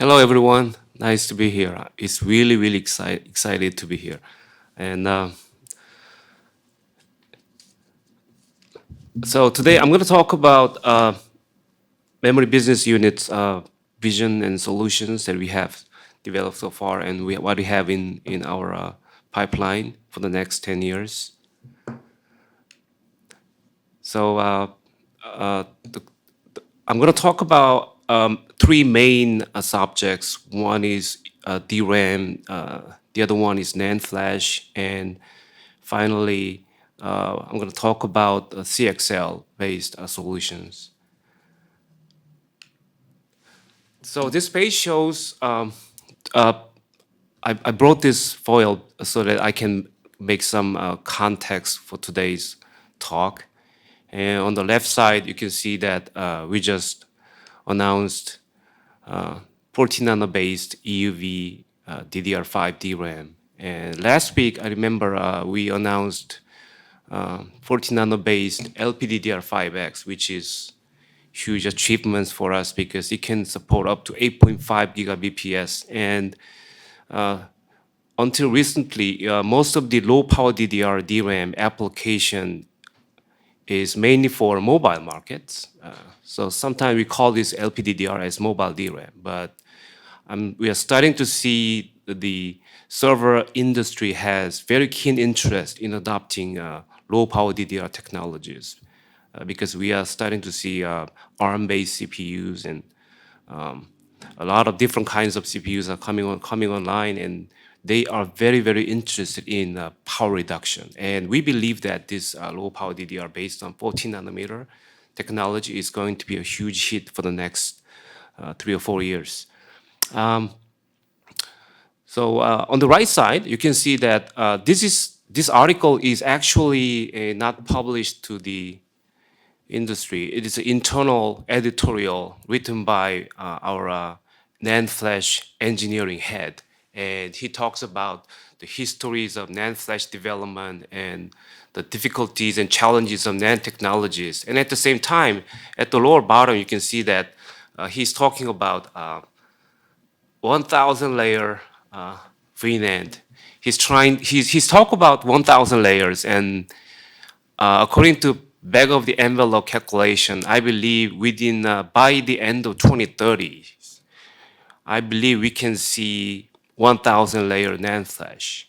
Hello, everyone. Nice to be here. It's really excited to be here. And so today I'm going to talk about memory business units, vision and solutions that we have developed so far, and what we have in our pipeline for the next 10 years. So uh, the, I'm going to talk about three main subjects. One is DRAM, the other one is NAND flash, and finally, I'm going to talk about CXL-based solutions. So this page shows, uh, I brought this foil so that I can make some context for today's talk. And on the left side, you can see that we just announced 14 nano based EUV DDR5 DRAM. And last week, I remember we announced 14 nano based LPDDR5X, which is huge achievements for us because it can support up to 8.5 gigabps. And until recently, most of the low power DDR DRAM application is mainly for mobile markets. So sometimes we call this LPDDR as mobile DRAM, but we are starting to see the server industry has very keen interest in adopting low power DDR technologies because we are starting to see ARM-based CPUs and a lot of different kinds of CPUs are coming online, and they are very interested in power reduction. And we believe that this low power DDR based on 14 nanometer technology is going to be a huge hit for the next 3 or 4 years. So on the right side, you can see that this article is actually not published to the industry. It is an internal editorial written by our NAND flash engineering head, and he talks about the histories of NAND flash development and the difficulties and challenges of NAND technologies. And at the same time, at the lower bottom, you can see that he's talking about 1,000 layer VNAND. He's talk about 1,000 layers, and according to back of the envelope calculation, I believe within by the end of 2030, I believe we can see 1,000 layer NAND flash,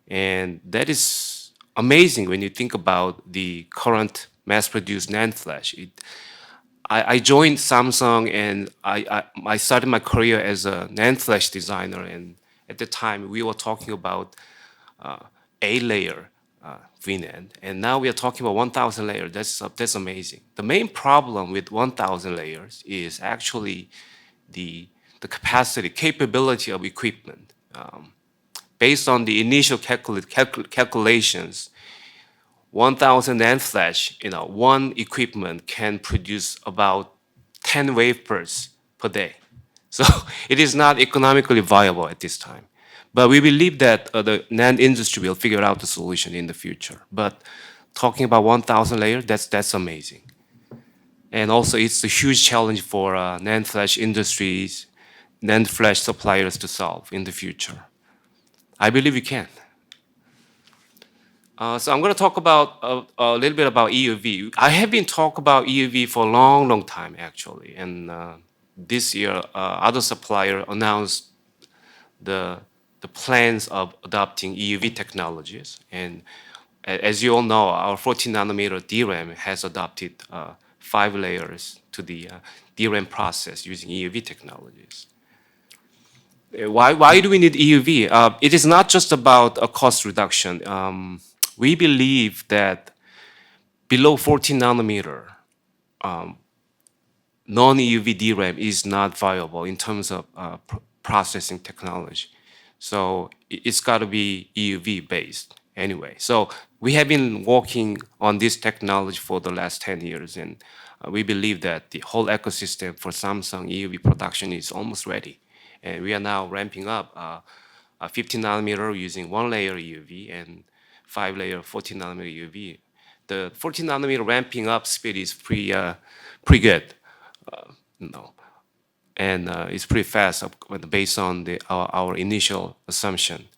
and that is amazing when you think about the current mass-produced NAND flash. I joined Samsung and I started my career as a NAND flash designer, and at the time we were talking about a layer VNAND, and now we are talking about 1,000 layers. That's amazing. The main problem with 1,000 layers is actually the capacity, capability of equipment. Based on the initial calculations, 1,000 NAND flash, one equipment can produce about 10 wafers per day. So it is not economically viable at this time. But we believe that the NAND industry will figure out the solution in the future. But talking about 1,000 layers, that's amazing. And also, it's a huge challenge for NAND flash industries, NAND flash suppliers to solve in the future. I believe we can. So I'm going to talk about a little bit about EUV. I have been talking about EUV for a long time, actually. And this year, other supplier announced the plans of adopting EUV technologies. And as you all know, our 14 nanometer DRAM has adopted 5 layers to the DRAM process using EUV technologies. Why do we need EUV? It is not just about a cost reduction. We believe that below 14 nanometer, non-EUV DRAM is not viable in terms of processing technology. So it's got to be EUV based anyway. So we have been working on this technology for the last 10 years, and we believe that the whole ecosystem for Samsung EUV production is almost ready. And we are now ramping up a 15 nanometer using 1 layer EUV and 5 layer 14 nanometer EUV. The 14 nanometer ramping up speed is pretty good. No. and it's pretty fast based on our initial assumption.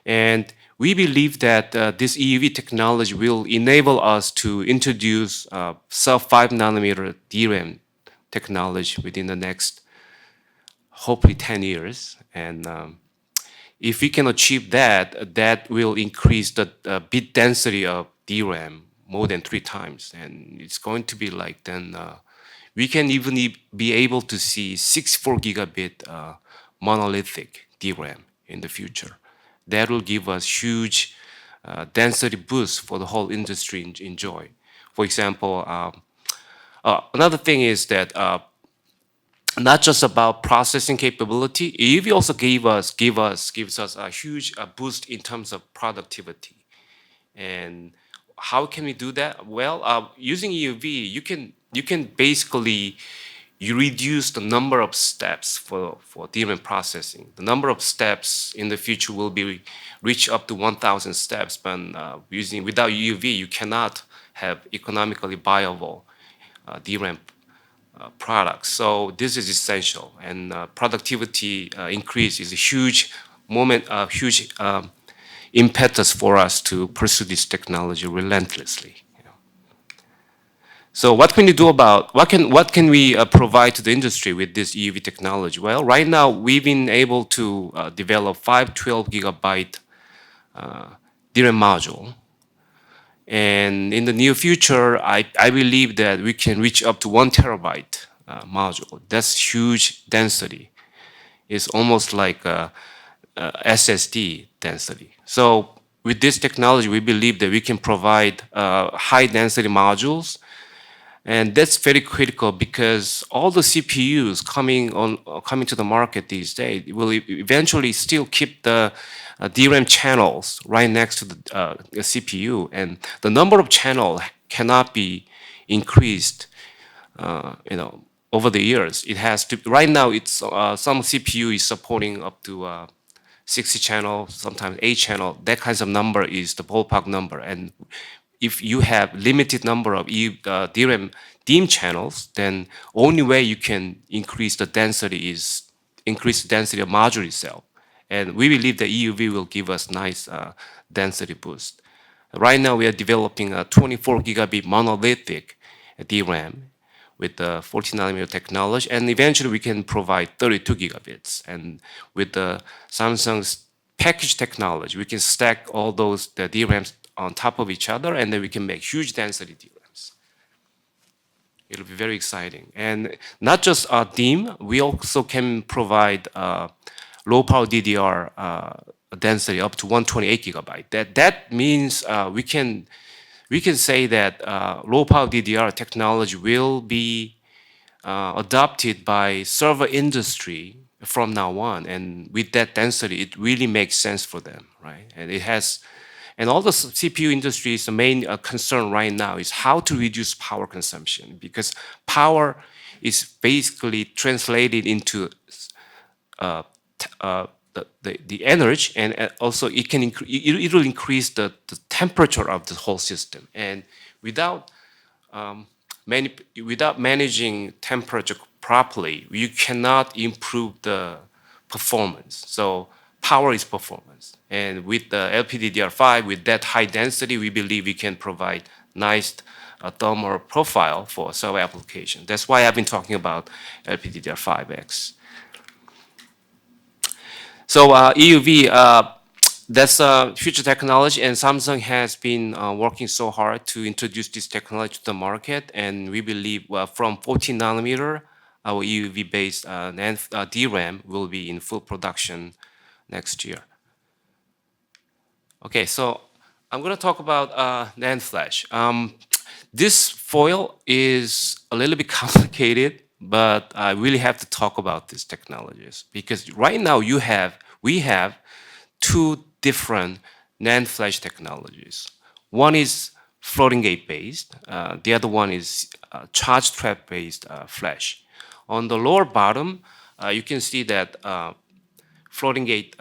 And we believe that this EUV technology will enable us to introduce sub 5 nanometer DRAM technology within the next, hopefully, 10 years. And if we can achieve that, that will increase the bit density of DRAM more than 3 times. And it's going to be like then we can even be able to see 64 gigabit monolithic DRAM in the future. That will give us huge density boost for the whole industry enjoy. For example, another thing is that not just about processing capability, EUV also gives us a huge boost in terms of productivity. And how can we do that? Well, using EUV, you can basically reduce the number of steps for DRAM processing. The number of steps in the future will be reach up to 1,000 steps, but without EUV, you cannot have economically viable DRAM products. So this is essential, and productivity increase is a huge huge impetus for us to pursue this technology relentlessly. So what can you do about what can we provide to the industry with this EUV technology? Well, right now we've been able to develop 512 gigabyte DRAM module. And in the near future, I believe that we can reach up to 1 terabyte module. That's huge density. It's almost like a SSD density. So with this technology, we believe that we can provide high density modules. And that's very critical because all the CPUs coming to the market these days will eventually still keep the DRAM channels right next to the CPU, and the number of channels cannot be increased, over the years. It has to. Right now, it's some CPU is supporting up to 60 channel, sometimes 8 channel. That kinds of number is the ballpark number, and if you have limited number of DIMM channels, then only way you can increase the density is increase the density of module itself. And we believe that EUV will give us nice density boost. Right now, we are developing a 24 gigabit monolithic DRAM with the 14 nanometer technology, and eventually we can provide 32 gigabits. And with the Samsung's package technology, we can stack all the DRAMs on top of each other, and then we can make huge density DRAMs. It'll be very exciting. And not just DIMM, we also can provide low power DDR density up to 128 gigabyte. That means we can say that low power DDR technology will be adopted by server industry from now on, and with that density, it really makes sense for them, right? And it has. And all the CPU industry's the main concern right now is how to reduce power consumption, because power is basically translated into the energy, and also it will increase the temperature of the whole system. And without managing temperature properly, you cannot improve the performance. So power is performance. And with the LPDDR5, with that high density, we believe we can provide nice thermal profile for server application. That's why I've been talking about LPDDR5X. So EUV, that's a future technology, and Samsung has been working so hard to introduce this technology to the market. And we believe from 14 nanometer, our EUV-based DRAM will be in full production next year. Okay, so I'm going to talk about NAND flash. This foil is a little bit complicated, but I really have to talk about these technologies because right now we have two different NAND flash technologies. One is floating gate based. The other one is charge trap based flash. On the lower bottom, you can see that floating gate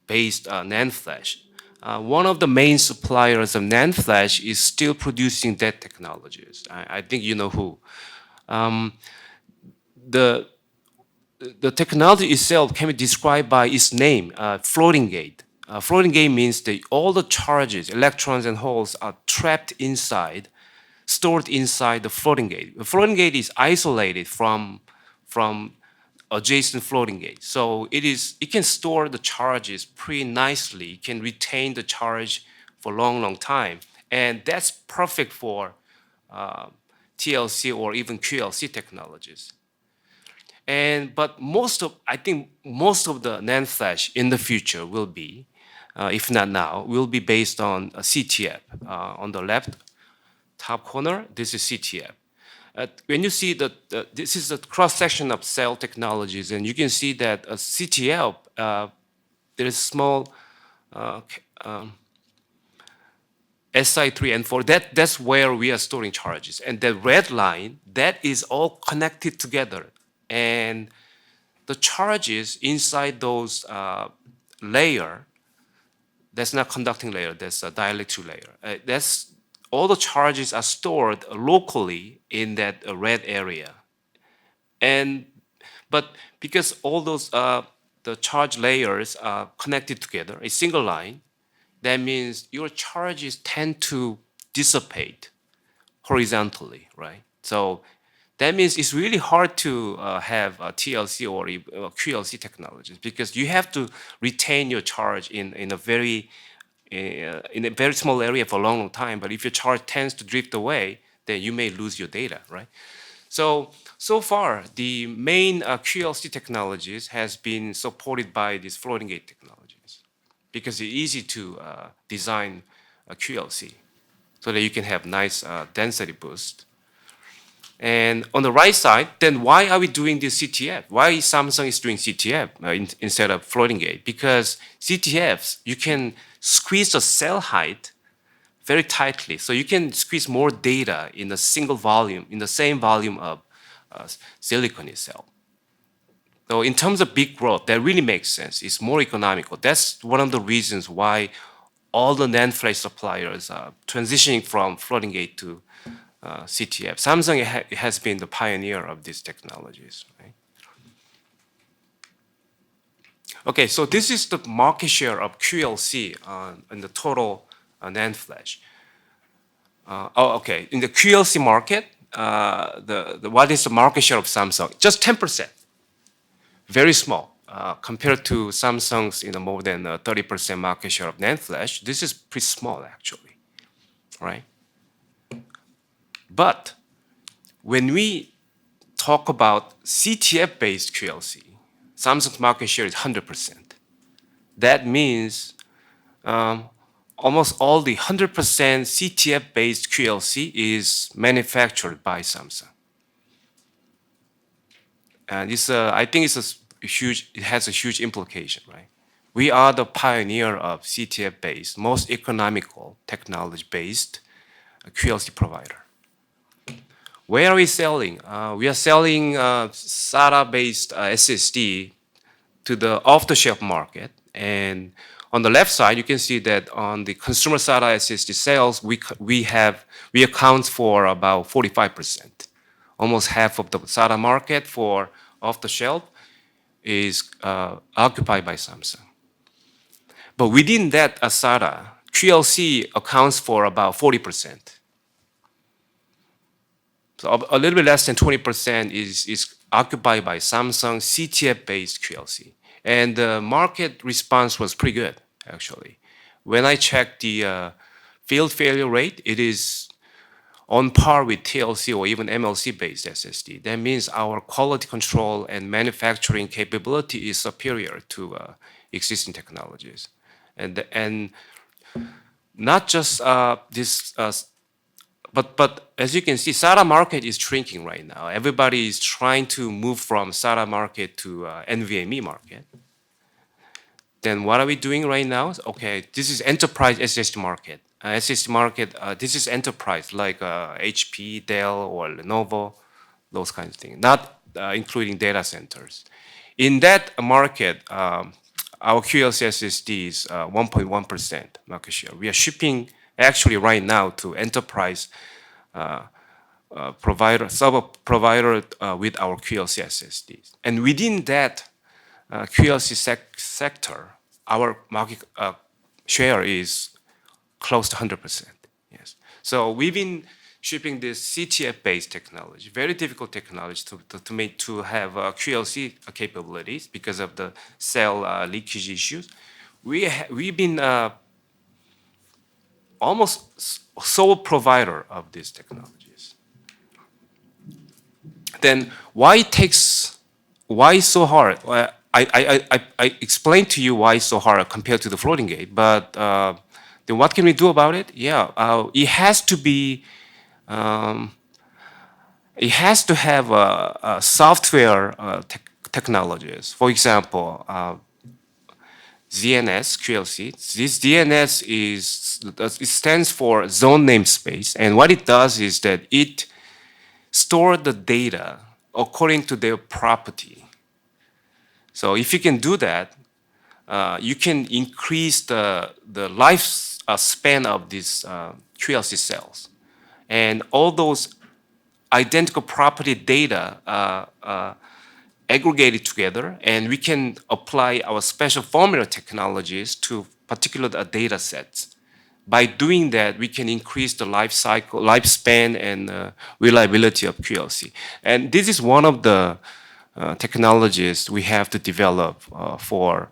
based NAND flash. One of the main suppliers of NAND flash is still producing that technologies. I think you know who. the technology itself can be described by its name, floating gate. Floating gate means that all the charges, electrons and holes are trapped inside, stored inside the floating gate. The floating gate is isolated from adjacent floating gate. So it can store the charges pretty nicely. It can retain the charge for a long, long time. And that's perfect for TLC or even QLC technologies. But I think most of the NAND flash in the future will be, if not now, will be based on a CTF. On the left top corner, this is CTF. When you see this is a cross section of cell technologies, and you can see that a CTF, there is small SI3 and 4. That's where we are storing charges, and the red line that is all connected together. And the charges inside those layer, that's not conducting layer, that's a dielectric layer. That's all the charges are stored locally in that red area. But because all those the charge layers are connected together, a single line, that means your charges tend to dissipate horizontally, right? So that means it's really hard to have a TLC or QLC technologies because you have to retain your charge in a very small area for a long, long time. But if your charge tends to drift away, then you may lose your data, right? So far, the main QLC technologies has been supported by these floating gate technologies because it's easy to design a QLC so that you can have nice density boost. And on the right side, then why are we doing this CTF? Why Samsung is doing CTF instead of floating gate? Because CTFs, you can squeeze the cell height very tightly. So you can squeeze more data in a single volume, in the same volume of silicon itself. So in terms of big growth, that really makes sense. It's more economical. That's one of the reasons why all the NAND flash suppliers are transitioning from floating gate to CTF. Samsung has been the pioneer of these technologies. Right? Okay, so this is the market share of QLC in the total NAND flash. Okay, in the QLC market, what is the market share of Samsung? Just 10%, very small. Compared to Samsung's more than 30% market share of NAND flash, this is pretty small actually, right? But when we talk about CTF-based QLC, Samsung's market share is 100%. That means almost all the 100% CTF-based QLC is manufactured by Samsung. And I think it has a huge implication, right? We are the pioneer of CTF-based, most economical technology-based QLC provider. Where are we selling? We are selling SATA-based SSD to the off-the-shelf market. And on the left side, you can see that on the consumer SATA SSD sales, we account for about 45%. Almost half of the SATA market for off-the-shelf is occupied by Samsung. But within that SATA, QLC accounts for about 40%. So a little bit less than 20% is occupied by Samsung CTF-based QLC. And the market response was pretty good, actually. When I checked the field failure rate, it is on par with TLC or even MLC-based SSD. That means our quality control and manufacturing capability is superior to existing technologies. And not just this, but as you can see, SATA market is shrinking right now. Everybody is trying to move from SATA market to NVMe market. Then what are we doing right now? Okay, this is enterprise SSD market. SSD market, this is enterprise like HP, Dell, or Lenovo, those kinds of things, not including data centers. In that market, our QLC SSD is 1.1% market share. We are shipping actually right now to enterprise provider with our QLC SSDs. And within that QLC sector, our market share is close to 100%. Yes. So we've been shipping this CTF-based technology, very difficult technology to have QLC capabilities because of the cell leakage issues. We've been almost sole provider of these technologies. Then why so hard? Well, I explained to you why it's so hard compared to the floating gate, but then what can we do about it? Yeah, it has to be, it has to have a software technologies. For example, ZNS QLC. This DNS it stands for zone namespace, and what it does is that it stores the data according to their property. So if you can do that, you can increase the life span of these QLC cells, and all those identical property data aggregated together, and we can apply our special formula technologies to particular data sets. By doing that, we can increase the lifespan, and reliability of QLC. And this is one of the technologies we have to develop for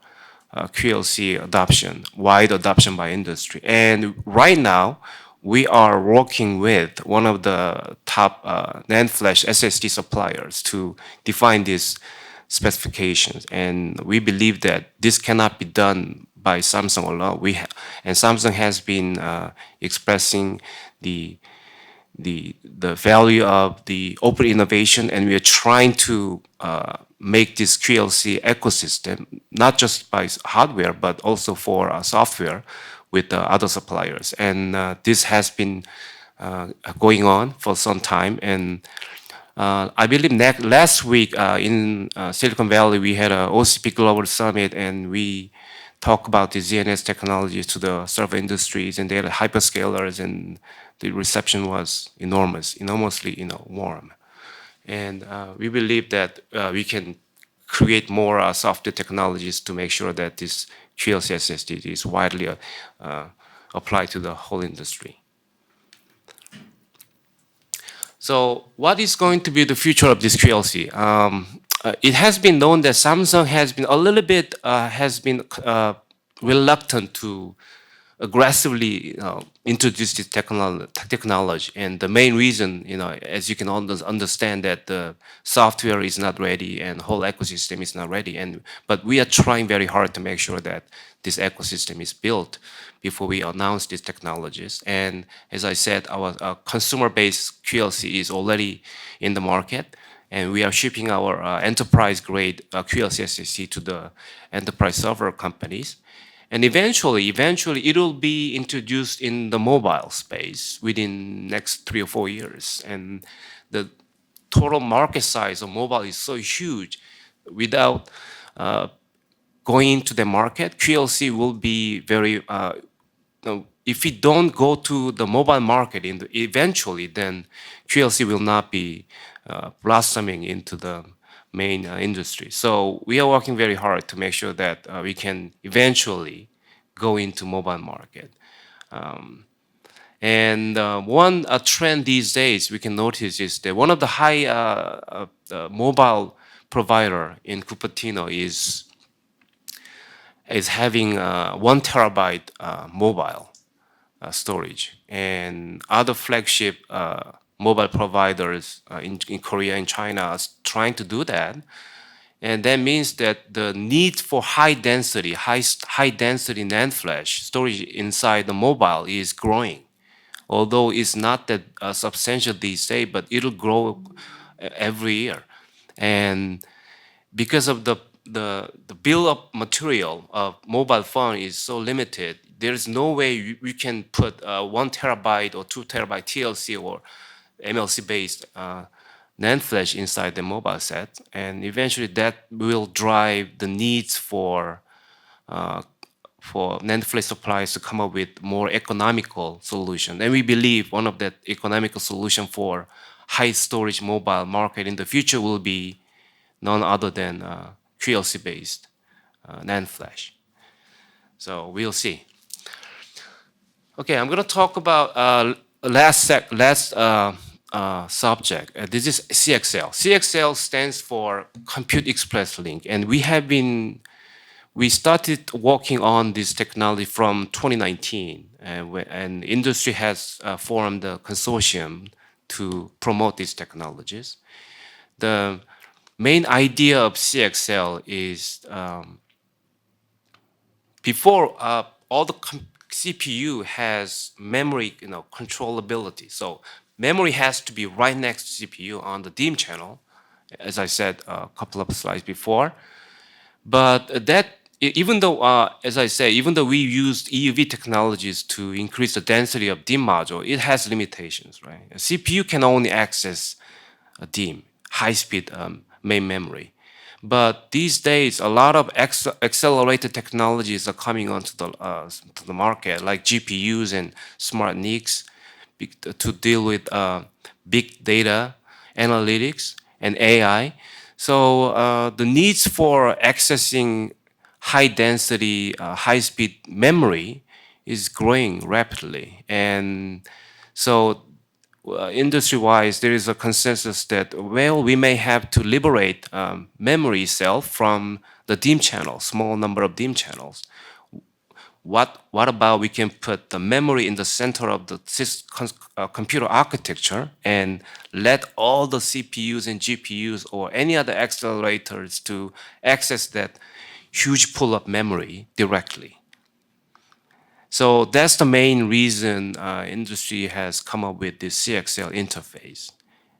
QLC adoption, wide adoption by industry. And right now, we are working with one of the top NAND flash SSD suppliers to define these specifications. And we believe that this cannot be done by Samsung alone. And Samsung has been expressing the value of the open innovation, and we are trying to make this QLC ecosystem not just by hardware but also for software with other suppliers. And this has been going on for some time. And I believe last week in Silicon Valley, we had a OCP Global Summit, and we talked about the ZNS technology to the server industries and the hyperscalers, and the reception was enormously warm. And we believe that we can create more software technologies to make sure that this QLC SSD is widely applied to the whole industry. So what is going to be the future of this QLC? It has been known that Samsung has been a little bit reluctant to aggressively introduce this technology. And the main reason, as you can understand, that the software is not ready and the whole ecosystem is not ready. But we are trying very hard to make sure that this ecosystem is built before we announce these technologies. And as I said, our consumer-based QLC is already in the market, and we are shipping our enterprise-grade QLC SSD to the enterprise server companies. And eventually it will be introduced in the mobile space within next 3 or 4 years. And the total market size of mobile is so huge. Without going into the market, QLC will be very, if we don't go to the mobile market eventually, then QLC will not be blossoming into the main industry. So we are working very hard to make sure that we can eventually go into mobile market. And one trend these days we can notice is that one of the high mobile provider in Cupertino is having 1 terabyte mobile storage, and other flagship mobile providers in Korea and China are trying to do that. And that means that the need for high density NAND flash storage inside the mobile is growing. Although it's not that substantial these days, but it'll grow every year. And because of the build-up material of mobile phone is so limited, there's no way we can put 1 terabyte or 2 terabyte TLC or MLC-based NAND flash inside the mobile set, and eventually that will drive the needs for NAND flash suppliers to come up with more economical solution. And we believe one of the economical solution for high storage mobile market in the future will be none other than QLC based NAND flash. So we'll see. Okay, I'm going to talk about last subject. This is CXL. CXL stands for Compute Express Link, and we started working on this technology from 2019, and industry has formed a consortium to promote these technologies. The main idea of CXL is before all the CPU has memory, controllability. So memory has to be right next to CPU on the DIMM channel, as I said a couple of slides before. But even though, as I say, even though we used EUV technologies to increase the density of DIMM module, it has limitations, right? A CPU can only access a DIMM, high-speed main memory. But these days, a lot of accelerated technologies are coming onto to the market, like GPUs and smart NICs, to deal with big data analytics and AI. So the needs for accessing high density, high speed memory is growing rapidly. And so industry wise, there is a consensus that, well, we may have to liberate memory itself from the DIMM channel, small number of DIMM channels. What about we can put the memory in the center of the computer architecture and let all the CPUs and GPUs or any other accelerators to access that huge pool of memory directly. So that's the main reason industry has come up with this CXL interface.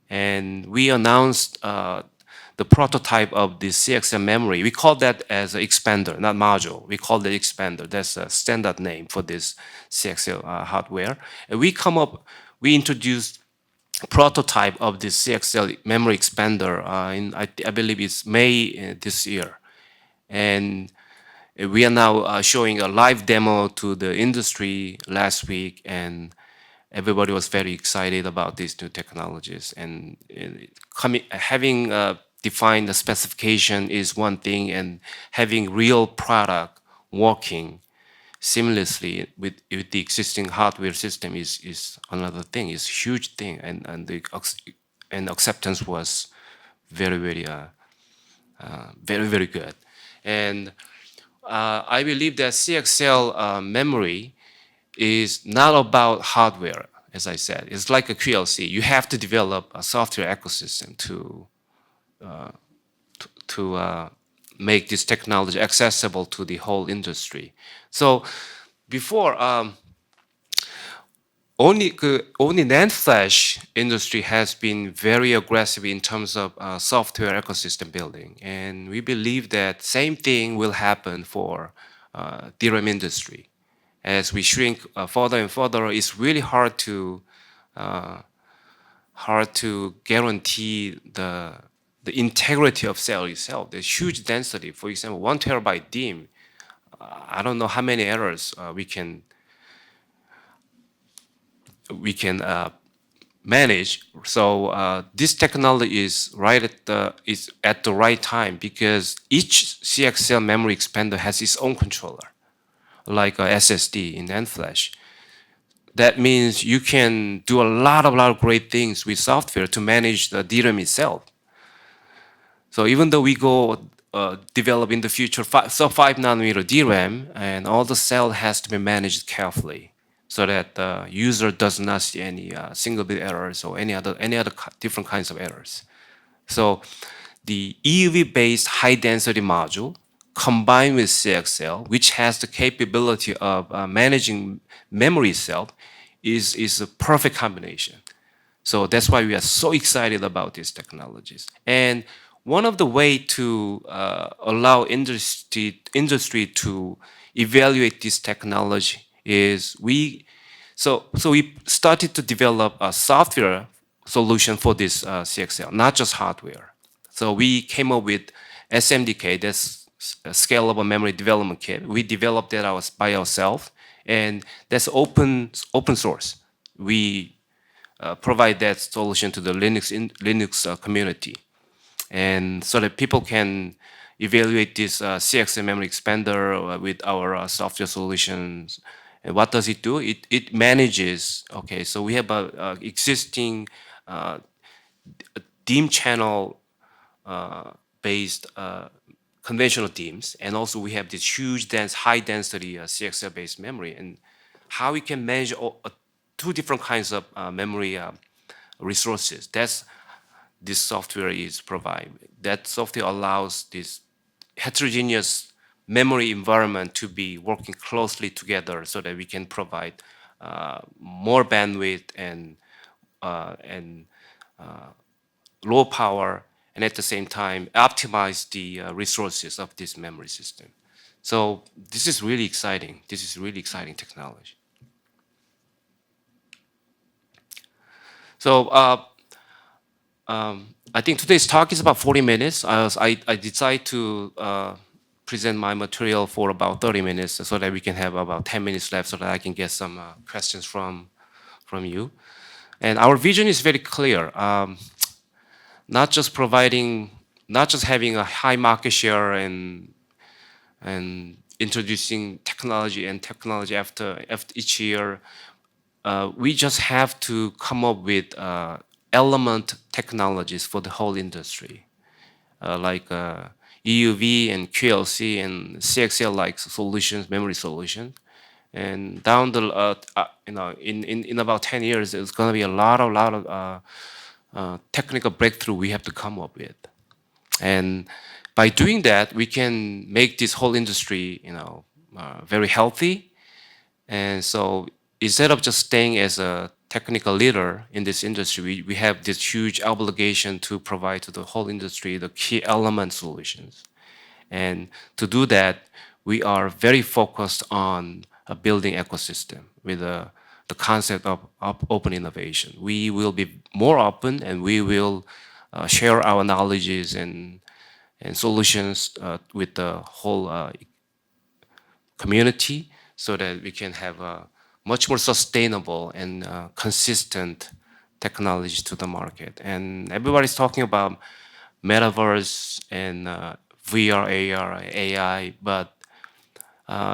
And we announced the prototype of this CXL memory. We call that as an expander, not module. We call it expander. That's a standard name for this CXL hardware. And we introduced a prototype of this CXL memory expander in, I believe it's May this year. And we are now showing a live demo to the industry last week, and everybody was very excited about these new technologies. And having defined the specification is one thing, and having real product working seamlessly with the existing hardware system is another thing. It's a huge thing, and the acceptance was very, very good. And I believe that CXL memory is not about hardware, as I said. It's like a QLC. You have to develop a software ecosystem to make this technology accessible to the whole industry. So before, only NAND flash industry has been very aggressive in terms of software ecosystem building, and we believe that same thing will happen for DRAM industry. As we shrink further and further, it's really hard to guarantee the integrity of cell itself. There's huge density. For example, 1 terabyte DIMM. I don't know how many errors we can manage. So this technology is at the right time, because each CXL memory expander has its own controller, like a SSD in NAND flash. That means you can do a lot of great things with software to manage the DRAM itself. So even though we go develop in the future 5 nanometer DRAM, and all the cell has to be managed carefully, so that the user does not see any single bit errors or any other different kinds of errors. So the EUV-based high-density module combined with CXL, which has the capability of managing memory itself, is a perfect combination. So that's why we are so excited about these technologies. And one of the way to allow industry to evaluate this technology is we started to develop a software solution for this CXL, not just hardware. So we came up with SMDK, that's a scalable memory development kit. We developed that by ourselves, and that's open source. We provide that solution to the Linux community, and so that people can evaluate this CXL memory expander with our software solutions. And what does it do? It manages. Okay, so we have a existing DIMM channel based conventional DIMMs, and also we have this huge high density CXL based memory, and how we can manage two different kinds of memory resources. That's this software is provide. That software allows this heterogeneous memory environment to be working closely together so that we can provide more bandwidth and low power, and at the same time optimize the resources of this memory system. So this is really exciting. This is really exciting technology. So I think today's talk is about 40 minutes. I decided to present my material for about 30 minutes so that we can have about 10 minutes left so that I can get some questions from you. And our vision is very clear. Not just having a high market share and introducing technology after each year. We just have to come up with element technologies for the whole industry, like EUV and QLC and CXL like solutions, memory solutions. And down the in about 10 years, there's going to be a lot of technical breakthrough we have to come up with. And by doing that, we can make this whole industry, very healthy. And so instead of just staying as a technical leader in this industry, we have this huge obligation to provide to the whole industry the key element solutions. And to do that, we are very focused on a building ecosystem with the concept of open innovation. We will be more open, and we will share our knowledges and solutions with the whole community so that we can have a much more sustainable and consistent technology to the market. And everybody's talking about metaverse and VR, AR, AI, but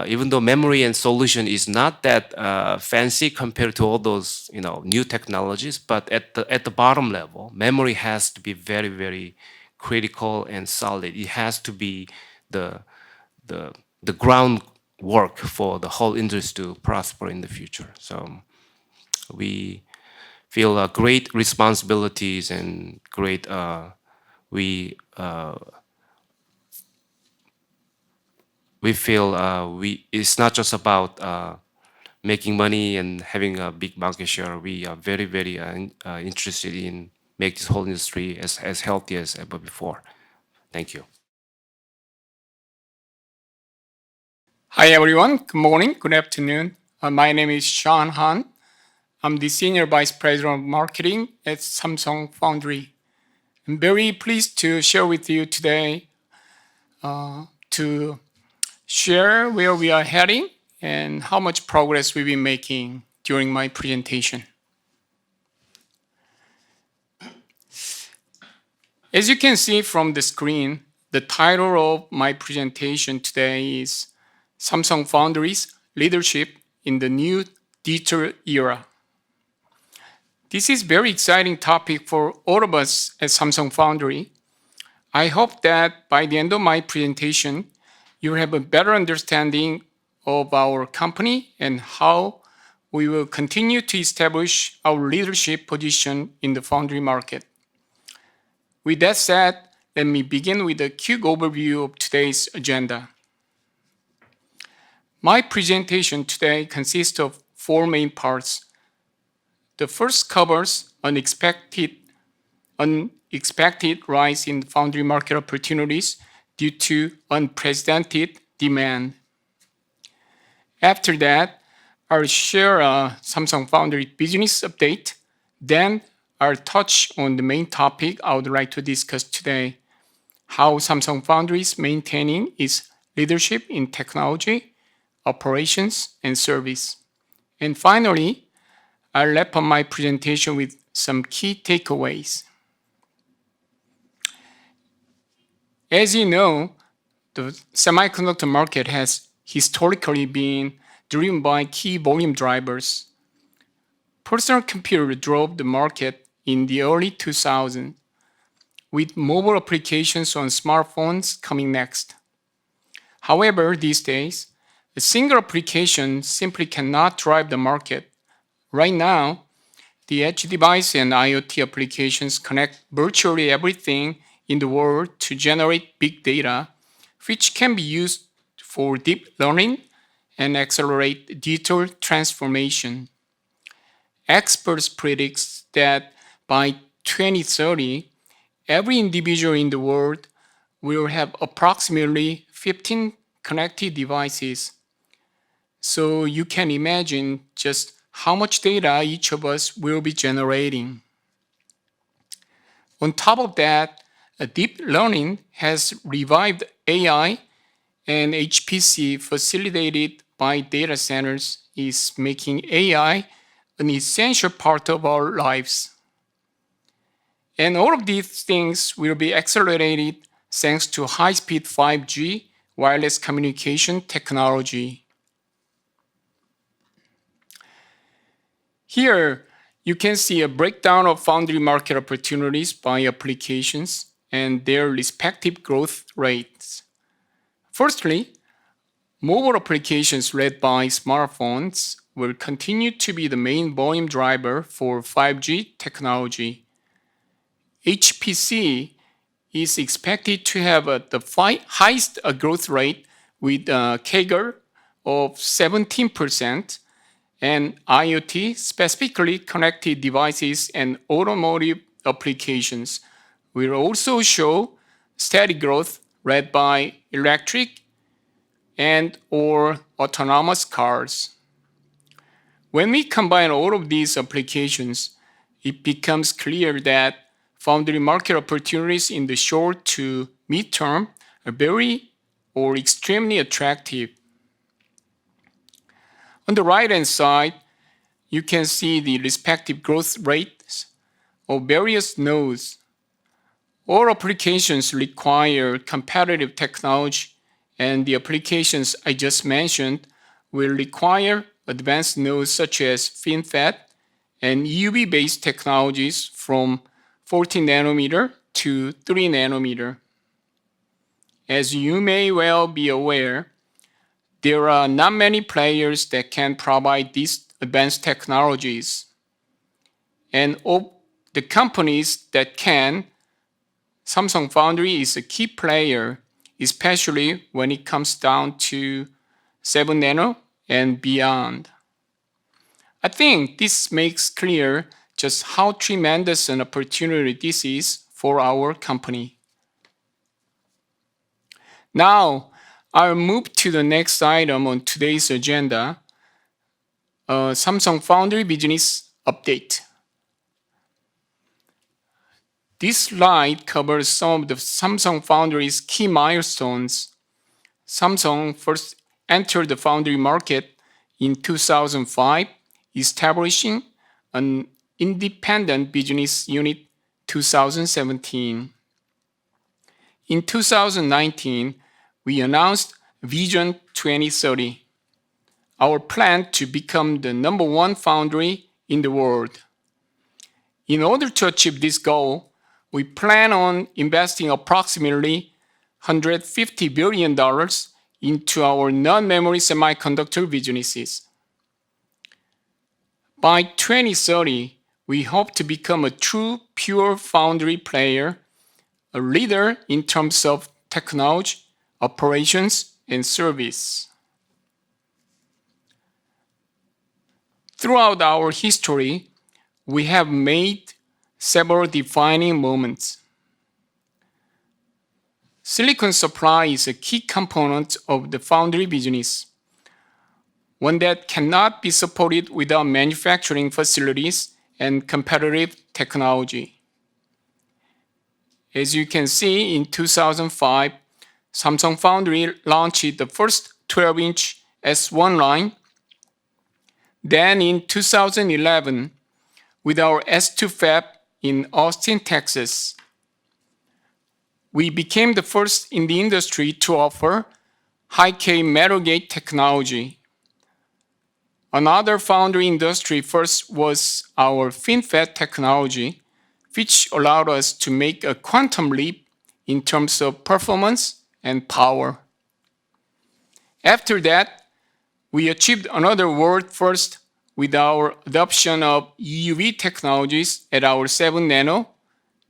even though memory and solution is not that fancy compared to all those new technologies, but at the bottom level, memory has to be very, very critical and solid. It has to be the groundwork for the whole industry to prosper in the future. So we feel great responsibilities and great we feel it's not just about making money and having a big market share. We are very, very interested in make this whole industry as healthy as ever before. Thank you. Hi everyone, good morning, good afternoon. My name is Sean Han. I'm the Senior Vice President of Marketing at Samsung Foundry. I'm very pleased to share with you today to share where we are heading and how much progress we've been making during my presentation. As you can see from the screen, the title of my presentation today is Samsung Foundry's Leadership in the New Digital Era. This is a very exciting topic for all of us at Samsung Foundry. I hope that by the end of my presentation, you have a better understanding of our company and how we will continue to establish our leadership position in the foundry market. With that said, let me begin with a quick overview of today's agenda. My presentation today consists of 4 main parts. The first covers unexpected rise in foundry market opportunities due to unprecedented demand. After that, I'll share a Samsung Foundry business update. Then I'll touch on the main topic I would like to discuss today, how Samsung Foundry is maintaining its leadership in technology, operations, and service. And finally, I'll wrap up my presentation with some key takeaways. As you know, the semiconductor market has historically been driven by key volume drivers. Personal computer drove the market in the early 2000s, with mobile applications on smartphones coming next. However, these days, a single application simply cannot drive the market. Right now, the edge device and IoT applications connect virtually everything in the world to generate big data, which can be used for deep learning and accelerate digital transformation. Experts predict that by 2030, every individual in the world will have approximately 15 connected devices. So you can imagine just how much data each of us will be generating. On top of that, deep learning has revived AI, and HPC facilitated by data centers is making AI an essential part of our lives. And all of these things will be accelerated thanks to high-speed 5G wireless communication technology. Here, you can see a breakdown of foundry market opportunities by applications and their respective growth rates. Firstly, mobile applications led by smartphones will continue to be the main volume driver for 5G technology. HPC is expected to have the highest growth rate with a CAGR of 17%, and IoT, specifically connected devices and automotive applications, will also show steady growth led by electric and/or autonomous cars. When we combine all of these applications, it becomes clear that foundry market opportunities in the short to mid-term are very or extremely attractive. On the right-hand side, you can see the respective growth rates of various nodes. All applications require competitive technology, and the applications I just mentioned will require advanced nodes such as FinFET and EUV-based technologies from 14 nanometer to 3 nanometer. As you may well be aware, there are not many players that can provide these advanced technologies. And of the companies that can, Samsung Foundry is a key player, especially when it comes down to 7 nano and beyond. I think this makes clear just how tremendous an opportunity this is for our company. Now, I'll move to the next item on today's agenda, Samsung Foundry business update. This slide covers some of the Samsung Foundry's key milestones. Samsung first entered the foundry market in 2005, establishing an independent business unit 2017. In 2019, we announced Vision 2030, our plan to become the #1 foundry in the world. In order to achieve this goal, we plan on investing approximately $150 billion into our non-memory semiconductor businesses. By 2030, we hope to become a true pure foundry player, a leader in terms of technology, operations, and service. Throughout our history, we have made several defining moments. Silicon supply is a key component of the foundry business, one that cannot be supported without manufacturing facilities and competitive technology. As you can see, in 2005, Samsung Foundry launched the first 12-inch S1 line. Then in 2011, with our S2 fab in Austin, Texas, we became the first in the industry to offer high-K metal gate technology. Another foundry industry first was our FinFET technology, which allowed us to make a quantum leap in terms of performance and power. After that, we achieved another world first with our adoption of EUV technologies at our 7 nano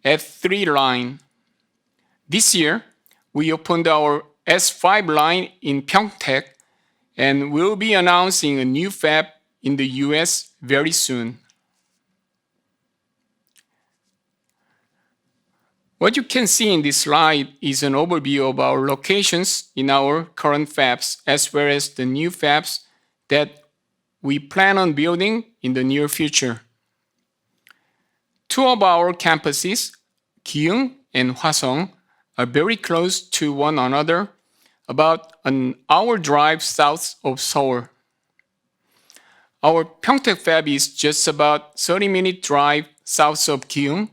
F3 line. This year, we opened our S5 line in Pyeongtaek and will be announcing a new fab in the US very soon. What you can see in this slide is an overview of our locations in our current fabs, as well as the new fabs that we plan on building in the near future. Two of our campuses, Gyeong and Hwaseong, are very close to one another, about an hour drive south of Seoul. Our Pyeongtaek fab is just about 30-minute drive south of Gyeong.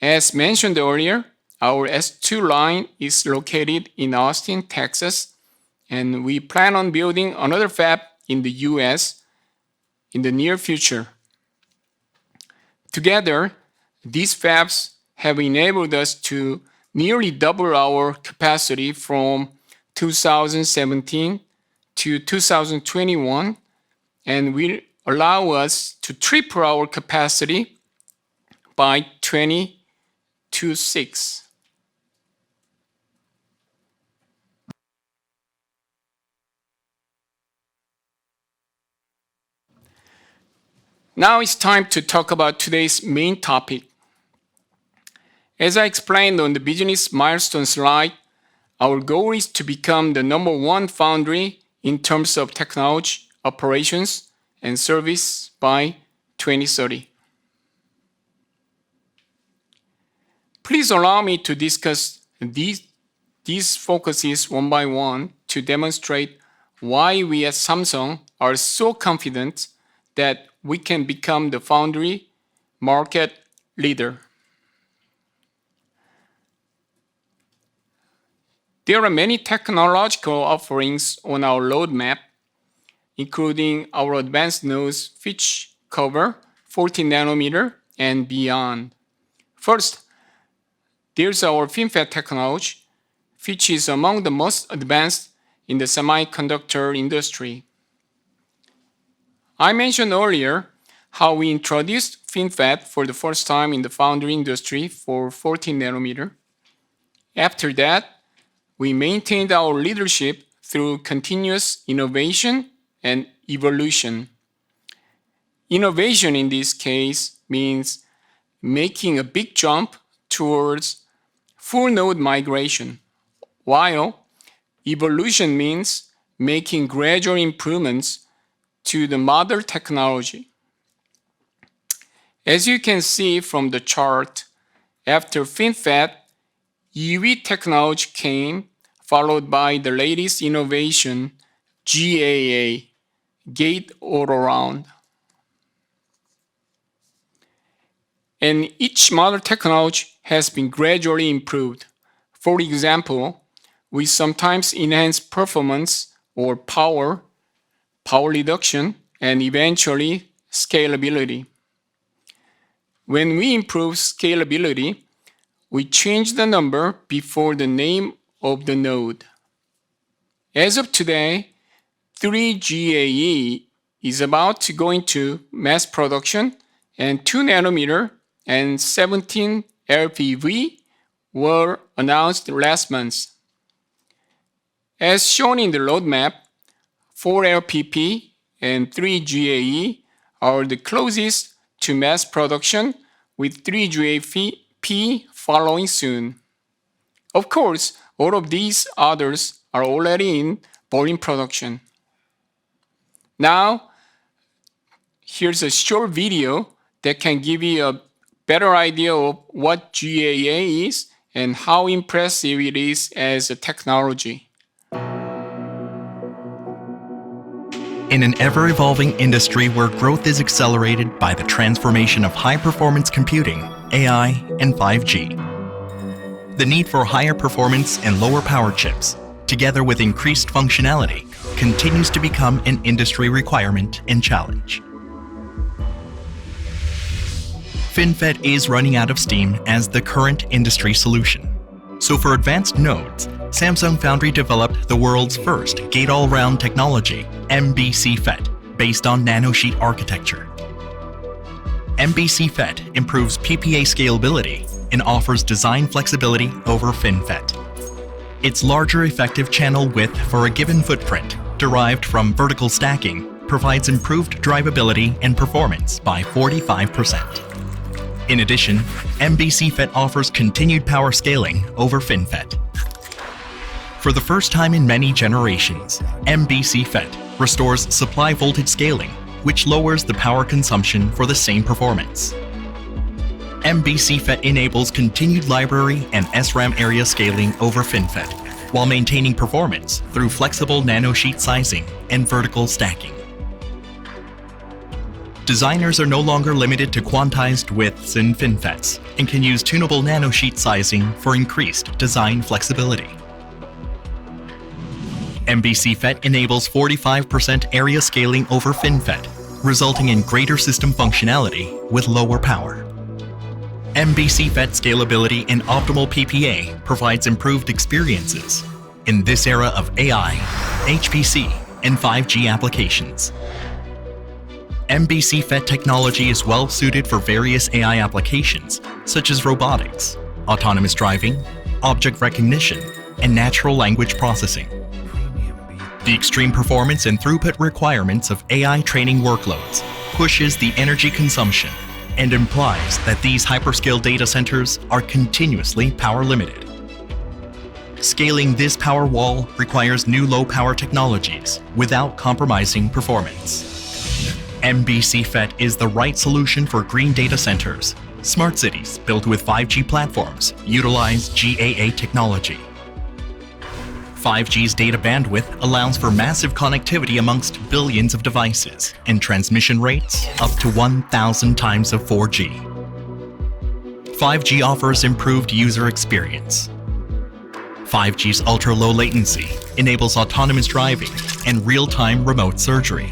As mentioned earlier, our S2 line is located in Austin, Texas, and we plan on building another fab in the US in the near future. Together, these fabs have enabled us to nearly double our capacity from 2017 to 2021, and will allow us to triple our capacity by 2026. Now it's time to talk about today's main topic. As I explained on the business milestone slide, our goal is to become the #1 foundry in terms of technology, operations, and service by 2030. Please allow me to discuss these focuses one by one to demonstrate why we at Samsung are so confident that we can become the foundry market leader. There are many technological offerings on our roadmap, including our advanced nodes which cover 14 nanometer and beyond. First, there's our FinFET technology, which is among the most advanced in the semiconductor industry. I mentioned earlier how we introduced FinFET for the first time in the foundry industry for 14 nanometer. After that, we maintained our leadership through continuous innovation and evolution. Innovation in this case means making a big jump towards full node migration, while evolution means making gradual improvements to the mother technology. As you can see from the chart, after FinFET, EUV technology came, followed by the latest innovation, GAA, Gate-All-Around. And each mother technology has been gradually improved. For example, we sometimes enhance performance or power reduction, and eventually scalability. When we improve scalability, we change the number before the name of the node. As of today, 3GAE is about to go into mass production, and 2 nanometer and 17 LPV were announced last month. As shown in the roadmap, 4 LPP and 3GAE are the closest to mass production, with 3GAP following soon. Of course, all of these others are already in volume production. Now, here's a short video that can give you a better idea of what GAA is and how impressive it is as a technology. In an ever-evolving industry where growth is accelerated by the transformation of high-performance computing, AI, and 5G, the need for higher performance and lower power chips, together with increased functionality, continues to become an industry requirement and challenge. FinFET is running out of steam as the current industry solution. So for advanced nodes, Samsung Foundry developed the world's first gate-all-around technology, MBC-FET, based on nanosheet architecture. MBC-FET improves PPA scalability and offers design flexibility over FinFET. Its larger effective channel width for a given footprint, derived from vertical stacking, provides improved drivability and performance by 45%. In addition, MBC-FET offers continued power scaling over FinFET. For the first time in many generations, MBC-FET restores supply voltage scaling, which lowers the power consumption for the same performance. MBC-FET enables continued library and SRAM area scaling over FinFET, while maintaining performance through flexible nanosheet sizing and vertical stacking. Designers are no longer limited to quantized widths in FinFETs and can use tunable nanosheet sizing for increased design flexibility. MBC-FET enables 45% area scaling over FinFET, resulting in greater system functionality with lower power. MBC-FET scalability and optimal PPA provides improved experiences in this era of AI, HPC, and 5G applications. MBC-FET technology is well suited for various AI applications, such as robotics, autonomous driving, object recognition, and natural language processing. The extreme performance and throughput requirements of AI training workloads pushes the energy consumption and implies that these hyperscale data centers are continuously power limited. Scaling this power wall requires new low-power technologies without compromising performance. MBC-FET is the right solution for green data centers. Smart cities built with 5G platforms utilize GAA technology. 5G's data bandwidth allows for massive connectivity amongst billions of devices and transmission rates up to 1,000 times of 4G. 5G offers improved user experience. 5G's ultra-low latency enables autonomous driving and real-time remote surgery.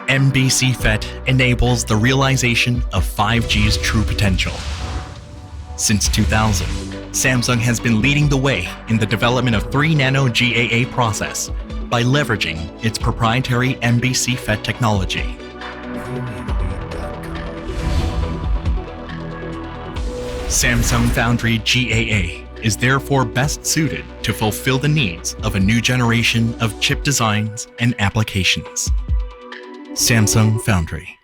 MBC-FET enables the realization of 5G's true potential. Since 2000, Samsung has been leading the way in the development of 3-nano GAA process by leveraging its proprietary MBC-FET technology. Samsung Foundry GAA is therefore best suited to fulfill the needs of a new generation of chip designs and applications. Samsung Foundry.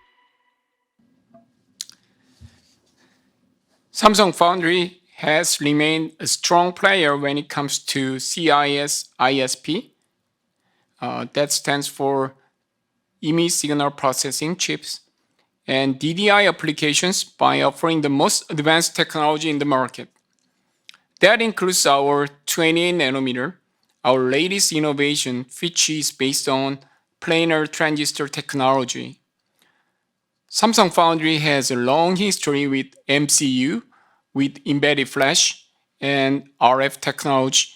Samsung Foundry has remained a strong player when it comes to CIS ISP. That stands for image signal processing chips and DDI applications by offering the most advanced technology in the market. That includes our 28 nanometer, our latest innovation, which is based on planar transistor technology. Samsung Foundry has a long history with MCU, with embedded flash and RF technology,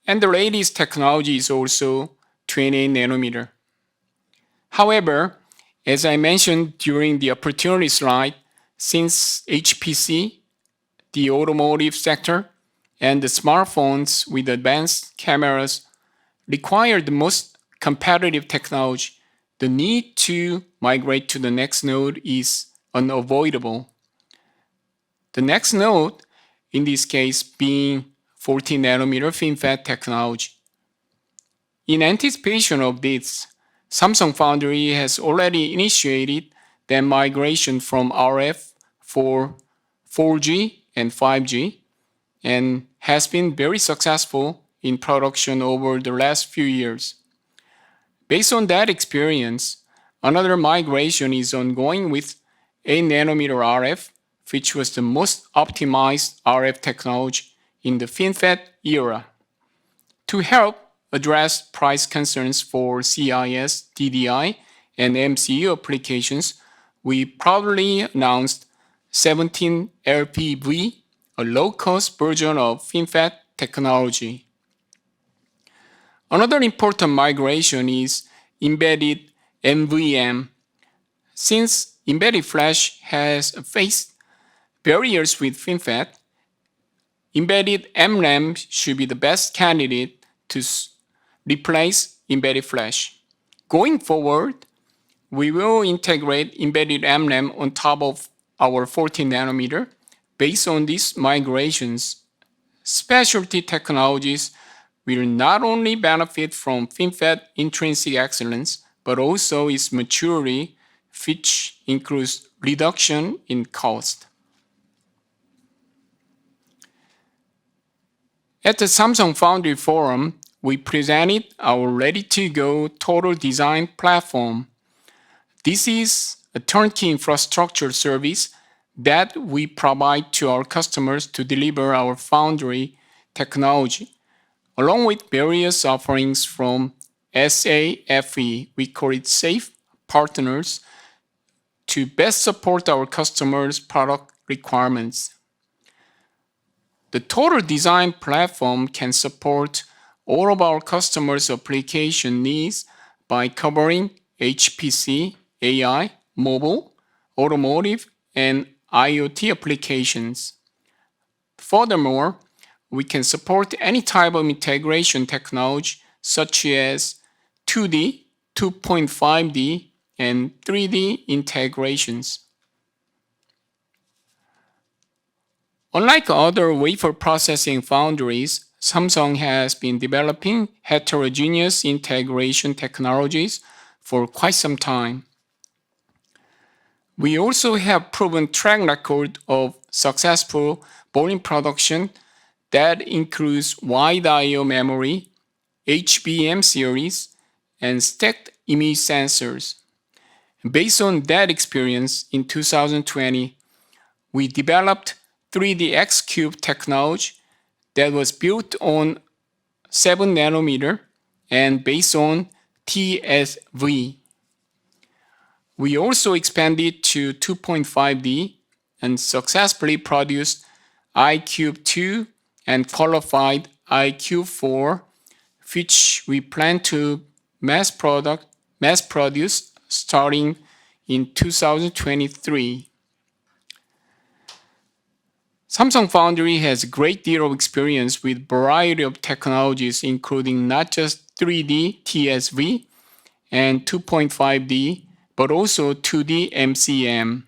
and the latest technology is also 28 nanometer. However, as I mentioned during the opportunity slide, since HPC, the automotive sector, and the smartphones with advanced cameras require the most competitive technology, the need to migrate to the next node is unavoidable. The next node, in this case, being 14 nanometer FinFET technology. In anticipation of this, Samsung Foundry has already initiated the migration from RF for 4G and 5G and has been very successful in production over the last few years. Based on that experience, another migration is ongoing with 8 nanometer RF, which was the most optimized RF technology in the FinFET era. To help address price concerns for CIS, DDI, and MCU applications, we proudly announced 17LPV, a low-cost version of FinFET technology. Another important migration is embedded MVM. Since embedded flash has faced barriers with FinFET, embedded MRAM should be the best candidate to replace embedded flash. Going forward, we will integrate embedded MRAM on top of our 14nm. Based on these migrations, specialty technologies will not only benefit from FinFET intrinsic excellence, but also its maturity, which includes reduction in cost. At the Samsung Foundry Forum, we presented our ready-to-go total design platform. This is a turnkey infrastructure service that we provide to our customers to deliver our foundry technology, along with various offerings from SAFE, we call it SAFE partners, to best support our customers' product requirements. The total design platform can support all of our customers' application needs by covering HPC, AI, mobile, automotive, and IoT applications. Furthermore, we can support any type of integration technology such as 2D, 2.5D, and 3D integrations. Unlike other wafer processing foundries, Samsung has been developing heterogeneous integration technologies for quite some time. We also have proven track record of successful volume production that includes wide I/O memory, HBM series, and stacked image sensors. Based on that experience, in 2020, we developed 3D X-Cube technology that was built on 7nm and based on TSV. We also expanded to 2.5D and successfully produced iCube 2 and qualified iCube 4, which we plan to mass produce starting in 2023. Samsung Foundry has a great deal of experience with a variety of technologies, including not just 3D TSV and 2.5D, but also 2D MCM.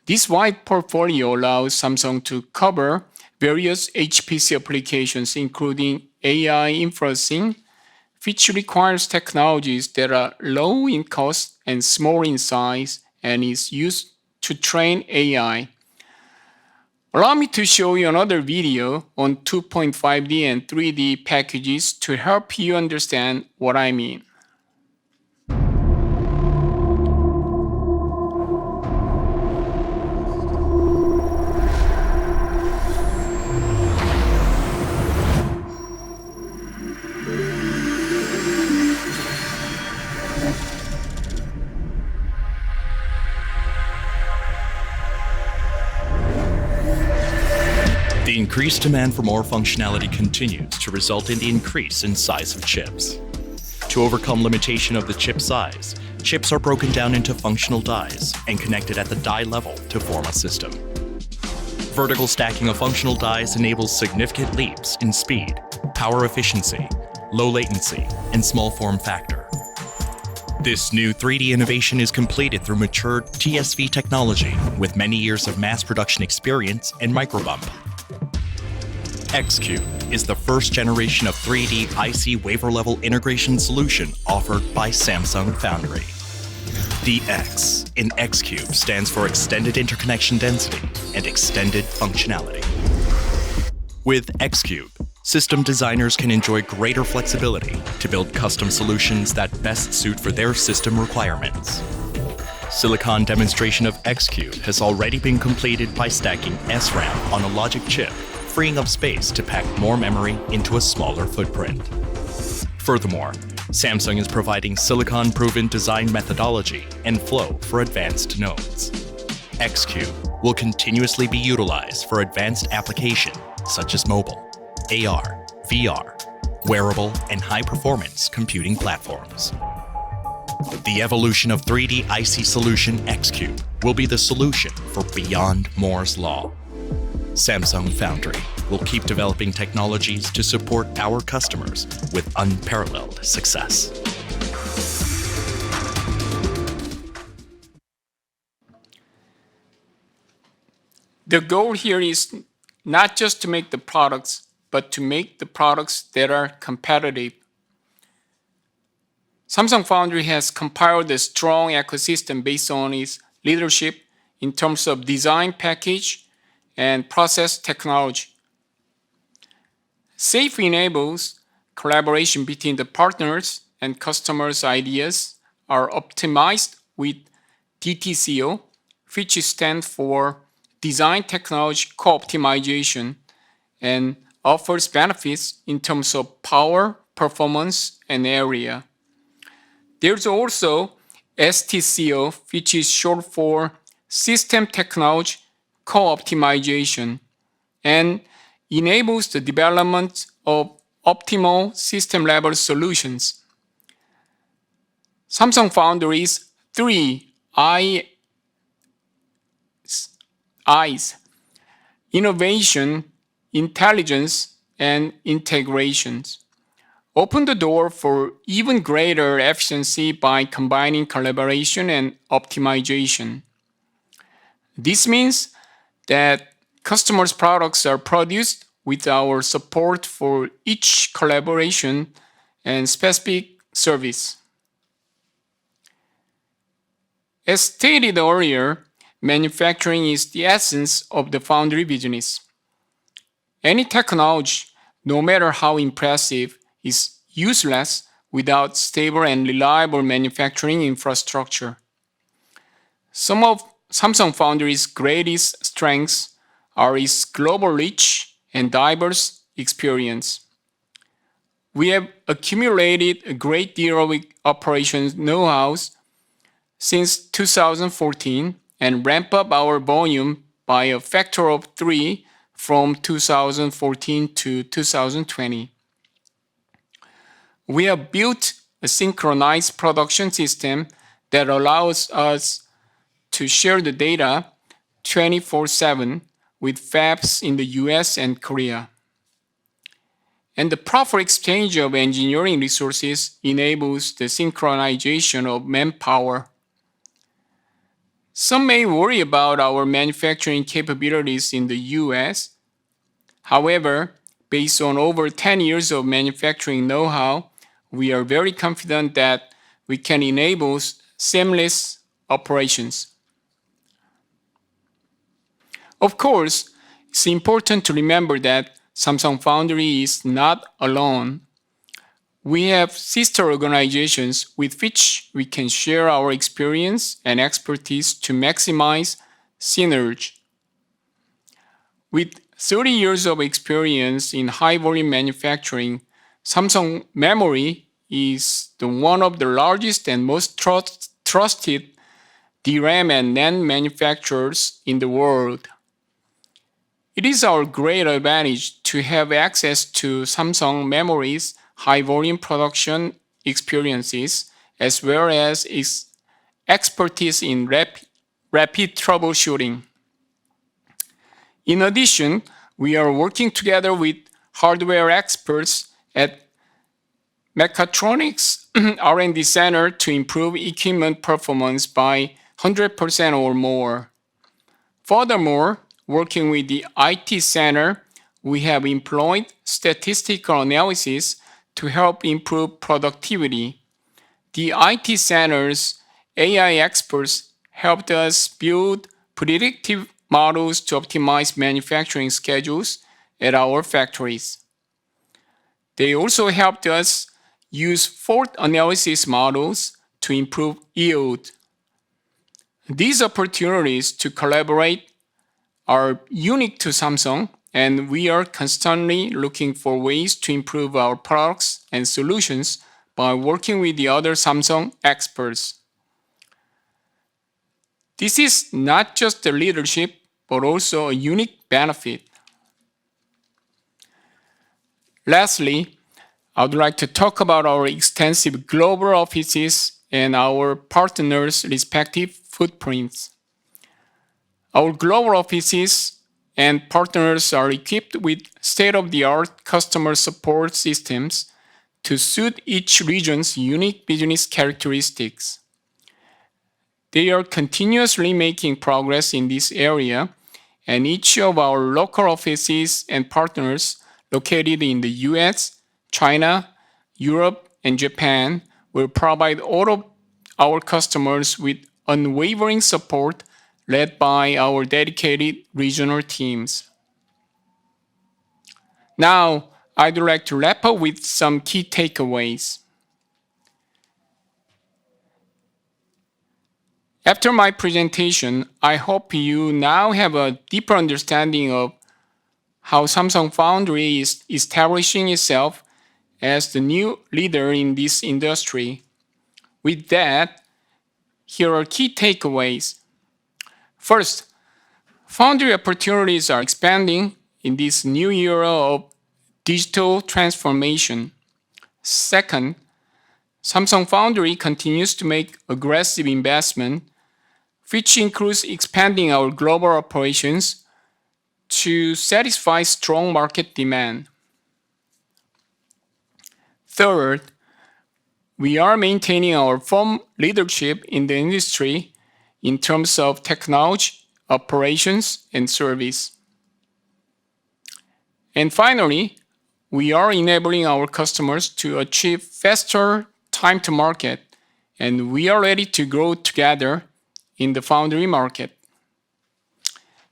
This wide portfolio allows Samsung to cover various HPC applications, including AI inferencing, which requires technologies that are low in cost and small in size and is used to train AI. Allow me to show you another video on 2.5D and 3D packages to help you understand what I mean. The increased demand for more functionality continues to result in the increase in size of chips. To overcome limitation of the chip size, chips are broken down into functional dies and connected at the die level to form a system. Vertical stacking of functional dies enables significant leaps in speed, power efficiency, low latency, and small form factor. This new 3D innovation is completed through mature TSV technology with many years of mass production experience and microbump. X-Cube is the first generation of 3D IC wafer-level integration solution offered by Samsung Foundry. The X in X-Cube stands for extended interconnection density and extended functionality. With X-Cube, system designers can enjoy greater flexibility to build custom solutions that best suit for their system requirements. Silicon demonstration of X-Cube has already been completed by stacking SRAM on a logic chip freeing up space to pack more memory into a smaller footprint. Furthermore, Samsung is providing silicon-proven design methodology and flow for advanced nodes. X-Cube will continuously be utilized for advanced applications such as mobile, AR, VR, wearable, and high-performance computing platforms. The evolution of 3D IC solution X-Cube will be the solution for beyond Moore's Law. Samsung Foundry will keep developing technologies to support our customers with unparalleled success. The goal here is not just to make the products, but to make the products that are competitive. Samsung Foundry has compiled a strong ecosystem based on its leadership in terms of design package and process technology. SAFE enables collaboration between the partners and customers' ideas are optimized with DTCO, which stands for Design Technology Co-optimization, and offers benefits in terms of power, performance, and area. There's also STCO, which is short for System Technology Co-optimization, and enables the development of optimal system-level solutions. Samsung Foundry's three I's: innovation, intelligence, and integrations, open the door for even greater efficiency by combining collaboration and optimization. This means that customers' products are produced with our support for each collaboration and specific service. As stated earlier, manufacturing is the essence of the foundry business. Any technology, no matter how impressive, is useless without stable and reliable manufacturing infrastructure. Some of Samsung Foundry's greatest strengths are its global reach and diverse experience. We have accumulated a great deal of operations know-how since 2014 and ramp up our volume by a factor of 3 from 2014 to 2020. We have built a synchronized production system that allows us to share the data 24/7 with fabs in the US and Korea. And the proper exchange of engineering resources enables the synchronization of manpower. Some may worry about our manufacturing capabilities in the US. However, based on over 10 years of manufacturing know-how, we are very confident that we can enable seamless operations. Of course, it's important to remember that Samsung Foundry is not alone. We have sister organizations with which we can share our experience and expertise to maximize synergy. With 30 years of experience in high-volume manufacturing, Samsung Memory is one of the largest and most trusted DRAM and NAND manufacturers in the world. It is our great advantage to have access to Samsung Memory's high-volume production experiences, as well as its expertise in rapid troubleshooting. In addition, we are working together with hardware experts at Mechatronics R&D Center to improve equipment performance by 100% or more. Furthermore, working with the IT Center, we have employed statistical analysis to help improve productivity. The IT Center's AI experts helped us build predictive models to optimize manufacturing schedules at our factories. They also helped us use fault analysis models to improve yield. These opportunities to collaborate are unique to Samsung and we are constantly looking for ways to improve our products and solutions by working with the other Samsung experts. This is not just a leadership, but also a unique benefit. Lastly, I would like to talk about our extensive global offices and our partners' respective footprints. Our global offices and partners are equipped with state-of-the-art customer support systems to suit each region's unique business characteristics. They are continuously making progress in this area, and each of our local offices and partners located in the US, China, Europe, and Japan will provide all of our customers with unwavering support led by our dedicated regional teams. Now, I'd like to wrap up with some key takeaways. After my presentation, I hope you now have a deeper understanding of how Samsung Foundry is establishing itself as the new leader in this industry. With that, here are key takeaways. First, foundry opportunities are expanding in this new era of digital transformation. Second, Samsung Foundry continues to make aggressive investment, which includes expanding our global operations to satisfy strong market demand. Third, we are maintaining our firm leadership in the industry in terms of technology, operations, and service. And finally, we are enabling our customers to achieve faster time to market, and we are ready to grow together in the foundry market.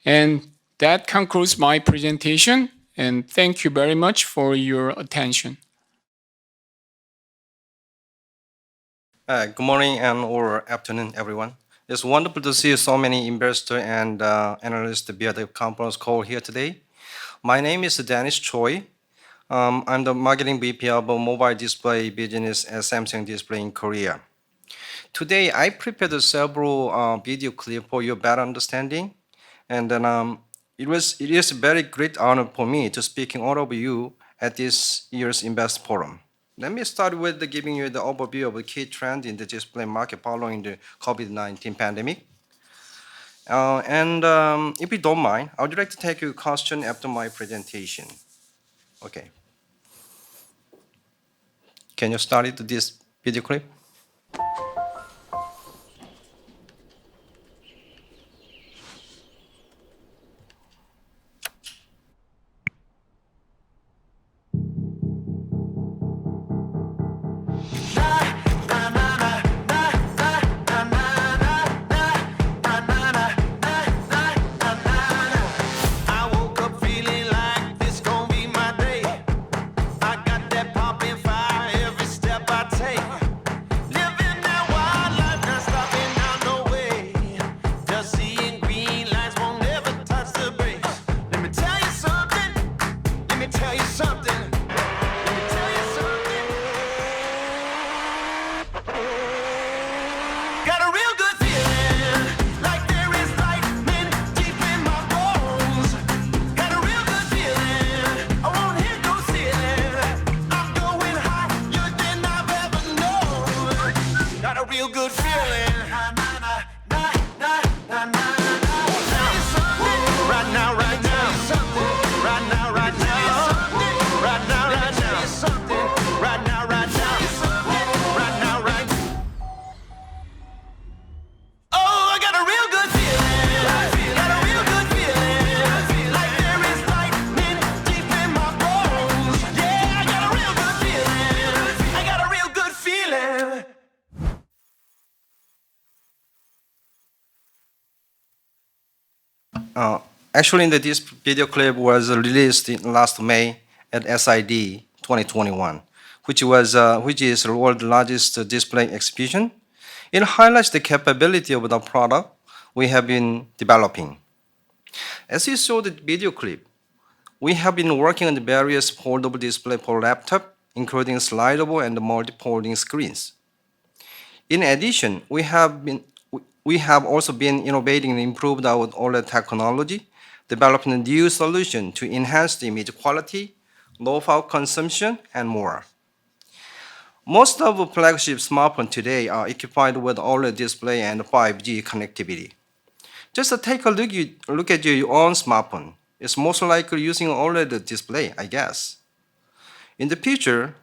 And that concludes my presentation, and thank you very much for your attention. Good morning or afternoon, everyone. It's wonderful to see so many investors and analysts be at the conference call here today. My name is Dennis Choi. I'm the marketing VP of mobile display business at Samsung Display in Korea. Today, I prepared several video clips for your better understanding, and then it is a very great honor for me to speak in all of you at this year's Invest Forum. Let me start with giving you the overview of the key trend in the display market following the COVID-19 pandemic. If you don't mind, I would like to take your question after my presentation. Okay. Can you start it this video clip? I woke up feeling like this gon' be my day. I got that poppin' fire every step I take. Living that wild life, not stopping down no way. Just seeing green lights won't ever touch the brakes. Let me tell you something. Let me tell you something. Let me tell you something. Got a real good feeling, like there is lightning deep in my bones. Got a real good feeling, I won't hit no ceiling. I'm going higher than I've ever known. Got a real good feeling. Right now, right now. Right now, right now. Right now, right now. Right now, right now. Right now, right now. Oh, I got a real good feeling. Got a real good feeling. Like there is lightning deep in my bones. Yeah, I got a real good feeling. I got a real good feeling. Actually, this video clip was released last May at SID 2021, which is the world's largest display exhibition. It highlights the capability of the product we have been developing. As you saw the video clip, We have been working on the various foldable display for laptop, including slidable and multi-folding screens. In addition, we have also been innovating and improved our OLED technology, developing a new solution to enhance the image quality, low power consumption, and more. Most of the flagship smartphones today are equipped with OLED display and 5G connectivity. Just take a look at your own smartphone. It's most likely using OLED display, I guess. In the future,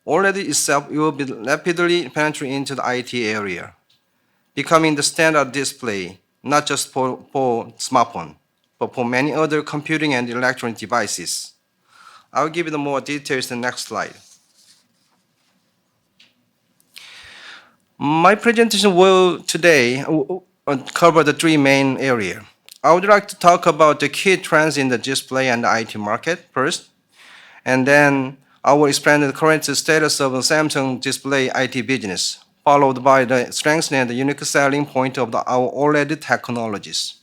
OLED itself will be rapidly penetrating into the IT area, becoming the standard display not just for smartphone, but for many other computing and electronic devices. I'll give you more details in the next slide. My presentation will today cover the three main areas. I would like to talk about the key trends in the display and IT market first, and then I will explain the current status of the Samsung display IT business, followed by the strengths and the unique selling point of our OLED technologies.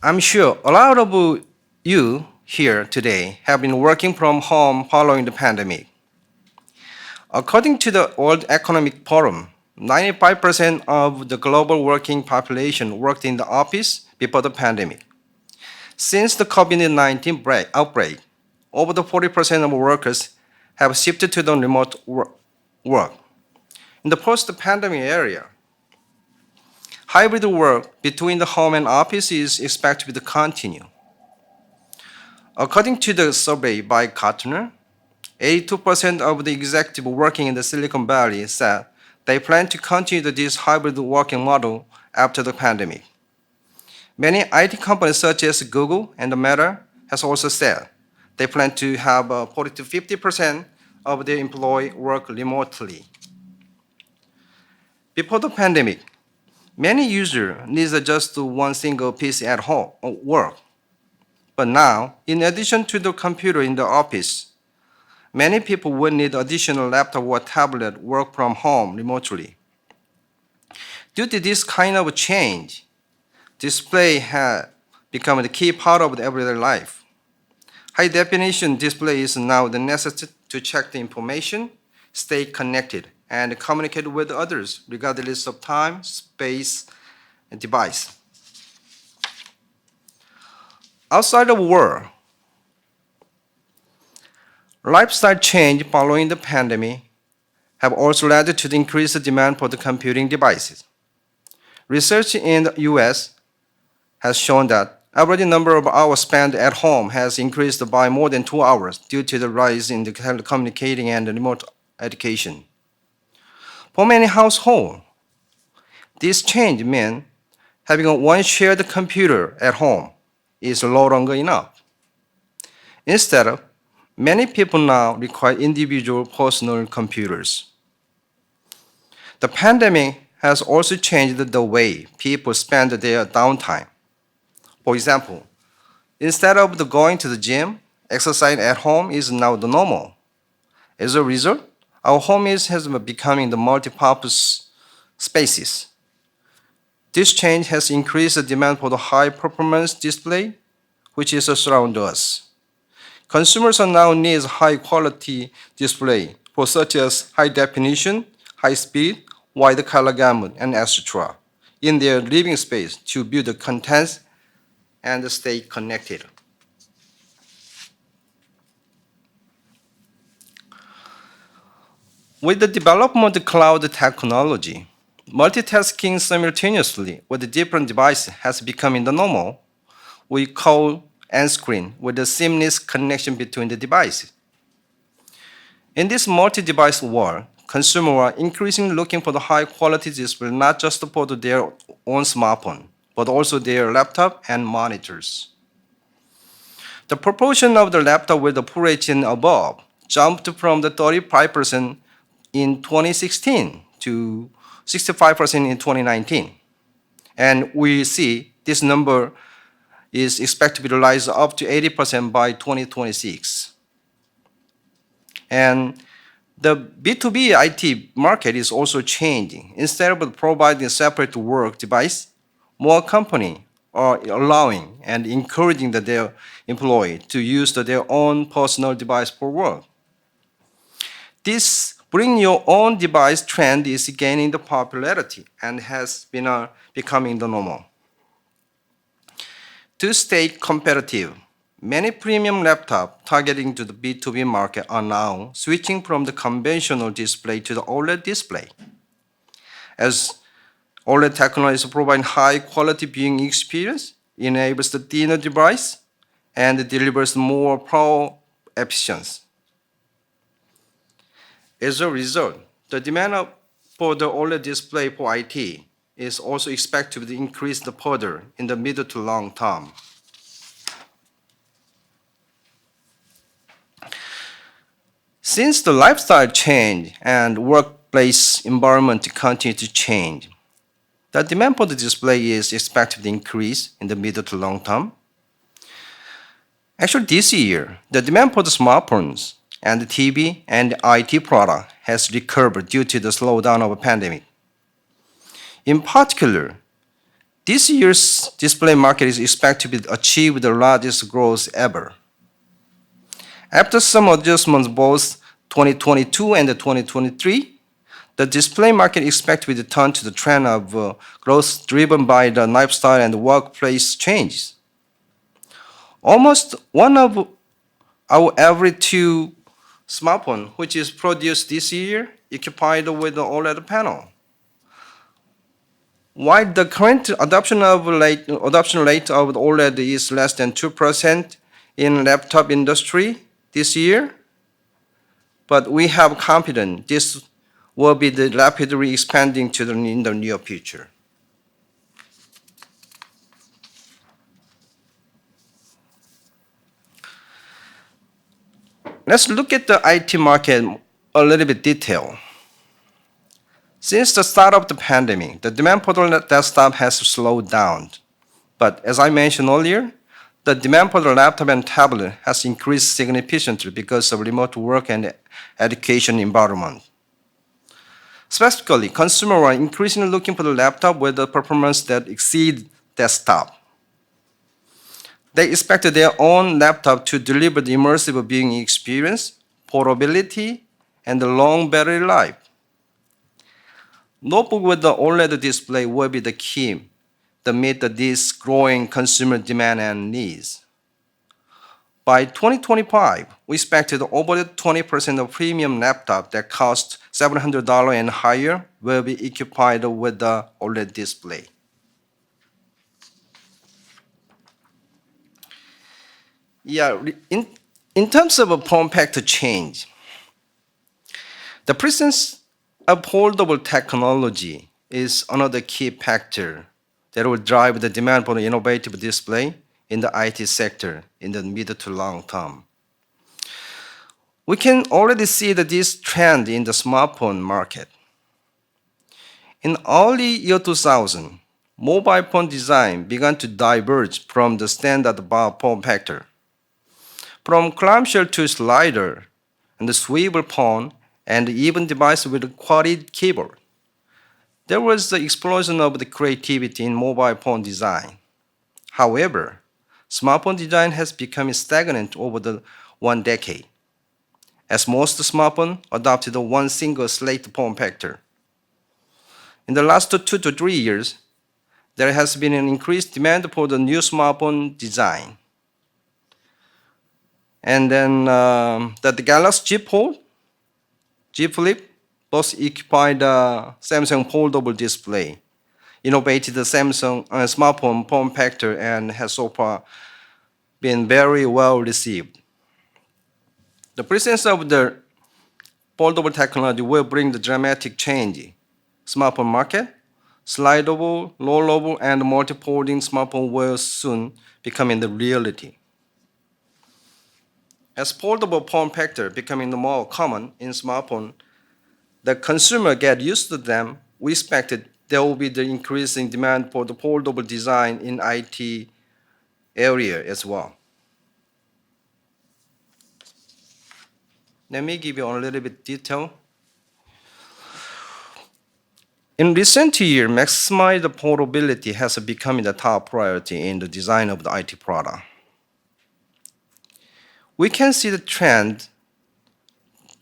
I'm sure a lot of you here today have been working from home following the pandemic. According to the World Economic Forum, 95% of the global working population worked in the office before the pandemic. Since the COVID-19 outbreak, over the 40% of workers have shifted to the remote work. In the post-pandemic era, hybrid work between the home and office is expected to continue. According to the survey by Gartner, 82% of the executives working in the Silicon Valley said they plan to continue this hybrid working model after the pandemic. Many IT companies such as Google and Meta has also said they plan to have 40 to 50% of their employees work remotely. Before the pandemic, many users needed just one single PC at home or work. But now, in addition to the computer in the office, many people will need additional laptop or tablet work from home remotely. Due to this kind of change, display has become the key part of the everyday life. High-definition display is now the necessity to check the information, stay connected, and communicate with others regardless of time, space, and device. Outside of work, lifestyle change following the pandemic have also led to the increased demand for the computing devices. Research in the US has shown that average number of hours spent at home has increased by more than 2 hours due to the rise in the telecommunicating and remote education. For many households, this change means having one shared computer at home is no longer enough. Instead, many people now require individual personal computers. The pandemic has also changed the way people spend their downtime. For example, instead of going to the gym, exercise at home is now the normal. As a result, our home has becoming the multi-purpose spaces. This change has increased the demand for the high-performance display, which is around us. Consumers now need high-quality display for such as high definition, high speed, wide color gamut, and etc. in their living space to view the contents and stay connected. With the development of cloud technology, multitasking simultaneously with different devices has become the normal. We call end-screen with a seamless connection between the devices. In this multi-device world, consumers are increasingly looking for the high-quality display not just for their own smartphone, but also their laptop and monitors. The proportion of the laptop with the Full HD and above jumped from the 35% in 2016 to 65% in 2019. And we see this number is expected to rise up to 80% by 2026. And the B2B IT market is also changing. Instead of providing a separate work device, more companies are allowing and encouraging their employee to use their own personal device for work. This bring your own device trend is gaining the popularity and has been becoming the normal. To stay competitive, many premium laptops targeting to the B2B market are now switching from the conventional display to the OLED display. As OLED technology provides high quality viewing experience, enables the thinner device, and delivers more power efficiency. As a result, the demand for the OLED display for IT is also expected to increase further in the middle to long term. Since the lifestyle change and workplace environment continue to change, the demand for the display is expected to increase in the middle to long term. Actually, this year, the demand for the smartphones and the TV and the IT product has recovered due to the slowdown of the pandemic. In particular, this year's display market is expected to achieve the largest growth ever. After some adjustments both 2022 and 2023, the display market is expected to return to the trend of growth driven by the lifestyle and workplace changes. Almost one of our every two smartphone which is produced this year occupied with the OLED panel. While the current adoption rate of the OLED is less than 2% in laptop industry this year, but we have confidence this will be rapidly expanding in the near future. Let's look at the IT market a little bit detail. Since the start of the pandemic, the demand for the desktop has slowed down. But as I mentioned earlier, the demand for the laptop and tablet has increased significantly because of remote work and education environment. Specifically, consumers are increasingly looking for the laptop with a performance that exceeds desktop. They expect their own laptop to deliver the immersive viewing experience, portability, and the long battery life. Notebook with the OLED display will be the key to meet this growing consumer demand and needs. By 2025, we expect over 20% of premium laptops that cost $700 and higher will be equipped with the OLED display. Yeah, in terms of a form factor change, the presence of foldable technology is another key factor that will drive the demand for the innovative display in the IT sector in the mid to long term. We can already see this trend in the smartphone market. In early year 2000, mobile phone design began to diverge from the standard form factor. From clamshell to slider, and the swivel phone, and even device with a quad keyboard. There was the explosion of the creativity in mobile phone design. However, smartphone design has become stagnant over the 1 decade, as most smartphones adopted one single slate form factor. In the last 2 to 3 years, there has been an increased demand for the new smartphone design. And then the Galaxy Z Fold, Z Flip, both occupy the Samsung foldable display, innovated the Samsung smartphone form factor, and has so far been very well received. The presence of the foldable technology will bring the dramatic change. Smartphone market, slidable, rollable, and multi-folding smartphone will soon become the reality. As foldable form factor becoming more common in smartphone, the consumer get used to them. We expect there will be the increasing demand for the foldable design in IT area as well. Let me give you a little bit detail. In recent years, maximizing the portability has become the top priority in the design of the IT product. We can see the trend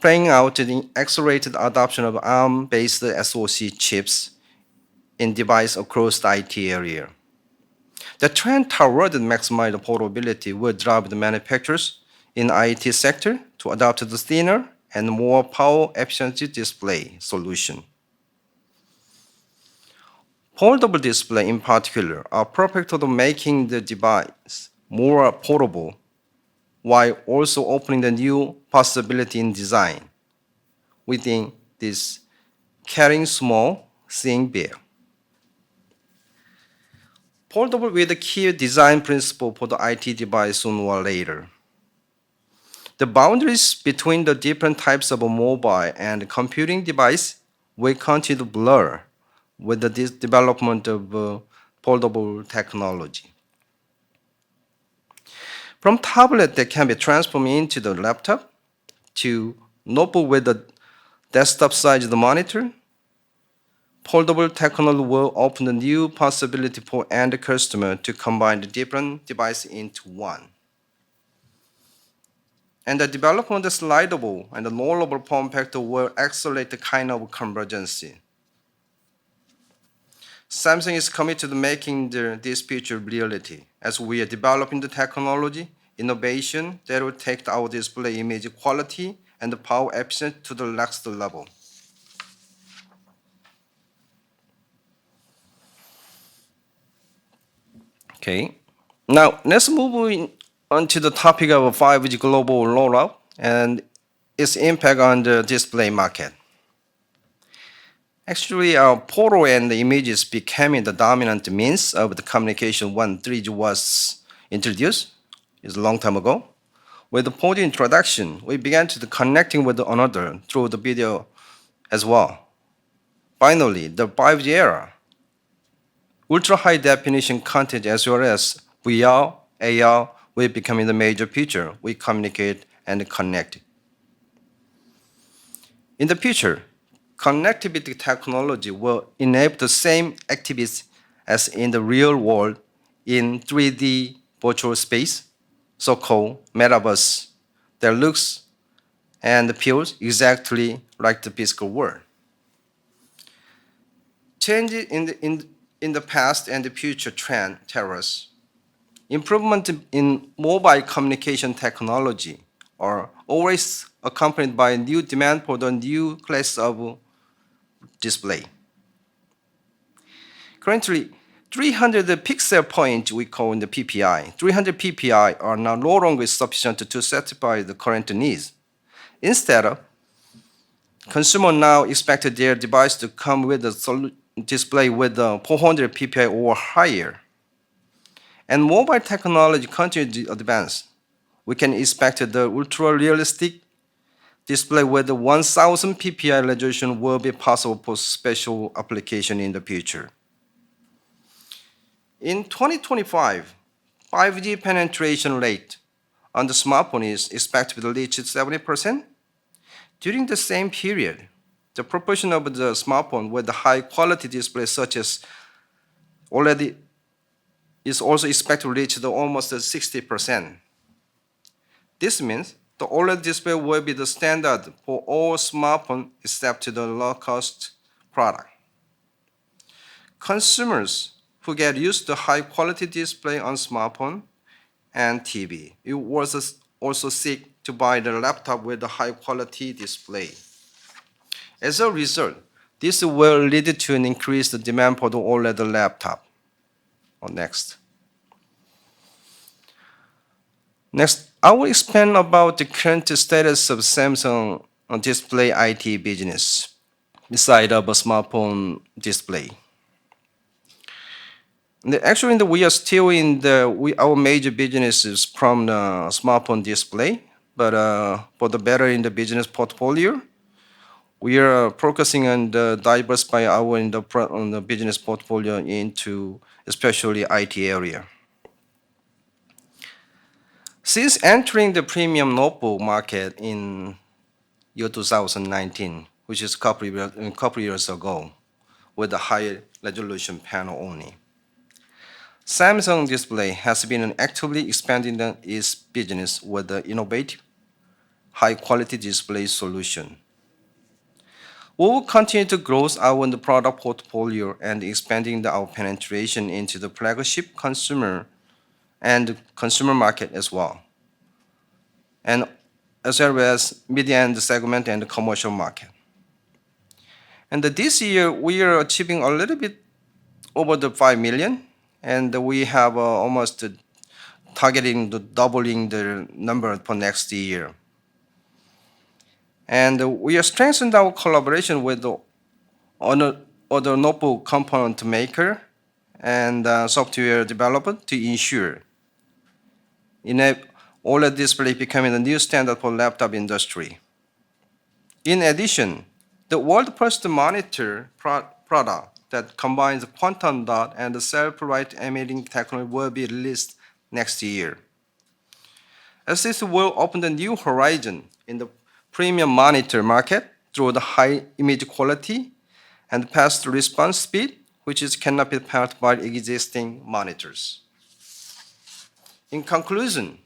playing out in the accelerated adoption of ARM-based SoC chips in devices across the IT area. The trend toward maximized portability will drive the manufacturers in the IT sector to adopt the thinner and more power-efficient display solution. Foldable display in particular are perfect for making the device more portable while also opening the new possibility in design within this carrying small, seeing big. Foldable with the key design principle for the IT device sooner or later. The boundaries between the different types of mobile and computing device will continue to blur with the development of foldable technology. From tablet that can be transformed into the laptop to notebook with a desktop-sized monitor, foldable technology will open a new possibility for end customer to combine the different devices into one. And the development of the slidable and the rollable form factor will accelerate the kind of convergence. Samsung is committed to making this future reality as we are developing the technology, innovation that will take our display image quality and the power efficiency to the next level. Okay, now let's move on to the topic of 5G global rollout and its impact on the display market. Actually, photo and the images became the dominant means of the communication when 3G was introduced. It's a long time ago. With the 4G introduction, we began to connecting with one another through the video as well. Finally, the 5G era, ultra-high definition content as well as VR, AR will become the major feature we communicate and connect. In the future, connectivity technology will enable the same activities as in the real world in 3D virtual space, so-called metaverse, that looks and feels exactly like the physical world. Changes in the past and the future trend tell us improvement in mobile communication technology are always accompanied by new demand for the new class of display. Currently, 300 pixel point we call the PPI. 300 PPI are now no longer sufficient to satisfy the current needs. Instead, consumers now expect their device to come with a display with 400 PPI or higher. And mobile technology continues to advance. We can expect the ultra-realistic display with 1000 PPI resolution will be possible for special application in the future. In 2025, 5G penetration rate on the smartphone is expected to reach 70%. During the same period, the proportion of the smartphone with the high-quality display such as OLED is also expected to reach almost 60%. This means the OLED display will be the standard for all smartphones except the low-cost product. Consumers who get used to high-quality display on smartphone and TV, it was also seek to buy the laptop with a high-quality display. As a result, this will lead to an increased demand for the OLED laptop. Next, I will explain about the current status of Samsung display IT business beside of a smartphone display. Actually, we are still in our major business is from the smartphone display, but for the better in the business portfolio, we are focusing on the diversify on the business portfolio into especially IT area. Since entering the premium notebook market in year 2019, which is a couple years ago, with a high resolution panel only. Samsung Display has been actively expanding its business with the innovative, high-quality display solution. We will continue to grow our product portfolio and expanding our penetration into the flagship consumer and consumer market as well, and as well as mid-end segment and commercial market. And this year, we are achieving a little bit over the 5 million, and we have almost targeting the doubling the number for next year. And we are strengthening our collaboration with the other notebook component maker and software developer to ensure OLED display becoming the new standard for laptop industry. In addition, the world first monitor product that combines quantum dot and the self-light emitting technology will be released next year. As this will open the new horizon in the premium monitor market through the high image quality and fast response speed, which cannot be matched by existing monitors. In conclusion,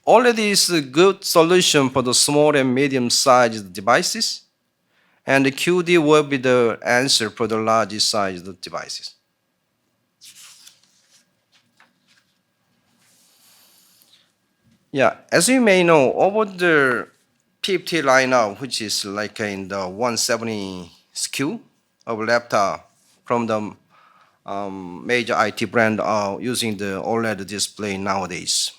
OLED is a good solution for the small and medium-sized devices, and the QD will be the answer for the large-sized devices. Yeah, as you may know, over the 50 lineup, which is like in the 170 SKU of laptop from the major IT brand are using the OLED display nowadays.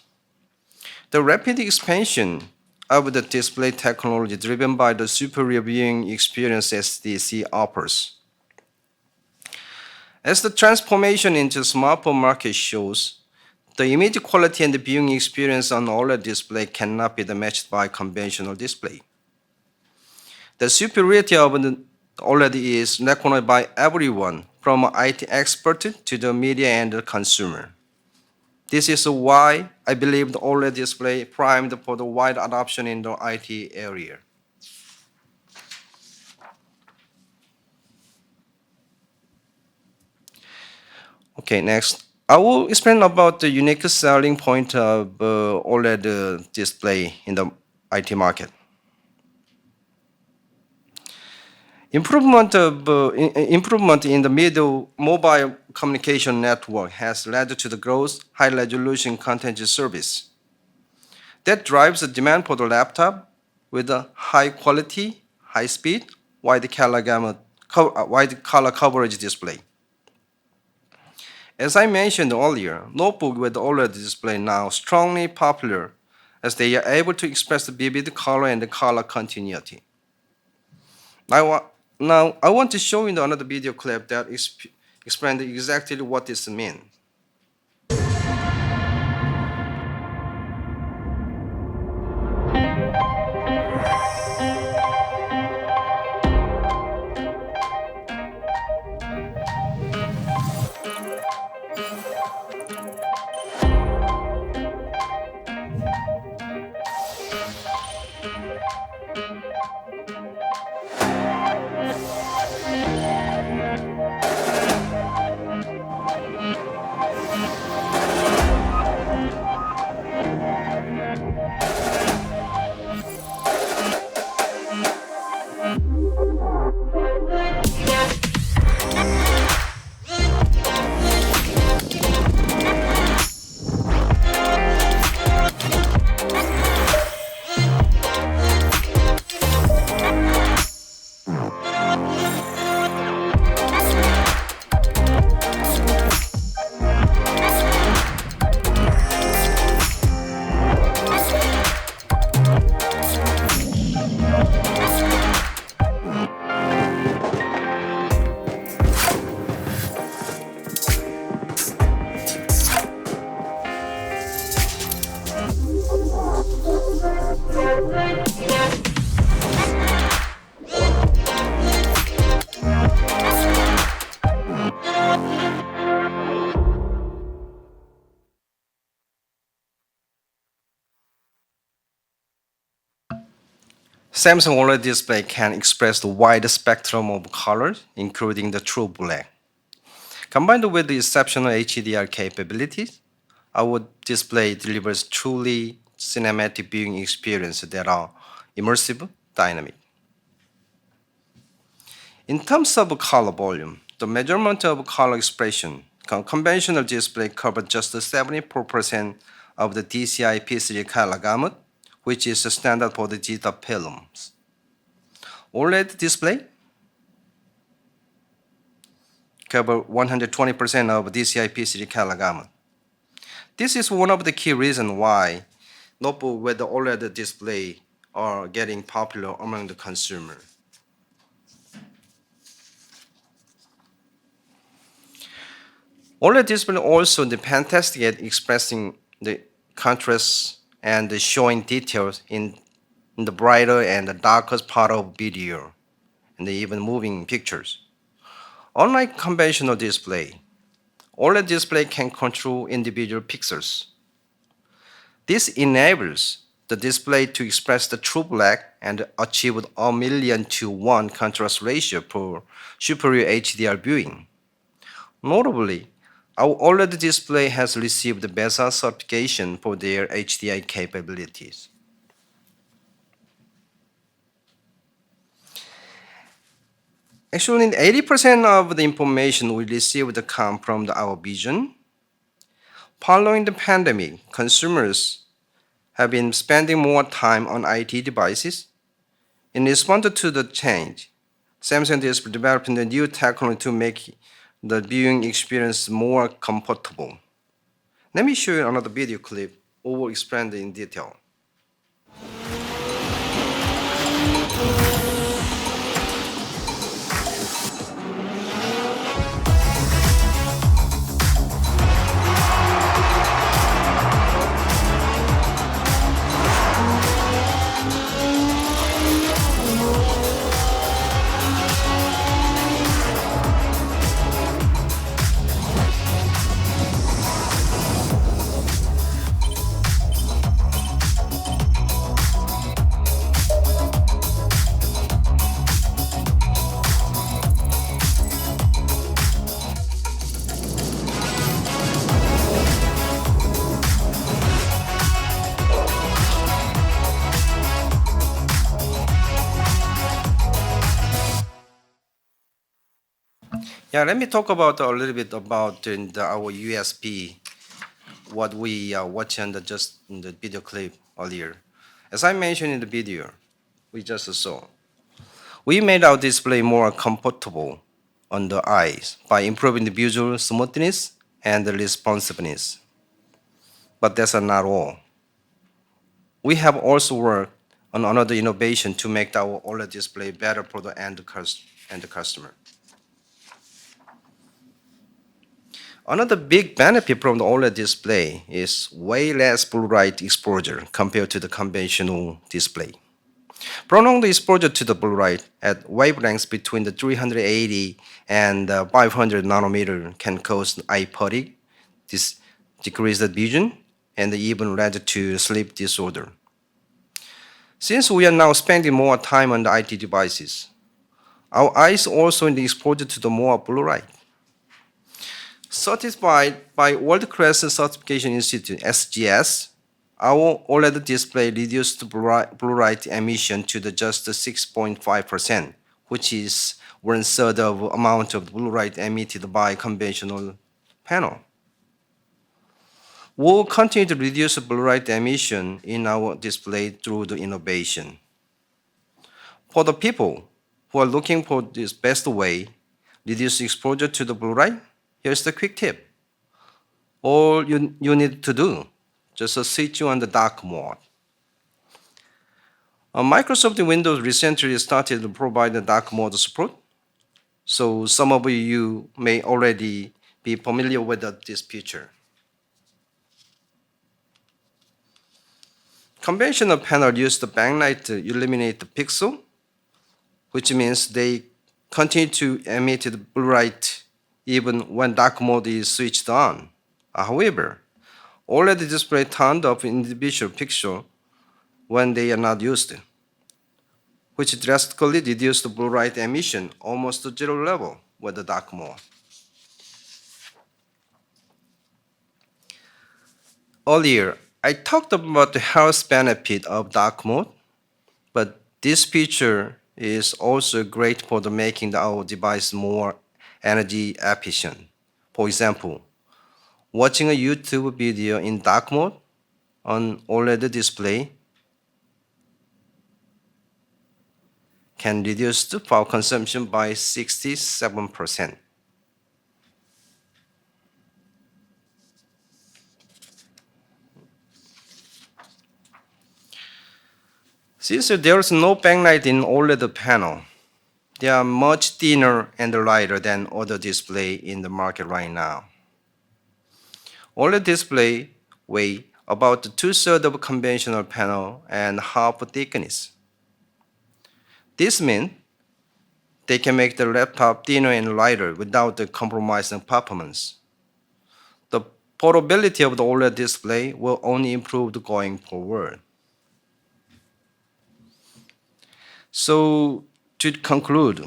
The rapid expansion of the display technology driven by the superior viewing experience SDC offers. As the transformation into smartphone market shows, the image quality and the viewing experience on OLED display cannot be matched by conventional display. The superiority of the OLED is recognized by everyone, from IT expert to the media and the consumer. This is why I believe the OLED display primed for the wide adoption in the IT area. Okay, next. I will explain about the unique selling point of OLED display in the IT market. Improvement in the mobile communication network has led to the growth high-resolution content service. That drives the demand for the laptop with a high quality, high speed, wide color coverage display. As I mentioned earlier, notebook with OLED display now strongly popular as they are able to express the vivid color and the color continuity. Now I want to show you another video clip that explains exactly what this means. Samsung OLED display can express the wide spectrum of colors, including the true black. Combined with the exceptional HDR capabilities, our display delivers truly cinematic viewing experiences that are immersive, dynamic. In terms of color volume, the measurement of color expression, conventional display covers just 74% of the DCI P3 color gamut, which is the standard for the digital films. OLED display cover 120% of DCI P3 color gamut. This is one of the key reasons why notebook with the OLED display are getting popular among the consumer. OLED display also the fantastic at expressing the contrast and showing details in the brighter and the darkest part of video, and even moving pictures. Unlike conventional display, OLED display can control individual pixels. This enables the display to express the true black and achieve a 1,000,000:1 contrast ratio for superior HDR viewing. Notably, our OLED display has received the BESA certification for their HDI capabilities. Actually, 80% of the information we received come from our vision. Following the pandemic, consumers have been spending more time on IT devices. In response to the change, Samsung is developing a new technology to make the viewing experience more comfortable. Let me show you another video clip over explained in detail. Yeah, let me talk about a little bit about our USP, what we watched just in the video clip earlier. As I mentioned in the video we just saw, we made our display more comfortable on the eyes by improving the visual smoothness and the responsiveness. But that's not all. We have also worked on another innovation to make our OLED display better for the end customer. Another big benefit from the OLED display is way less blue light exposure compared to the conventional display. Prolonged exposure to the blue light at wavelengths between the 380 and 500 nanometer can cause eye fatigue, decrease the vision, and even lead to sleep disorder. Since we are now spending more time on the IT devices, our eyes also need exposure to the more blue light. Certified by World Class Certification Institute (SGS), our OLED display reduced blue light emission to just 6.5%, which is 1/3 of amount of blue light emitted by conventional panel. We'll continue to reduce blue light emission in our display through the innovation. For the people who are looking for this best way, reduce exposure to the blue light, here's the quick tip. All you need to do, just switch on the dark mode. Microsoft Windows recently started to provide the dark mode support, so some of you may already be familiar with this feature. Conventional panel use the backlight to illuminate the pixel, which means they continue to emit the blue light even when dark mode is switched on. However, OLED display turned off individual pixels when they are not used. which drastically reduced blue light emission almost to zero level with the dark mode. Earlier, I talked about the health benefit of dark mode, but this feature is also great for making our device more energy efficient. For example, watching a YouTube video in dark mode on OLED display can reduce the power consumption by 67%. Since there is no backlight in OLED panel, they are much thinner and lighter than other display in the market right now. OLED display weigh about 2/3 of conventional panel and half thickness. This means they can make the laptop thinner and lighter without compromising performance. The portability of the OLED display will only improve going forward. So to conclude,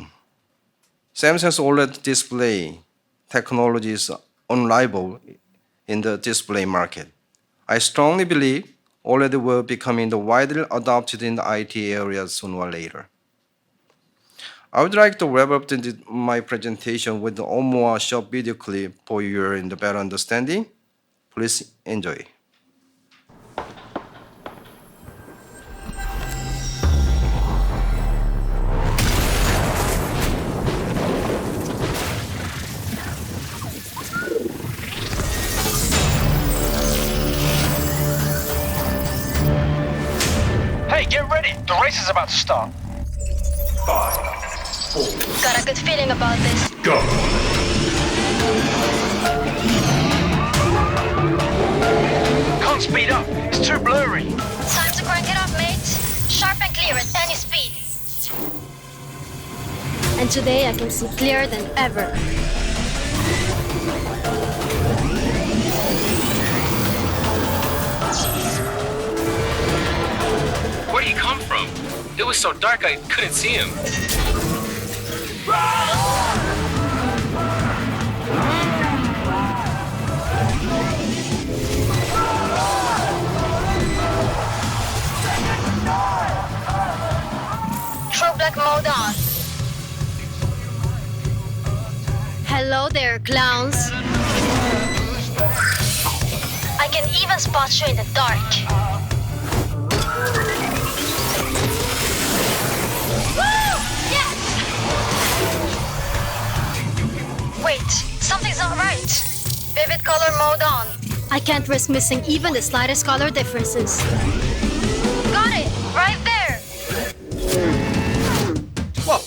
Samsung's OLED display technology is unrivaled in the display market. I strongly believe OLED will become widely adopted in the IT area sooner or later. I would like to wrap up my presentation with one more short video clip for your better understanding. Please enjoy. Hey, get ready! The race is about to start. Got a good feeling about this. Go! Can't speed up. It's too blurry. Time to crank it up, mate. Sharp and clear at any speed. And today I can see clearer than ever. Where'd he come from? It was so dark I couldn't see him. True black mode on. Hello there, clowns. I can even spot you in the dark. Woo! Yes! Wait, something's not right. Vivid color mode on. I can't risk missing even the slightest color differences. Got it! Right there! Whoa!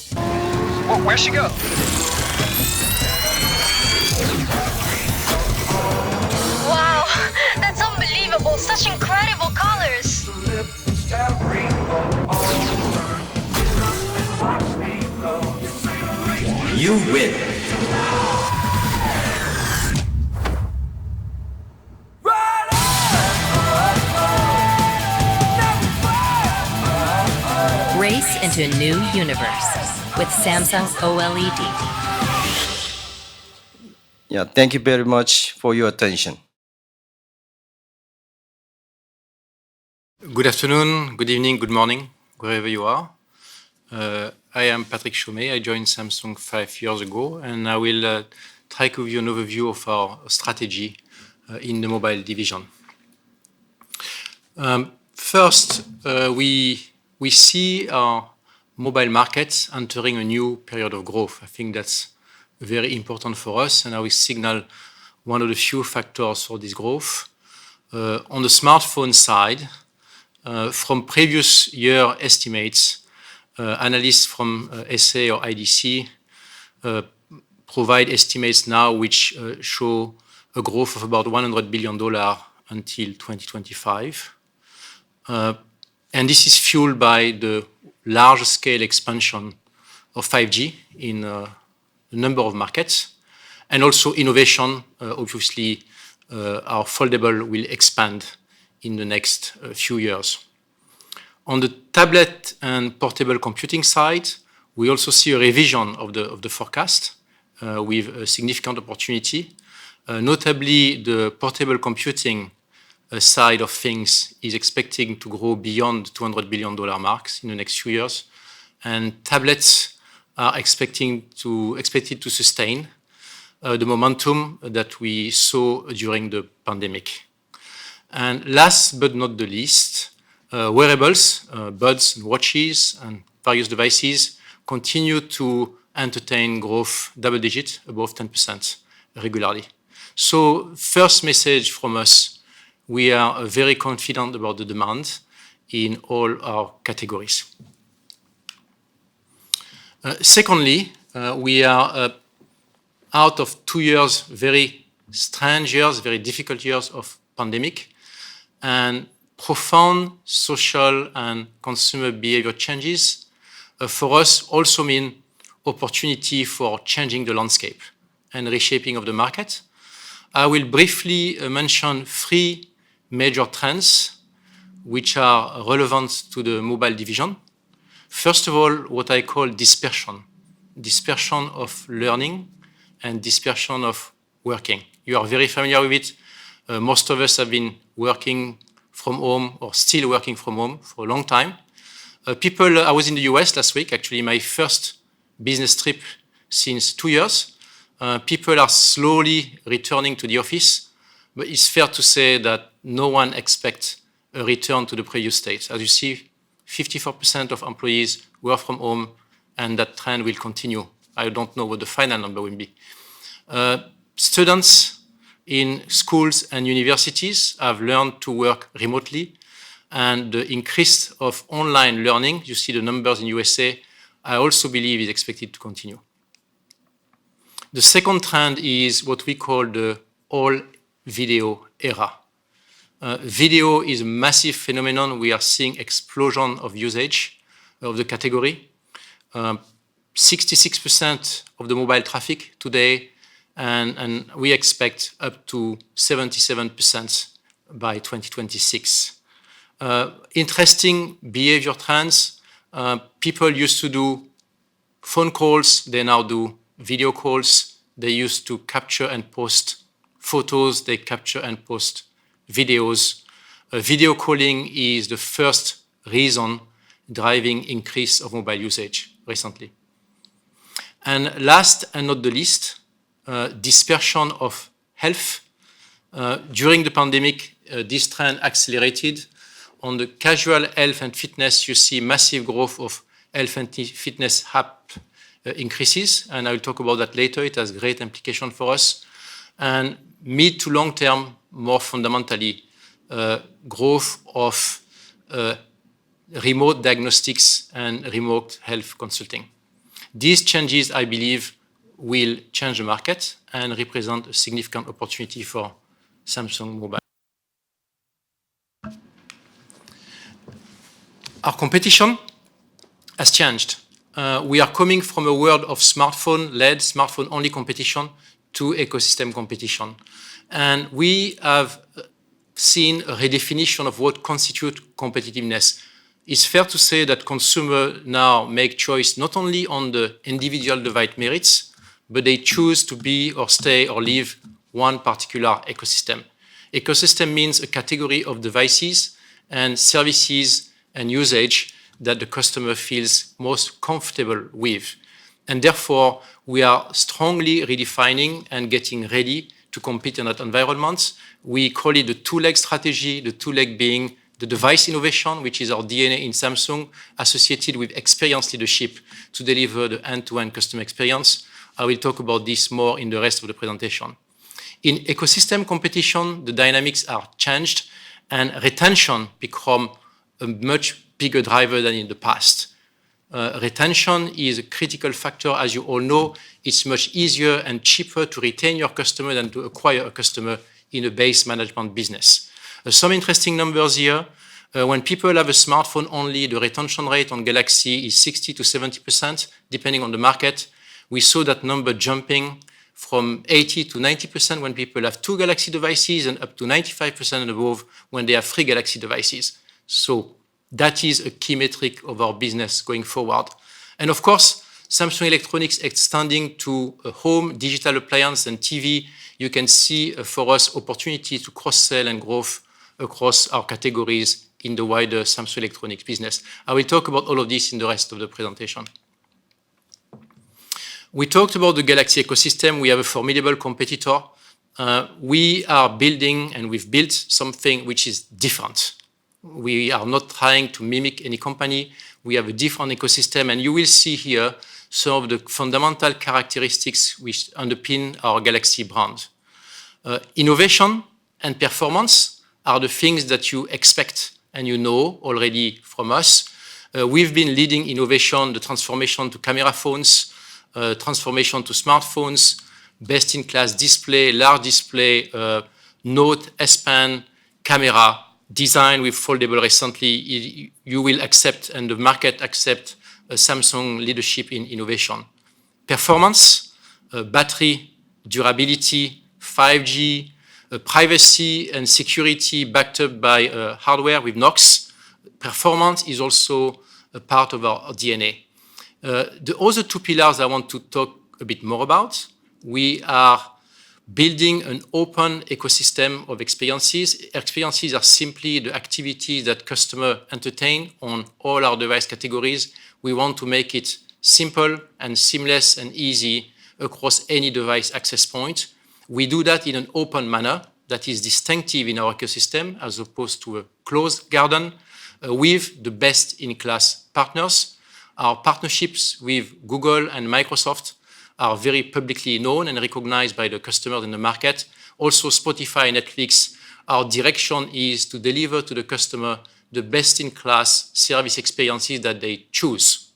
Where'd she go? Wow, that's unbelievable. Such incredible colors. You win. Race into a new universe with Samsung OLED. Yeah, thank you very much for your attention. Good afternoon, good evening, good morning, wherever you are. I am Patrick Chaumet. I joined Samsung 5 years ago, and I will try to give you an overview of our strategy in the mobile division. First, we see our mobile markets entering a new period of growth. I think that's very important for us, and I will signal one of the few factors for this growth. On the smartphone side, from previous year estimates, analysts from SA or IDC provide estimates now which show a growth of about $100 billion until 2025. And this is fueled by the large-scale expansion of 5G in a number of markets, and also innovation. Obviously, our foldable will expand in the next few years. On the tablet and portable computing side, we also see a revision of the forecast with a significant opportunity. Notably, the portable computing side of things is expecting to grow beyond $200 billion marks in the next few years. And tablets are expected to sustain the momentum that we saw during the pandemic. And last but not the least, wearables, buds and watches and various devices continue to entertain growth double digit, above 10% regularly. So first message from us, we are very confident about the demand in all our categories. Secondly, we are out of 2 years, very strange years, very difficult years of pandemic, and profound social and consumer behavior changes for us also mean opportunity for changing the landscape and reshaping of the market. I will briefly mention 3 major trends which are relevant to the mobile division. First of all, what I call dispersion of learning and dispersion of working. You are very familiar with it. Most of us have been working from home or still working from home for a long time. I was in the US last week, actually my first business trip since 2 years. People are slowly returning to the office, but it's fair to say that no one expects a return to the previous state. As you see, 54% of employees work from home, and that trend will continue. I don't know what the final number will be. Students in schools and universities have learned to work remotely, and the increase of online learning, you see the numbers in USA, I also believe is expected to continue. The second trend is what we call the all video era. Video is a massive phenomenon. We are seeing explosion of usage of the category. 66% of the mobile traffic today, and we expect up to 77% by 2026. Interesting behavior trends. People used to do phone calls, they now do video calls. They used to capture and post photos, they capture and post videos. Video calling is the first reason driving increase of mobile usage recently. And last and not the least, dispersion of health. During the pandemic, this trend accelerated. On the casual health and fitness, you see massive growth of health and fitness app increases, and I will talk about that later. It has great implication for us. And mid to long term, more fundamentally, growth of remote diagnostics and remote health consulting. These changes, I believe, will change the market and represent a significant opportunity for Samsung Mobile. Our competition has changed. We are coming from a world of smartphone-led, smartphone-only competition to ecosystem competition. And we have seen a redefinition of what constitutes competitiveness. It's fair to say that consumers now make choice not only on the individual device merits, but they choose to be or stay or leave one particular ecosystem. Ecosystem means a category of devices and services and usage that the customer feels most comfortable with. And therefore, we are strongly redefining and getting ready to compete in that environment. We call it the two-leg strategy, the two-leg being the device innovation, which is our DNA in Samsung, associated with experience leadership to deliver the end-to-end customer experience. I will talk about this more in the rest of the presentation. In ecosystem competition, the dynamics are changed and retention become a much bigger driver than in the past. Retention is a critical factor. As you all know, it's much easier and cheaper to retain your customer than to acquire a customer in a base management business. Some interesting numbers here. When people have a smartphone only, the retention rate on Galaxy is 60 to 70%, depending on the market. We saw that number jumping from 80 to 90% when people have 2 Galaxy devices and up to 95% and above when they have 3 Galaxy devices. So That is a key metric of our business going forward. And of course, Samsung Electronics extending to a home, digital appliance, and TV, you can see for us opportunity to cross-sell and growth across our categories in the wider Samsung Electronics business. I will talk about all of this in the rest of the presentation. We talked about the Galaxy ecosystem. We have a formidable competitor. We are building, and we've built something which is different. We are not trying to mimic any company. We have a different ecosystem, and you will see here some of the fundamental characteristics which underpin our Galaxy brand. Innovation and performance are the things that you expect and you know already from us. We've been leading innovation, the transformation to camera phones, transformation to smartphones, best-in-class display, large display, Note, S Pen, camera, design with foldable recently. You will accept, and the market accept, Samsung leadership in innovation. Performance, battery, durability, 5G, privacy and security backed up by hardware with Knox. Performance is also a part of our DNA. The other two pillars I want to talk a bit more about. We are building an open ecosystem of experiences. Experiences are simply the activities that customers entertain on all our device categories. We want to make it simple and seamless and easy across any device access point. We do that in an open manner that is distinctive in our ecosystem as opposed to a closed garden with the best-in-class partners. Our partnerships with Google and Microsoft are very publicly known and recognized by the customers in the market. Also, Spotify and Netflix, our direction is to deliver to the customer the best-in-class service experiences that they choose.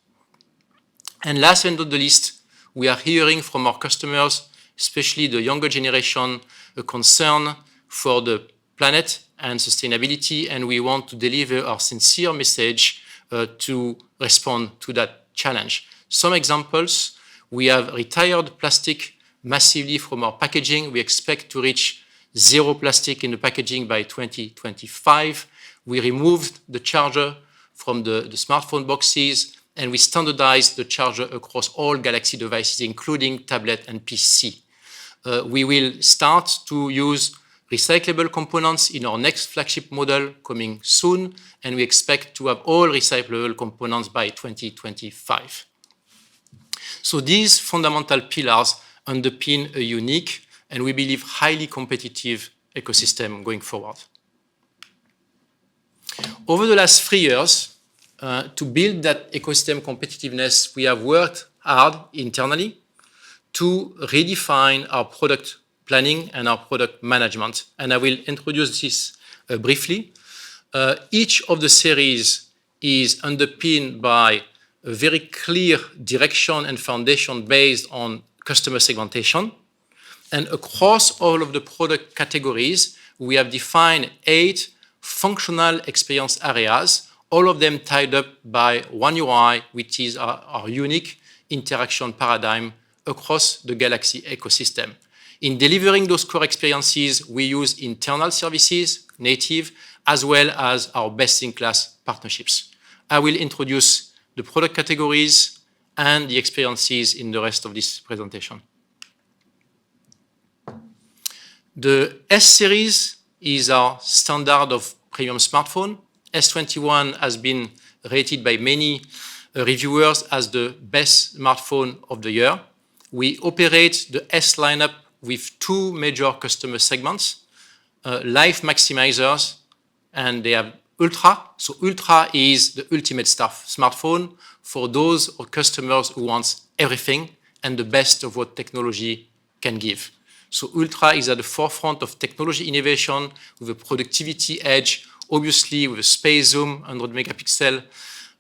And last but not the least, we are hearing from our customers, especially the younger generation, a concern for the planet and sustainability, and we want to deliver our sincere message to respond to that challenge. Some examples: we have retired plastic massively from our packaging. We expect to reach zero plastic in the packaging by 2025. We removed the charger from the smartphone boxes, and we standardized the charger across all Galaxy devices, including tablet and PC. We will start to use recyclable components in our next flagship model coming soon, and we expect to have all recyclable components by 2025. So these fundamental pillars underpin a unique and we believe highly competitive ecosystem going forward. Over the last 3 years, to build that ecosystem competitiveness, we have worked hard internally to redefine our product planning and our product management. And I will introduce this briefly. Each of the series is underpinned by a very clear direction and foundation based on customer segmentation. And across all of the product categories, we have defined 8 functional experience areas, all of them tied up by one UI, which is our unique interaction paradigm across the Galaxy ecosystem. In delivering those core experiences, we use internal services, native, as well as our best-in-class partnerships. I will introduce the product categories and the experiences in the rest of this presentation. The S series is our standard of premium smartphone. S21 has been rated by many reviewers as the best smartphone of the year. We operate the S lineup with 2 major customer segments, life maximizers, and they have Ultra. So Ultra is the ultimate smartphone for those customers who want everything and the best of what technology can give. So Ultra is at the forefront of technology innovation with a productivity edge, obviously with a space zoom, 100 megapixel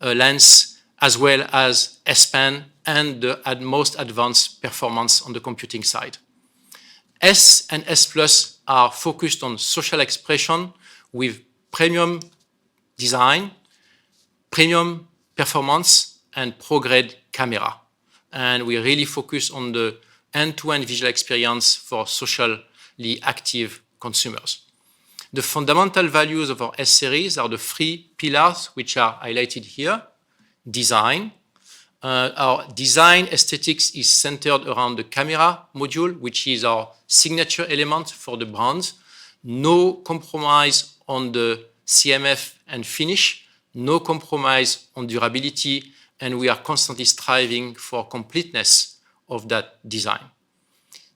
lens, as well as S Pen and the most advanced performance on the computing side. S and S Plus are focused on social expression with premium design, premium performance, and pro-grade camera. And we really focus on the end-to-end visual experience for socially active consumers. The fundamental values of our S-series are the three pillars which are highlighted here. Design. Our design aesthetics is centered around the camera module, which is our signature element for the brand. No compromise on the CMF and finish, no compromise on durability, and we are constantly striving for completeness of that design.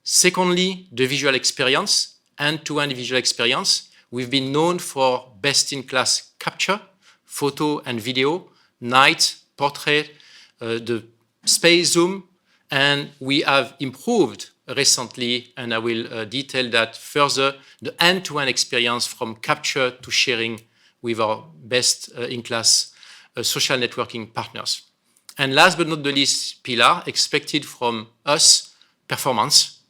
Secondly, the visual experience, end-to-end visual experience. We've been known for best-in-class capture, photo and video, night, portrait, the space zoom, and we have improved recently, and I will detail that further, the end-to-end experience from capture to sharing with our best-in-class social networking partners. And last but not the least pillar, expected from us, performance.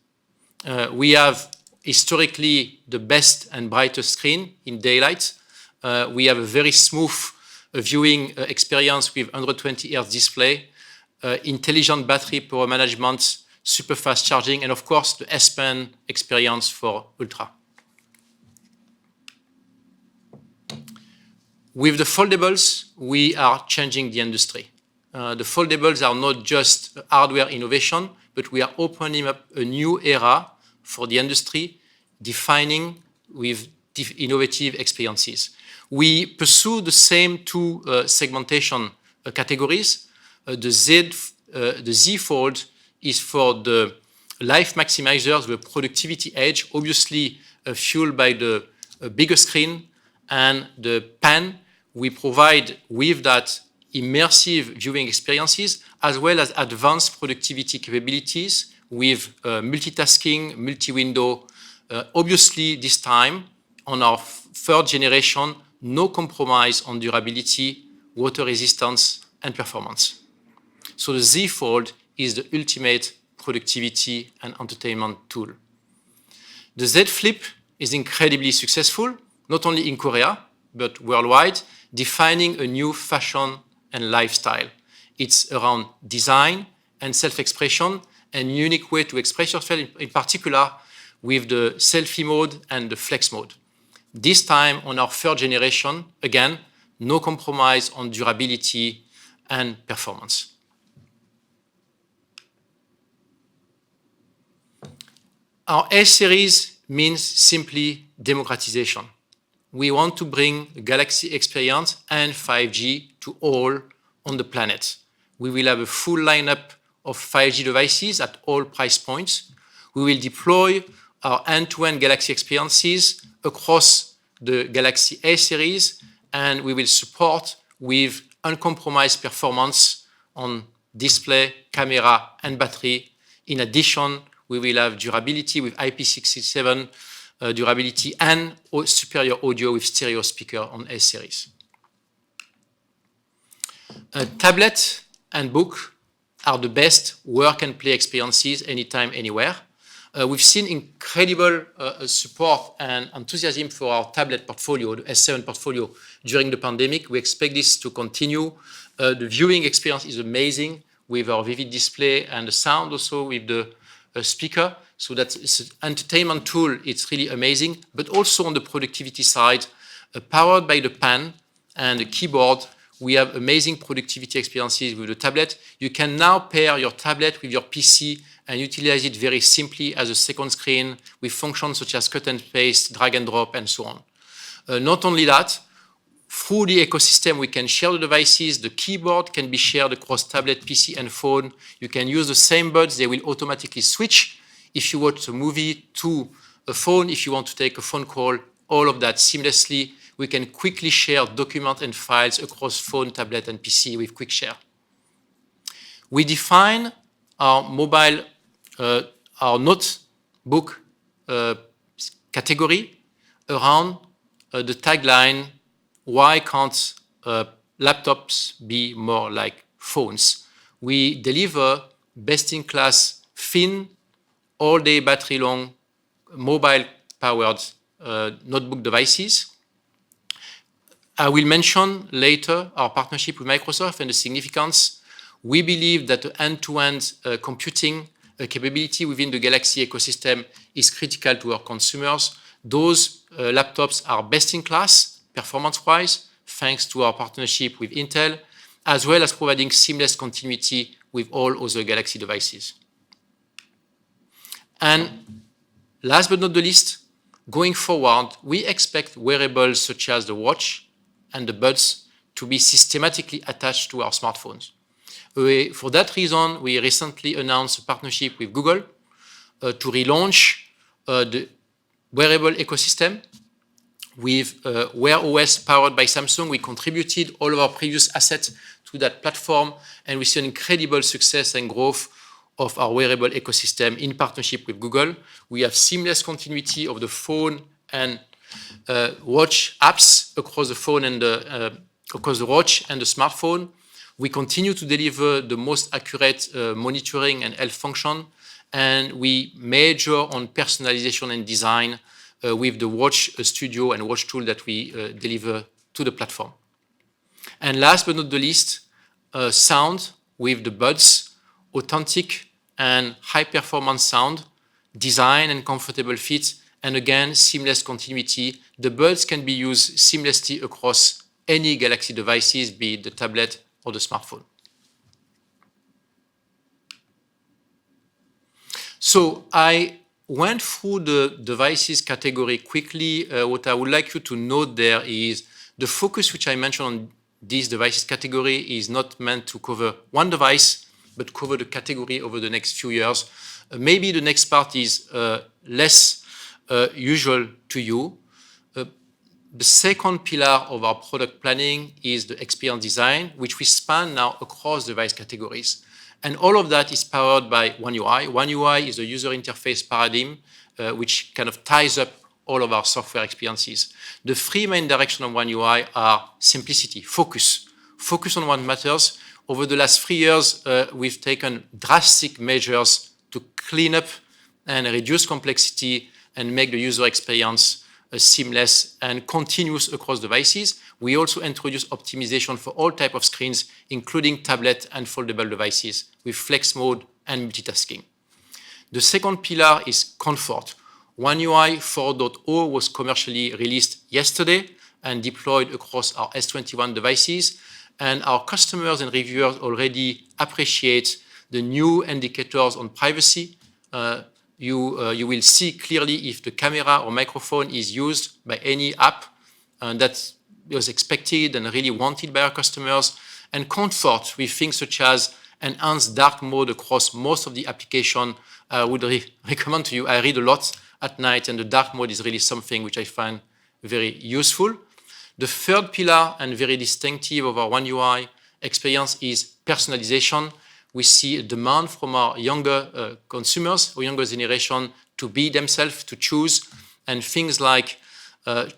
We have historically the best and brightest screen in daylight. We have a very smooth viewing experience with 120 Hz display, intelligent battery power management, super fast charging, and of course the S Pen experience for Ultra. With the foldables, we are changing the industry. The foldables are not just hardware innovation, but we are opening up a new era for the industry, defining with innovative experiences. We pursue the same two segmentation categories. The Z Fold is for the life maximizers, the productivity edge, obviously fueled by the bigger screen, and the Pen. We provide with that immersive viewing experiences as well as advanced productivity capabilities with multitasking, multi-window. Obviously, this time on our third generation, no compromise on durability, water resistance, and performance. So the Z Fold is the ultimate productivity and entertainment tool. The Z Flip is incredibly successful, not only in Korea, but worldwide, defining a new fashion and lifestyle. It's around design and self-expression and unique way to express yourself, in particular with the selfie mode and the flex mode. This time on our third generation, again, no compromise on durability and performance. Our S-series means simply democratization. We want to bring the Galaxy experience and 5G to all on the planet. We will have a full lineup of 5G devices at all price points. We will deploy our end-to-end Galaxy experiences across the Galaxy A series, and we will support with uncompromised performance on display, camera, and battery. In addition, we will have durability with IP67 durability and superior audio with stereo speaker on S series. Tablet and book are the best work and play experiences anytime, anywhere. We've seen incredible support and enthusiasm for our tablet portfolio, the S7 portfolio, during the pandemic. We expect this to continue. The viewing experience is amazing with our vivid display and the sound also with the speaker. So that's an entertainment tool. It's really amazing. But also on the productivity side, powered by the Pen and the keyboard, we have amazing productivity experiences with the tablet. You can now pair your tablet with your PC and utilize it very simply as a second screen with functions such as cut and paste, drag and drop, and so on. Not only that, through the ecosystem, we can share the devices. The keyboard can be shared across tablet, PC, and phone. You can use the same buds. They will automatically switch if you watch a movie to a phone, if you want to take a phone call, all of that seamlessly. We can quickly share documents and files across phone, tablet, and PC with Quick Share. We define our mobile, our notebook category around the tagline, why can't laptops be more like phones? We deliver best-in-class, thin, all-day battery-long, mobile-powered notebook devices. I will mention later our partnership with Microsoft and the significance. We believe that the end-to-end computing capability within the Galaxy ecosystem is critical to our consumers. Those laptops are best in class, performance-wise, thanks to our partnership with Intel, as well as providing seamless continuity with all other Galaxy devices. And last but not the least, going forward, we expect wearables such as the watch and the buds to be systematically attached to our smartphones. For that reason, we recently announced a partnership with Google to relaunch the wearable ecosystem with Wear OS powered by Samsung. We contributed all of our previous assets to that platform, and we see an incredible success and growth of our wearable ecosystem in partnership with Google. We have seamless continuity of the phone and watch apps across the phone and across the watch and the smartphone. We continue to deliver the most accurate monitoring and health function, and we major on personalization and design with the Watch Studio and Watch Tool that we deliver to the platform. And last but not the least, sound with the buds, authentic and high-performance sound, design and comfortable fit, and again, seamless continuity. The buds can be used seamlessly across any Galaxy devices, be it the tablet or the smartphone. So I went through the devices category quickly. What I would like you to note there is the focus which I mentioned on this devices category is not meant to cover one device, but cover the category over the next few years. Maybe the next part is less usual to you. The second pillar of our product planning is the experience design, which we span now across device categories. And all of that is powered by One UI. One UI is a user interface paradigm which kind of ties up all of our software experiences. The three main directions of One UI are simplicity, focus on what matters. Over the last 3 years, we've taken drastic measures to clean up and reduce complexity and make the user experience seamless and continuous across devices. We also introduced optimization for all types of screens, including tablet and foldable devices with flex mode and multitasking. The second pillar is comfort. One UI 4.0 was commercially released yesterday and deployed across our S21 devices. And our customers and reviewers already appreciate the new indicators on privacy. You will see clearly if the camera or microphone is used by any app that was expected and really wanted by our customers. And comfort with things such as enhanced dark mode across most of the application. I would recommend to you, I read a lot at night, and the dark mode is really something which I find very useful. The third pillar and very distinctive of our One UI experience is personalization. We see a demand from our younger consumers or younger generation to be themselves, to choose, and things like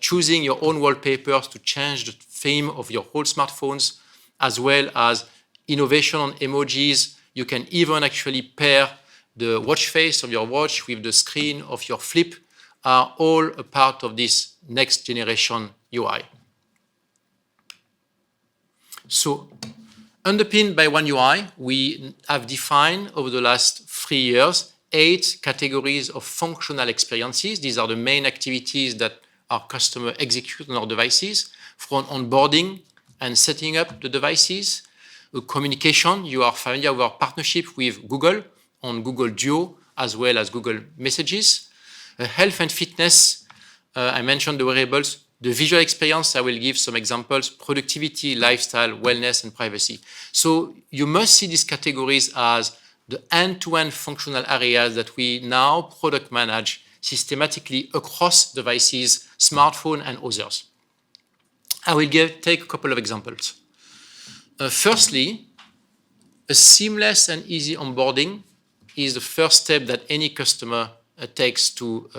choosing your own wallpapers to change the theme of your whole smartphones, as well as innovation on emojis. You can even actually pair the watch face of your watch with the screen of your flip, are all a part of this next generation UI. So, underpinned by One UI, we have defined over the last 3 years 8 categories of functional experiences. These are the main activities that our customers execute on our devices, from onboarding and setting up the devices. Communication, you are familiar with our partnership with Google on Google Duo, as well as Google Messages. Health and fitness, I mentioned the wearables. The visual experience, I will give some examples: productivity, lifestyle, wellness, and privacy. So you must see these categories as the end-to-end functional areas that we now product manage systematically across devices, smartphone, and others. I will take a couple of examples. Firstly, a seamless and easy onboarding is the first step that any customer takes to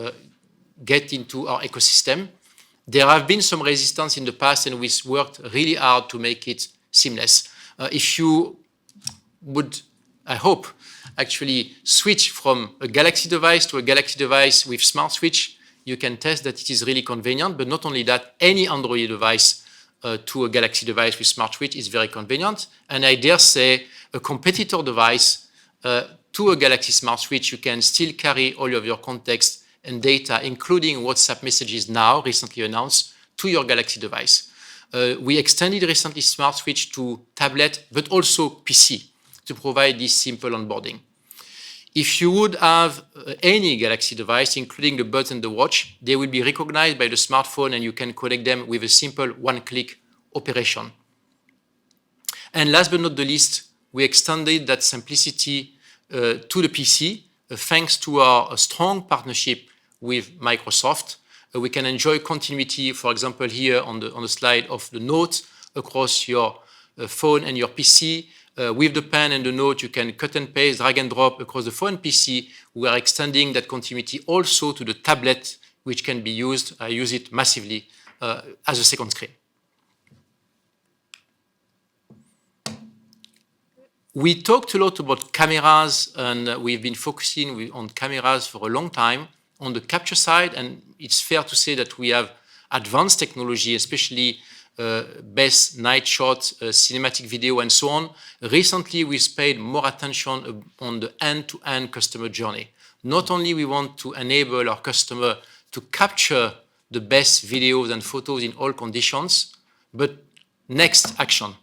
get into our ecosystem. There have been some resistance in the past, and we've worked really hard to make it seamless. If you would, I hope, actually switch from a Galaxy device to a Galaxy device with Smart Switch, you can test that it is really convenient. But not only that, any Android device to a Galaxy device with Smart Switch is very convenient. And I dare say a competitor device to a Galaxy Smart Switch, you can still carry all of your context and data, including WhatsApp messages now, recently announced, to your Galaxy device. We extended recently Smart Switch to tablet, but also PC to provide this simple onboarding. If you would have any Galaxy device, including the buds and the watch, they will be recognized by the smartphone and you can connect them with a simple one-click operation. And last but not the least, we extended that simplicity to the PC thanks to our strong partnership with Microsoft. We can enjoy continuity, for example, here on the slide of the notes across your phone and your PC. With the pen and the note, you can cut and paste, drag and drop across the phone and PC. We are extending that continuity also to the tablet, which can be used. I use it massively as a second screen. We talked a lot about cameras, and we've been focusing on cameras for a long time on the capture side, and it's fair to say that we have advanced technology, especially best night shot, cinematic video, and so on. Recently, we've paid more attention on the end-to-end customer journey. Not only we want to enable our customer to capture the best videos and photos in all conditions, but next action,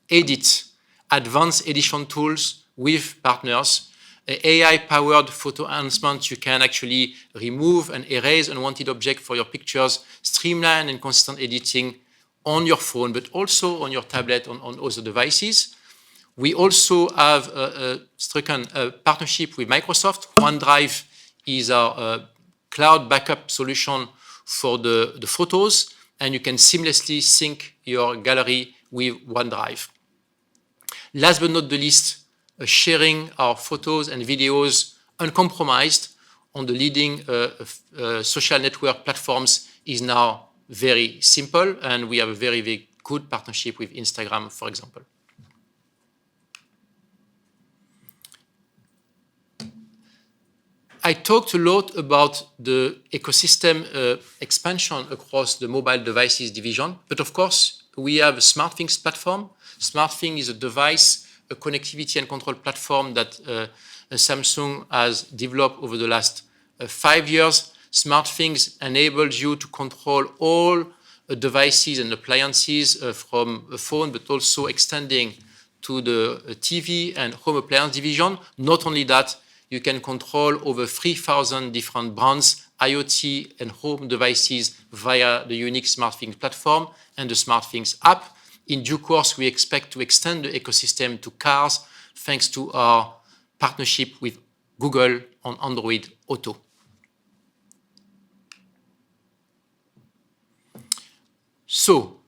edit, advanced edition tools with partners, AI-powered photo enhancement. You can actually remove and erase unwanted objects for your pictures, streamline and consistent editing on your phone, but also on your tablet, on other devices. We also have struck a partnership with Microsoft. OneDrive is our cloud backup solution for the photos, and you can seamlessly sync your gallery with OneDrive. Last but not the least, sharing our photos and videos uncompromised on the leading social network platforms is now very simple, and we have a very, very good partnership with Instagram, for example. I talked a lot about the ecosystem expansion across the mobile devices division, but of course, we have a SmartThings platform. SmartThings is a device, a connectivity and control platform that Samsung has developed over the last 5 years. SmartThings enables you to control all devices and appliances from a phone, but also extending to the TV and home appliance division. Not only that, you can control over 3,000 different brands, IoT and home devices via the unique SmartThings platform and the SmartThings app. In due course, we expect to extend the ecosystem to cars thanks to our partnership with Google on Android Auto. So,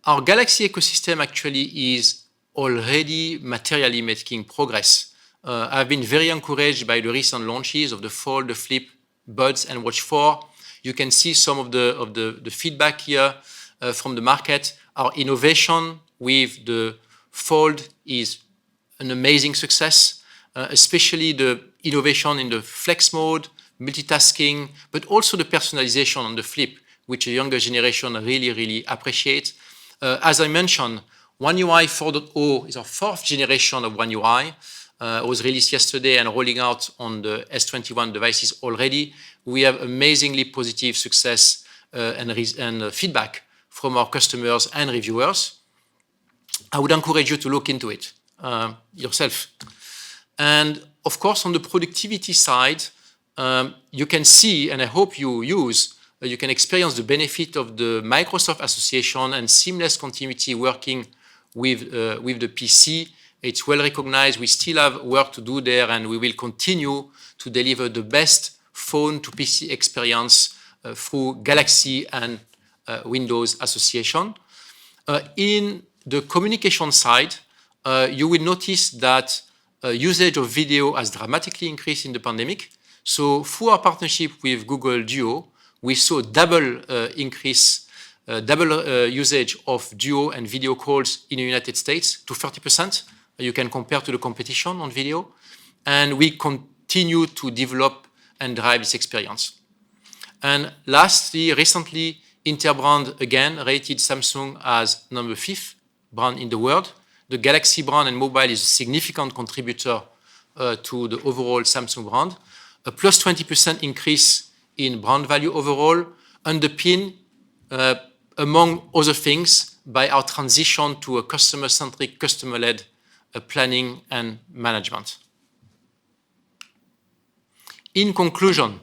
our Galaxy ecosystem actually is already materially making progress. I've been very encouraged by the recent launches of the Fold, the Flip, Buds, and Watch 4. You can see some of the feedback here from the market. Our innovation with the Fold is an amazing success, especially the innovation in the flex mode, multitasking, but also the personalization on the Flip, which a younger generation really, really appreciates. As I mentioned, One UI 4.0 is our fourth generation of One UI. It was released yesterday and rolling out on the S21 devices already. We have amazingly positive success and feedback from our customers and reviewers. I would encourage you to look into it yourself. And of course, on the productivity side, you can see, and I hope you can experience the benefit of the Microsoft association and seamless continuity working with the PC. It's well recognized. We still have work to do there, and we will continue to deliver the best phone to PC experience through Galaxy and Windows association. In the communication side, you will notice that usage of video has dramatically increased in the pandemic. So through our partnership with Google Duo, we saw double usage of Duo and video calls in the United States to 30%. You can compare to the competition on video. And we continue to develop and drive this experience. And lastly, recently, Interbrand again rated Samsung as number 5th brand in the world. The Galaxy brand and mobile is a significant contributor to the overall Samsung brand. a plus 20% increase in brand value overall, underpinned, among other things, by our transition to a customer-centric, customer-led planning and management. In conclusion,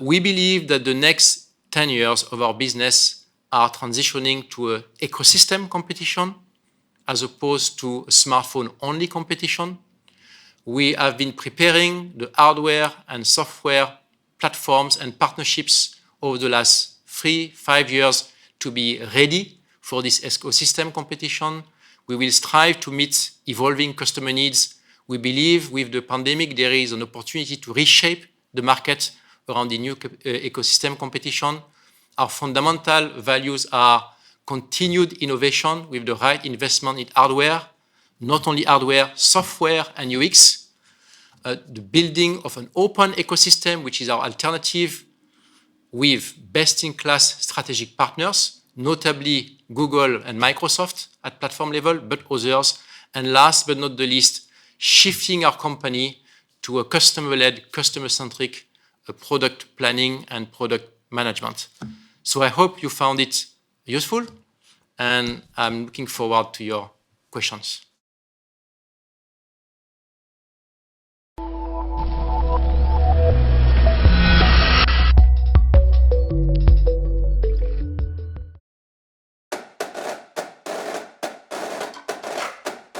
we believe that the next 10 years of our business are transitioning to an ecosystem competition as opposed to a smartphone-only competition. We have been preparing the hardware and software platforms and partnerships over the last 3-5 years to be ready for this ecosystem competition. We will strive to meet evolving customer needs. We believe with the pandemic there is an opportunity to reshape the market around the new ecosystem competition. Our fundamental values are continued innovation with the right investment in hardware, not only hardware, software and UX, the building of an open ecosystem, which is our alternative, with best-in-class strategic partners, notably Google and Microsoft at platform level, but others. And last but not the least, shifting our company to a customer-led, customer-centric product planning and product management. So I hope you found it useful, and I'm looking forward to your questions.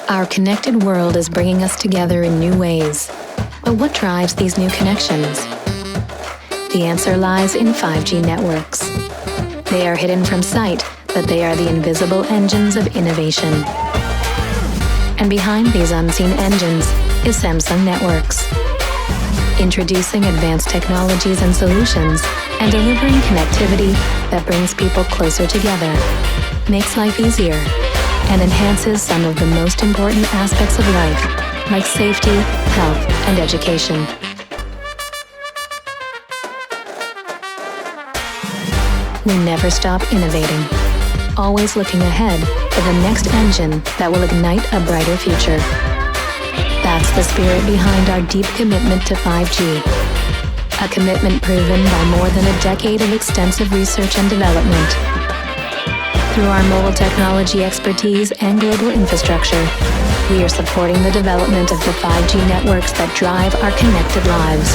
Our connected world is bringing us together in new ways. But what drives these new connections? The answer lies in 5G networks. They are hidden from sight, but they are the invisible engines of innovation. And behind these unseen engines is Samsung Networks. Introducing advanced technologies and solutions and delivering connectivity that brings people closer together, makes life easier, and enhances some of the most important aspects of life, like safety, health, and education. We never stop innovating, always looking ahead for the next engine that will ignite a brighter future. That's the spirit behind our deep commitment to 5G, a commitment proven by more than a decade of extensive research and development. Through our mobile technology expertise and global infrastructure, we are supporting the development of the 5G networks that drive our connected lives,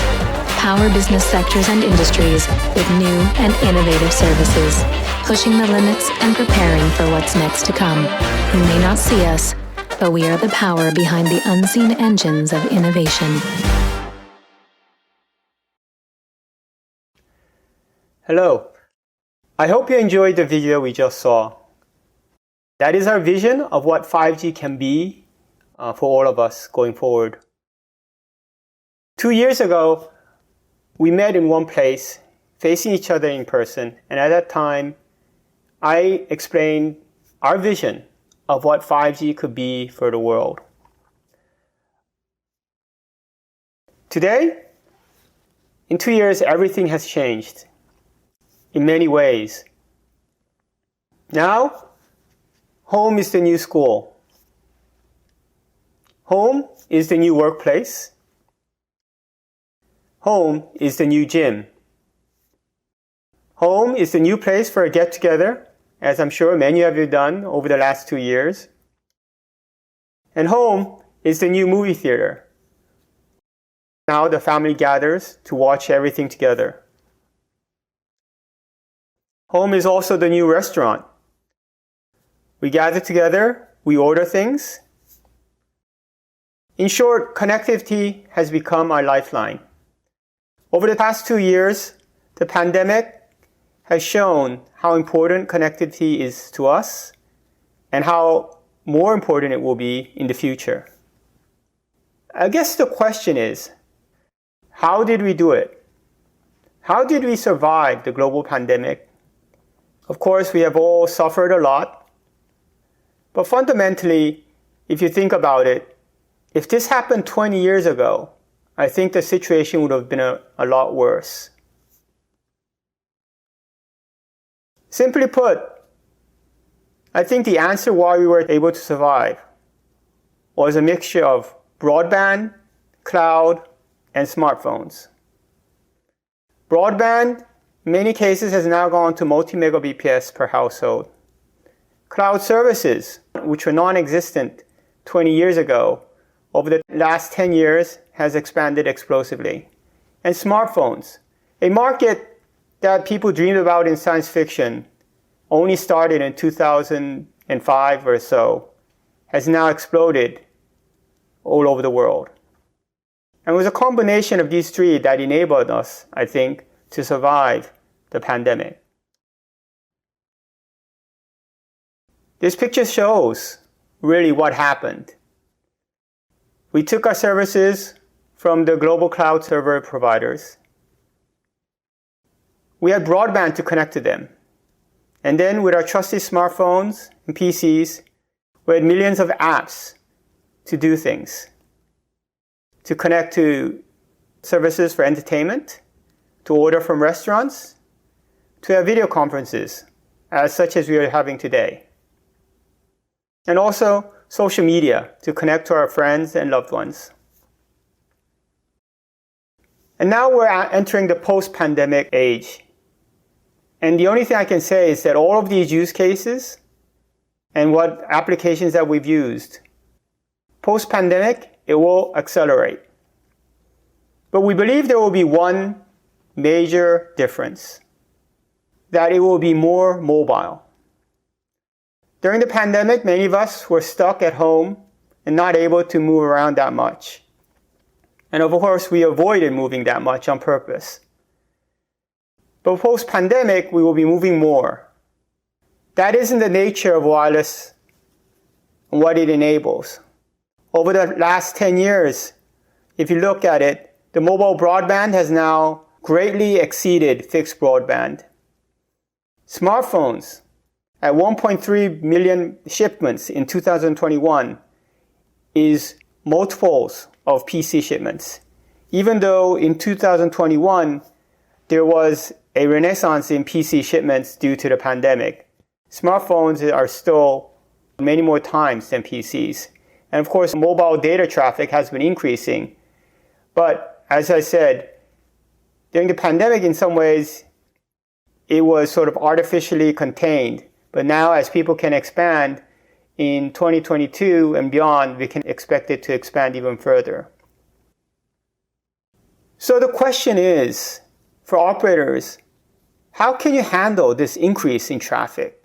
power business sectors and industries with new and innovative services, pushing the limits and preparing for what's next to come. You may not see us, but we are the power behind the unseen engines of innovation. Hello. I hope you enjoyed the video we just saw. That is our vision of what 5G can be for all of us going forward. 2 years ago, we met in one place, facing each other in person, and at that time, I explained our vision of what 5G could be for the world. Today, in 2 years, everything has changed in many ways. Now, home is the new school. Home is the new workplace. Home is the new gym. Home is the new place for a get-together, as I'm sure many of you have done over the last 2 years. And home is the new movie theater. Now the family gathers to watch everything together. Home is also the new restaurant. We gather together, we order things. In short, connectivity has become our lifeline. Over the past 2 years, the pandemic has shown how important connectivity is to us and how more important it will be in the future. I guess the question is, how did we do it? How did we survive the global pandemic? Of course, we have all suffered a lot. But fundamentally, if you think about it, if this happened 20 years ago, I think the situation would have been a lot worse. Simply put, I think the answer why we were able to survive was a mixture of broadband, cloud, and smartphones. Broadband, in many cases, has now gone to multi-megabps per household. Cloud services, which were non-existent 20 years ago, over the last 10 years has expanded explosively. And smartphones, a market that people dreamed about in science fiction, only started in 2005 or so, has now exploded all over the world. And it was a combination of these three that enabled us, I think, to survive the pandemic. This picture shows really what happened. We took our services from the global cloud server providers. We had broadband to connect to them. And then with our trusty smartphones and PCs, we had millions of apps to do things, to connect to services for entertainment, to order from restaurants, to have video conferences, such as we are having today. And also social media to connect to our friends and loved ones. And now we're entering the post-pandemic age. And the only thing I can say is that all of these use cases and what applications that we've used, post-pandemic, it will accelerate. But we believe there will be one major difference, that it will be more mobile. During the pandemic, many of us were stuck at home and not able to move around that much. And of course, we avoided moving that much on purpose. But post-pandemic, we will be moving more. That isn't the nature of wireless and what it enables. Over the last 10 years, if you look at it, the mobile broadband has now greatly exceeded fixed broadband. Smartphones, at 1.3 million shipments in 2021, is multiples of PC shipments. Even though in 2021, there was a renaissance in PC shipments due to the pandemic, smartphones are still many more times than PCs. And of course, mobile data traffic has been increasing. But as I said, during the pandemic, in some ways, it was sort of artificially contained. But now, as people can expand in 2022 and beyond, we can expect it to expand even further. So the question is, for operators, how can you handle this increase in traffic?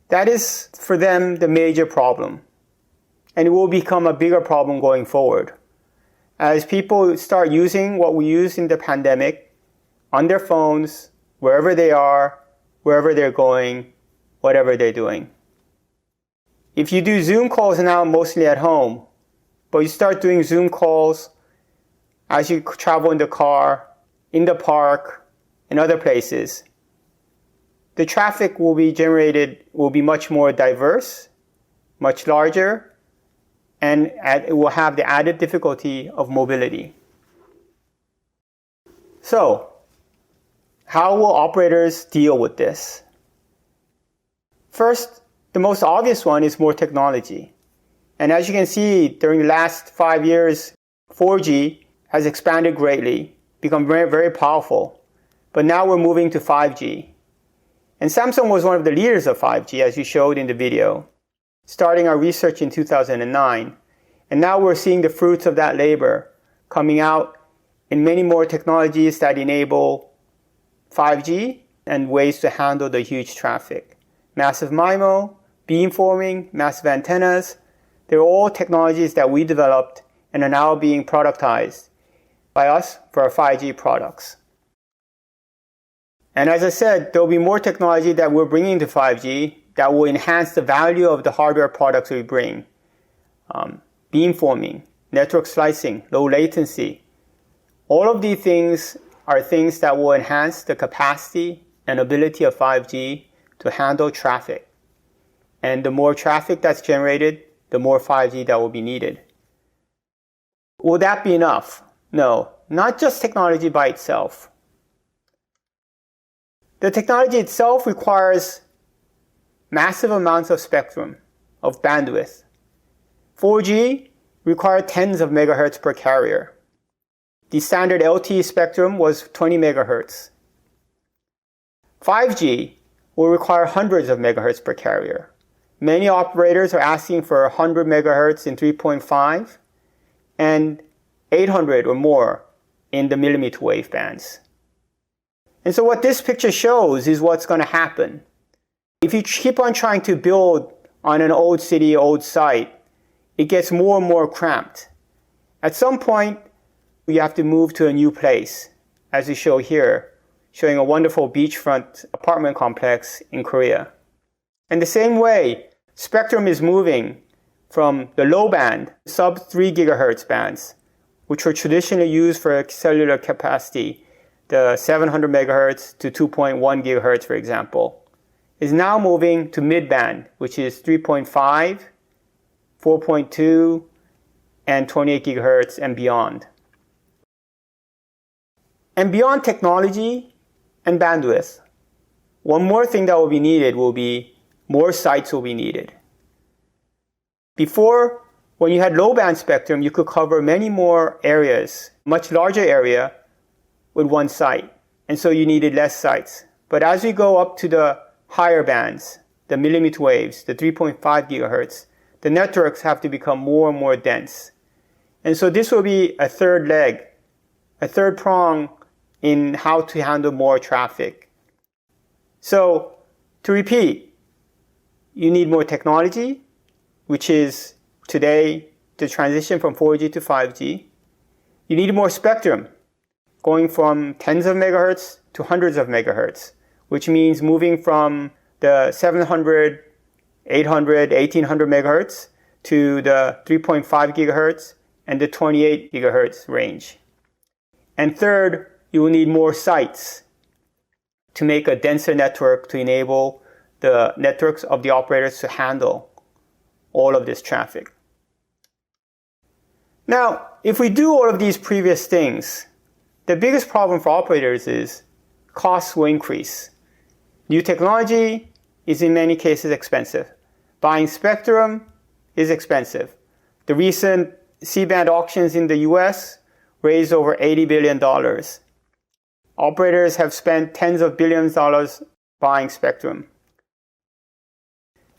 That is, for them, the major problem. And it will become a bigger problem going forward. As people start using what we used in the pandemic on their phones, wherever they are, wherever they're going, whatever they're doing. If you do Zoom calls now mostly at home, but you start doing Zoom calls as you travel in the car, in the park, and other places, the traffic will be generated, will be much more diverse, much larger, and it will have the added difficulty of mobility. So, how will operators deal with this? First, the most obvious one is more technology. And as you can see, during the last 5 years, 4G has expanded greatly, become very, very powerful. But now we're moving to 5G. And Samsung was one of the leaders of 5G, as you showed in the video, starting our research in 2009. And now we're seeing the fruits of that labor coming out in many more technologies that enable 5G and ways to handle the huge traffic. Massive MIMO, beamforming, massive antennas, they're all technologies that we developed and are now being productized by us for our 5G products. And as I said, there'll be more technology that we're bringing to 5G that will enhance the value of the hardware products we bring. Beamforming, network slicing, low latency. All of these things are things that will enhance the capacity and ability of 5G to handle traffic. And the more traffic that's generated, the more 5G that will be needed. Will that be enough? No, not just technology by itself. The technology itself requires massive amounts of spectrum, of bandwidth. 4G requires tens of megahertz per carrier. the standard LTE spectrum was 20 megahertz. 5G will require hundreds of megahertz per carrier. Many operators are asking for 100 megahertz in 3.5 and 800 or more in the millimeter wave bands. And so what this picture shows is what's going to happen. If you keep on trying to build on an old city, old site, it gets more and more cramped. At some point, you have to move to a new place, as we show here, showing a wonderful beachfront apartment complex in Korea. In the same way, spectrum is moving from the low band, sub 3 gigahertz bands, which were traditionally used for cellular capacity, the 700 megahertz to 2.1 gigahertz, for example, is now moving to mid-band, which is 3.5, 4.2, and 28 gigahertz and beyond. And beyond technology and bandwidth, one more thing that will be needed will be more sites will be needed. Before, when you had low-band spectrum, you could cover many more areas, much larger area, with one site. And so you needed less sites. But as we go up to the higher bands, the millimeter waves, the 3.5 gigahertz, the networks have to become more and more dense. And so this will be a third leg, a third prong in how to handle more traffic. So to repeat, you need more technology, which is today the transition from 4G to 5G. You need more spectrum, going from tens of megahertz to hundreds of megahertz, which means moving from the 700, 800, 1800 megahertz to the 3.5 gigahertz and the 28 gigahertz range. And third, you will need more sites to make a denser network to enable the networks of the operators to handle all of this traffic. Now, if we do all of these previous things, the biggest problem for operators is costs will increase. New technology is in many cases expensive. Buying spectrum is expensive. The recent C-band auctions in the US raised over $80 billion. Operators have spent tens of billions of dollars buying spectrum.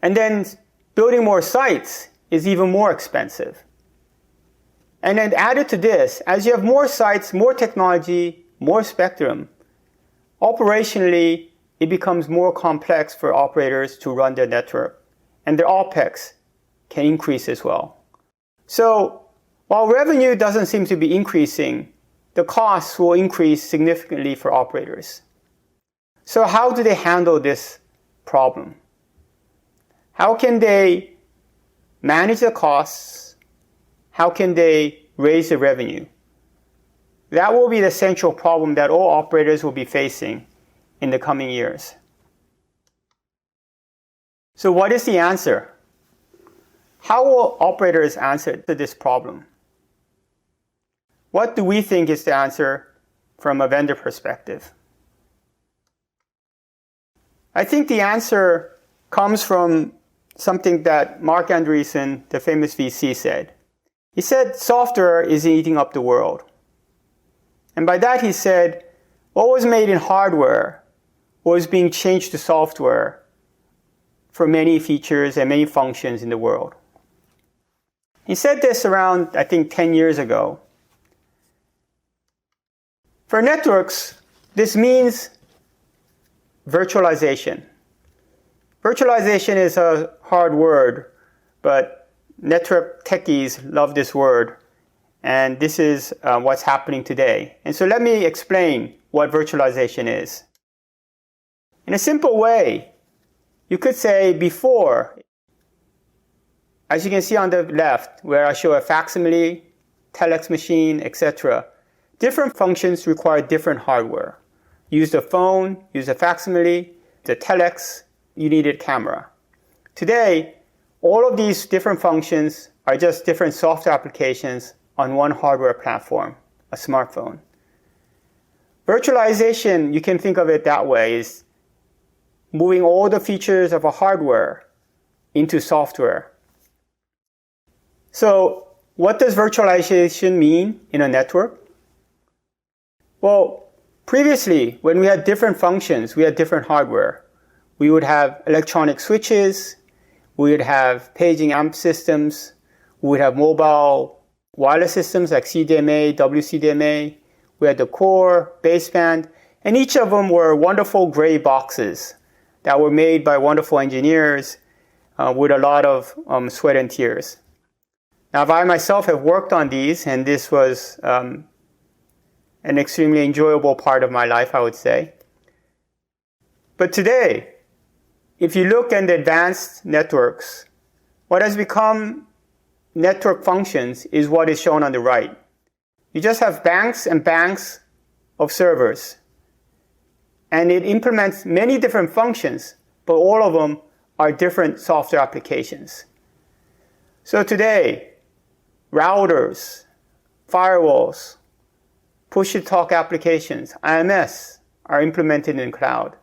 And then building more sites is even more expensive. And then added to this, as you have more sites, more technology, more spectrum, operationally, it becomes more complex for operators to run their network. And their OPEX can increase as well. So while revenue doesn't seem to be increasing, the costs will increase significantly for operators. So how do they handle this problem? How can they manage the costs? How can they raise the revenue? That will be the central problem that all operators will be facing in the coming years. So what is the answer? How will operators answer to this problem? What do we think is the answer from a vendor perspective? I think the answer comes from something that Marc Andreessen, the famous VC, said. He said software is eating up the world. And by that he said what was made in hardware was being changed to software for many features and many functions in the world. He said this around, I think, 10 years ago. For networks, this means virtualization. Virtualization is a hard word, but network techies love this word, and this is what's happening today. And so let me explain what virtualization is. In a simple way, you could say before, as you can see on the left, where I show a facsimile, telex machine, etc., different functions require different hardware. Use the phone, use the facsimile, the telex, you needed camera. Today, all of these different functions are just different software applications on one hardware platform, a smartphone. Virtualization, you can think of it that way, is moving all the features of a hardware into software. So what does virtualization mean in a network? Well, previously, when we had different functions, we had different hardware. We would have electronic switches, we would have paging amp systems, we would have mobile wireless systems like CDMA, WCDMA. We had the core, baseband, and each of them were wonderful gray boxes that were made by wonderful engineers with a lot of sweat and tears. Now, I myself have worked on these, and this was an extremely enjoyable part of my life, I would say. But today, if you look at the advanced networks, what has become network functions is what is shown on the right. You just have banks and banks of servers. And it implements many different functions, but all of them are different software applications. So today, routers, firewalls, push-to-talk applications, IMS, are implemented in cloud.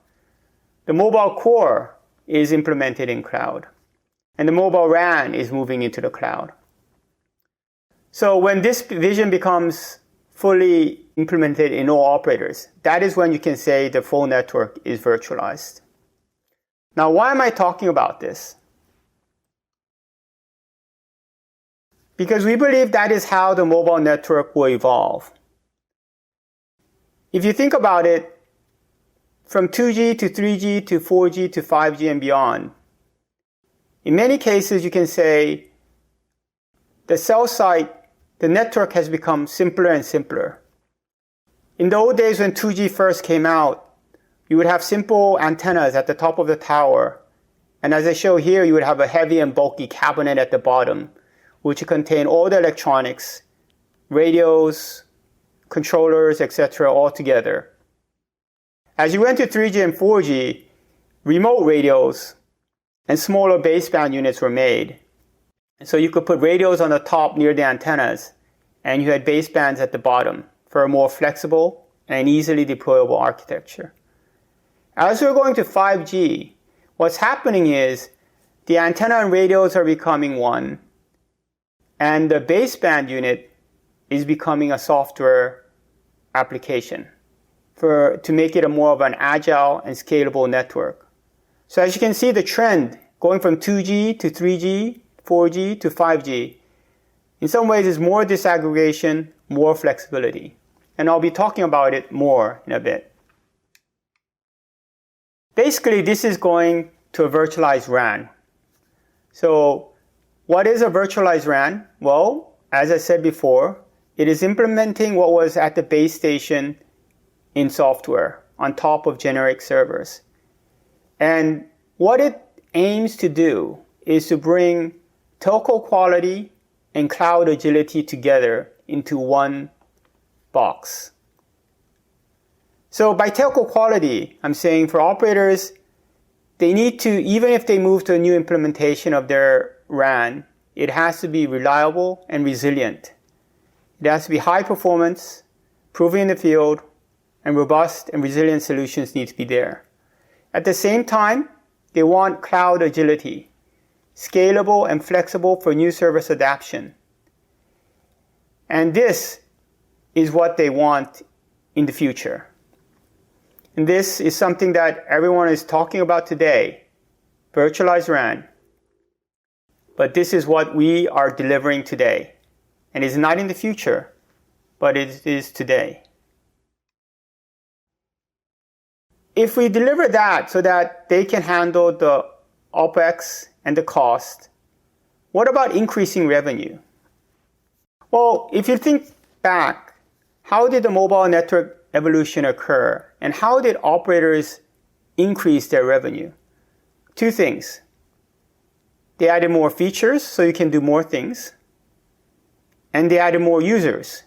The mobile core is implemented in cloud. And the mobile RAN is moving into the cloud. So when this vision becomes fully implemented in all operators, that is when you can say the full network is virtualized. Now, why am I talking about this? Because we believe that is how the mobile network will evolve. If you think about it, from 2G to 3G to 4G to 5G and beyond, in many cases you can say the cell site, the network has become simpler and simpler. In the old days when 2G first came out, you would have simple antennas at the top of the tower. And as I show here, you would have a heavy and bulky cabinet at the bottom, which would contain all the electronics, radios, controllers, etc., all together. As you went to 3G and 4G, remote radios and smaller baseband units were made. And so you could put radios on the top near the antennas, and you had basebands at the bottom for a more flexible and easily deployable architecture. As we're going to 5G, what's happening is the antenna and radios are becoming one, and the baseband unit is becoming a software application to make it a more of an agile and scalable network. So as you can see, the trend going from 2G to 3G, 4G to 5G, in some ways is more disaggregation, more flexibility. And I'll be talking about it more in a bit. Basically, this is going to a virtualized RAN. So what is a virtualized RAN? Well, as I said before, it is implementing what was at the base station in software on top of generic servers. And what it aims to do is to bring telco quality and cloud agility together into one box. So by telco quality, I'm saying for operators, they need to, even if they move to a new implementation of their RAN, it has to be reliable and resilient. It has to be high performance, proven in the field, and robust and resilient solutions need to be there. At the same time, they want cloud agility, scalable and flexible for new service adoption. And this is what they want in the future. And this is something that everyone is talking about today, virtualized RAN. But this is what we are delivering today. And it's not in the future, but it is today. If we deliver that so that they can handle the OpEx and the cost, what about increasing revenue? Well, if you think back, how did the mobile network evolution occur? And how did operators increase their revenue? Two things. They added more features so you can do more things. And they added more users.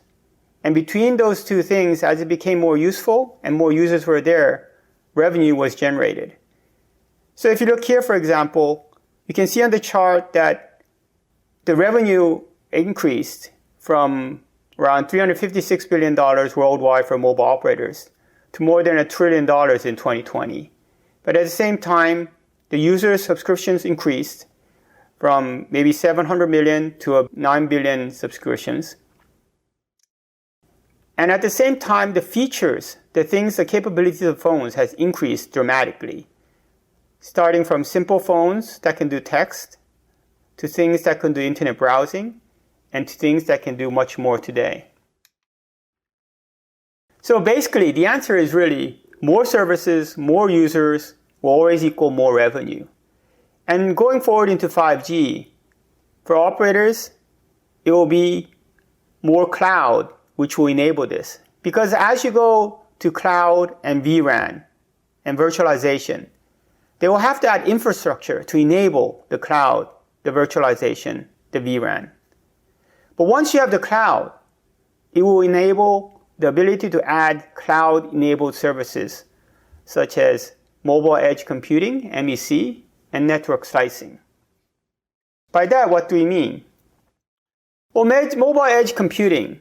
And between those two things, as it became more useful and more users were there, revenue was generated. So if you look here, for example, you can see on the chart that the revenue increased from around $356 billion worldwide for mobile operators to more than $1 trillion in 2020. But at the same time, the user subscriptions increased from maybe 700 million to 9 billion subscriptions. And at the same time, the features, the capabilities of phones has increased dramatically. Starting from simple phones that can do text, to things that can do internet browsing, and to things that can do much more today. So basically, the answer is really more services, more users will always equal more revenue. And going forward into 5G, for operators, it will be more cloud, which will enable this. Because as you go to cloud and vRAN and virtualization, they will have to add infrastructure to enable the cloud, the virtualization, the vRAN. But once you have the cloud, it will enable the ability to add cloud-enabled services such as mobile edge computing, MEC, and network slicing. By that, what do we mean? Well, mobile edge computing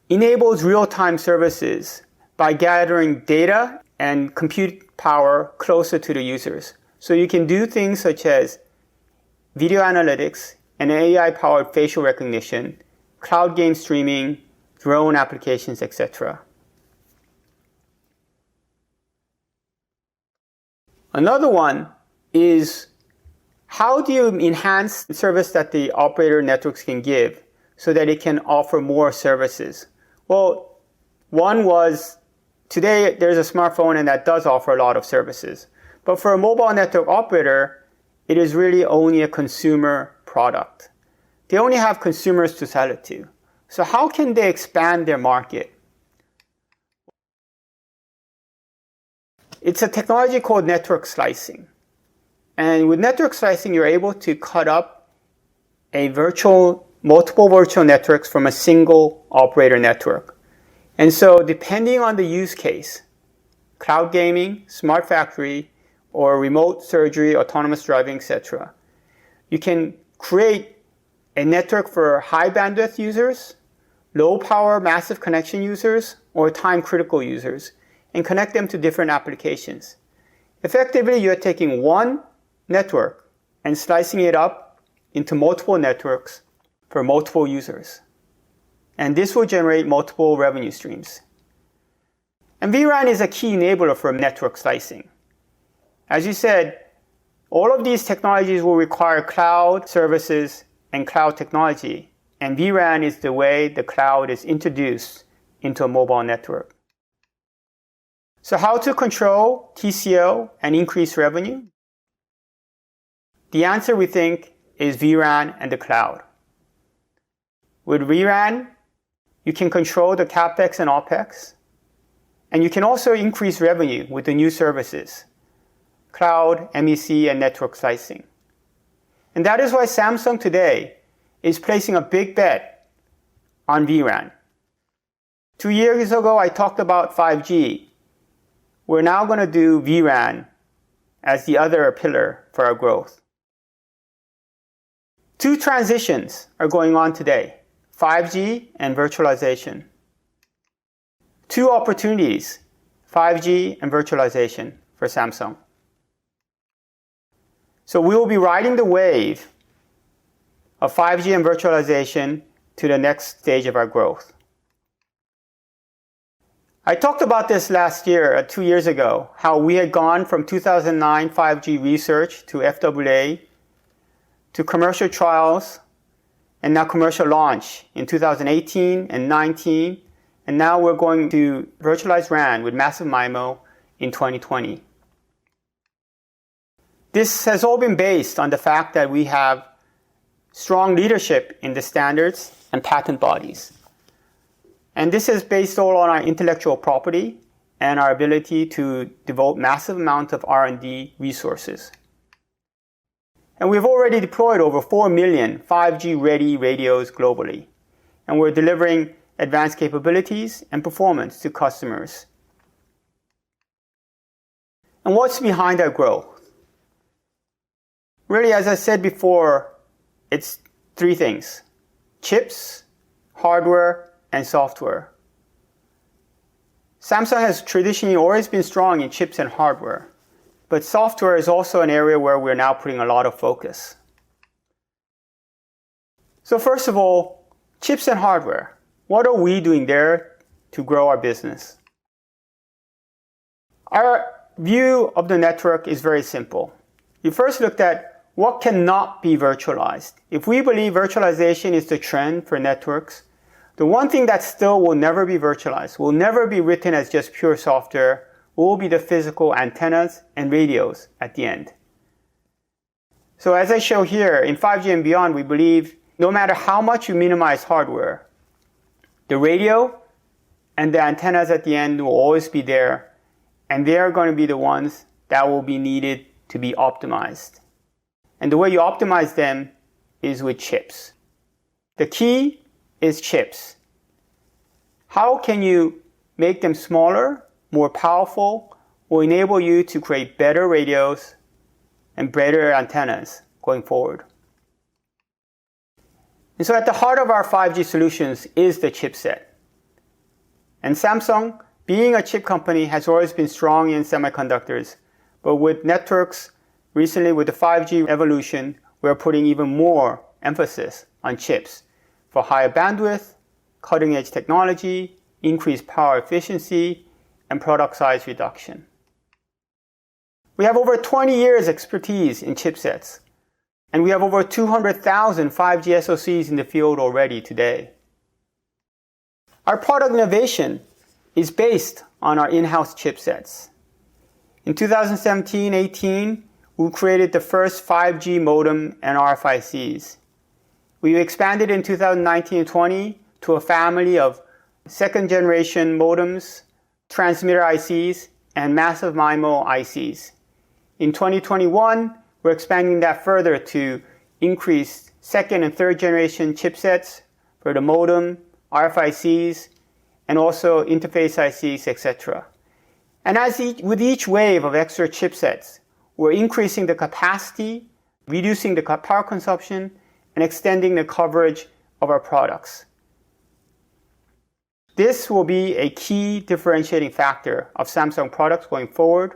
enables real-time services by gathering data and compute power closer to the users. So you can do things such as video analytics and AI-powered facial recognition, cloud game streaming, drone applications, etc. Another one is how do you enhance the service that the operator networks can give so that it can offer more services? Well, one was today there's a smartphone and that does offer a lot of services. But for a mobile network operator, it is really only a consumer product. They only have consumers to sell it to. So how can they expand their market? It's a technology called network slicing. And with network slicing, you're able to cut up multiple virtual networks from a single operator network. And so depending on the use case, cloud gaming, smart factory, or remote surgery, autonomous driving, etc., you can create a network for high bandwidth users, low power massive connection users, or time critical users, and connect them to different applications. Effectively, you're taking one network and slicing it up into multiple networks for multiple users. And this will generate multiple revenue streams. And vRAN is a key enabler for network slicing. As you said, all of these technologies will require cloud services and cloud technology. And vRAN is the way the cloud is introduced into a mobile network. So how to control TCO and increase revenue? The answer, we think, is vRAN and the cloud. With vRAN, you can control the CapEx and OpEx, and you can also increase revenue with the new services, cloud, MEC, and network slicing. And that is why Samsung today is placing a big bet on vRAN. 2 years ago, I talked about 5G. We're now going to do vRAN as the other pillar for our growth. Two transitions are going on today, 5G and virtualization. Two opportunities, 5G and virtualization for Samsung. So we will be riding the wave of 5G and virtualization to the next stage of our growth. I talked about this last year, 2 years ago, how we had gone from 2009 5G research to FAA to commercial trials and now commercial launch in 2018 and 19. And now we're going to virtualize RAN with massive MIMO in 2020. This has all been based on the fact that we have strong leadership in the standards and patent bodies. And this is based all on our intellectual property and our ability to devote massive amounts of R&D resources. And we've already deployed over 4 million 5G-ready radios globally. And we're delivering advanced capabilities and performance to customers. And what's behind our growth? Really, as I said before, it's three things: chips, hardware, and software. Samsung has traditionally always been strong in chips and hardware, but software is also an area where we're now putting a lot of focus. So first of all, chips and hardware. What are we doing there to grow our business. Our view of the network is very simple. We first looked at what cannot be virtualized. If we believe virtualization is the trend for networks, the one thing that still will never be virtualized, will never be written as just pure software, will be the physical antennas and radios at the end. So as I show here, in 5G and beyond, we believe no matter how much you minimize hardware, the radio and the antennas at the end will always be there, and they are going to be the ones that will be needed to be optimized. And the way you optimize them is with chips. The key is chips. How can you make them smaller, more powerful, will enable you to create better radios and better antennas going forward. And so at the heart of our 5G solutions is the chipset. And Samsung, being a chip company, has always been strong in semiconductors. But with networks, recently with the 5G evolution, we're putting even more emphasis on chips for higher bandwidth, cutting-edge technology, increased power efficiency, and product size reduction. We have over 20 years expertise in chipsets, and we have over 200,000 5G SoCs in the field already today. Our product innovation is based on our in-house chipsets. In 2017-18, we created the first 5G modem and RFICs. We expanded in 2019-20 to a family of second-generation modems, transmitter ICs, and massive MIMO ICs. In 2021, we're expanding that further to increase second and third generation chipsets for the modem, RFICs, and also interface ICs, etc. And with each wave of extra chipsets, we're increasing the capacity, reducing the power consumption, and extending the coverage of our products. This will be a key differentiating factor of Samsung products going forward.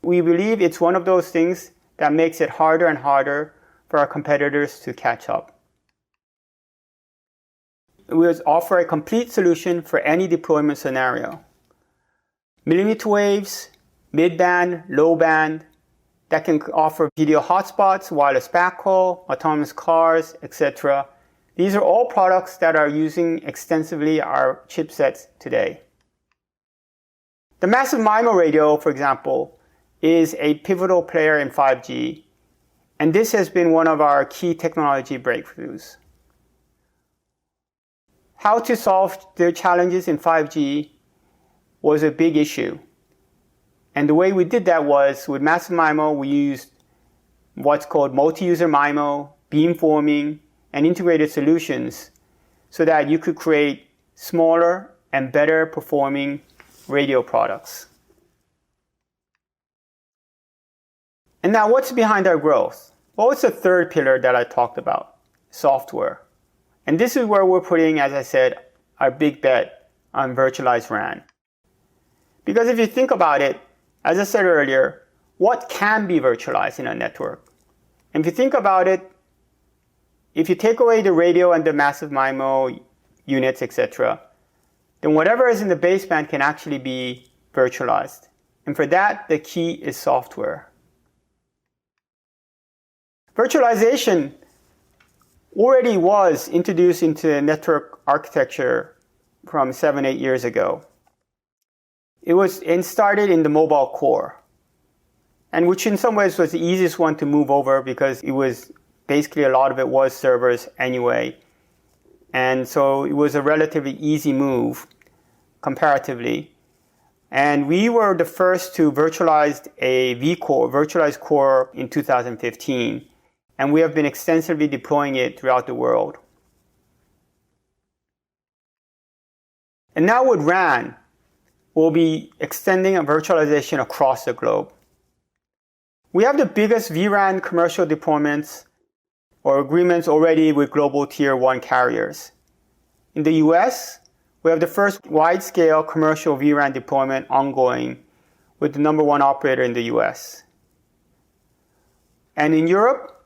We believe it's one of those things that makes it harder and harder for our competitors to catch up. We offer a complete solution for any deployment scenario. Millimeter waves, mid-band, low-band, that can offer video hotspots, wireless backhaul, autonomous cars, etc. These are all products that are using extensively our chipsets today. The massive MIMO radio, for example, is a pivotal player in 5G, and this has been one of our key technology breakthroughs. How to solve the challenges in 5G was a big issue. And the way we did that was, with massive MIMO, we used what's called multi-user MIMO, beamforming, and integrated solutions so that you could create smaller and better performing radio products. And now what's behind our growth? Well, it's the third pillar that I talked about, software. And this is where we're putting, as I said, our big bet on virtualized RAN. Because if you think about it, as I said earlier, what can be virtualized in a network? And if you think about it, if you take away the radio and the massive MIMO units, etc., then whatever is in the baseband can actually be virtualized. And for that, the key is software. Virtualization already was introduced into network architecture from 7-8 years ago. It was started in the mobile core, and which in some ways was the easiest one to move over because it was basically a lot of it was servers anyway. And so it was a relatively easy move comparatively. And we were the first to virtualize a vCore, virtualized core in 2015. And we have been extensively deploying it throughout the world. And now with RAN, we'll be extending a virtualization across the globe. We have the biggest vRAN commercial deployments or agreements already with global tier 1 carriers. In the US, we have the first wide-scale commercial vRAN deployment ongoing with the number 1 operator in the US. And in Europe,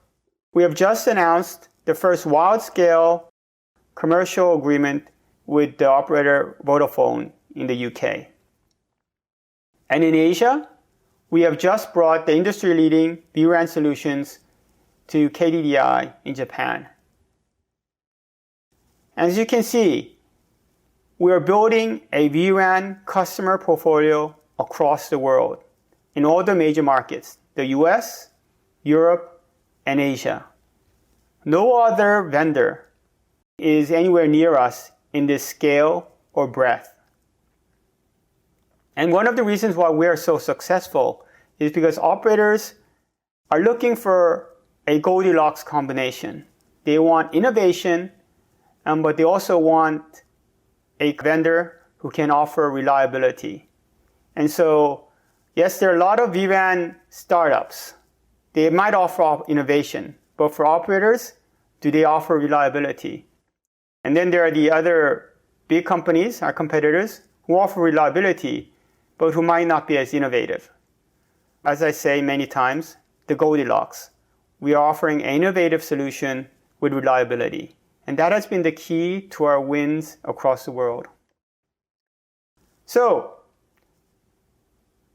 we have just announced the first wide-scale commercial agreement with the operator Vodafone in the UK. And in Asia, we have just brought the industry-leading vRAN solutions to KDDI in Japan. As you can see, we are building a vRAN customer portfolio across the world in all the major markets, the US, Europe, and Asia. No other vendor is anywhere near us in this scale or breadth. And one of the reasons why we are so successful is because operators are looking for a Goldilocks combination. They want innovation, but they also want a vendor who can offer reliability. And so, yes, there are a lot of vRAN startups. They might offer innovation, but for operators, do they offer reliability? And then there are the other big companies, our competitors, who offer reliability, but who might not be as innovative. As I say many times, the Goldilocks. We are offering an innovative solution with reliability. And that has been the key to our wins across the world. So,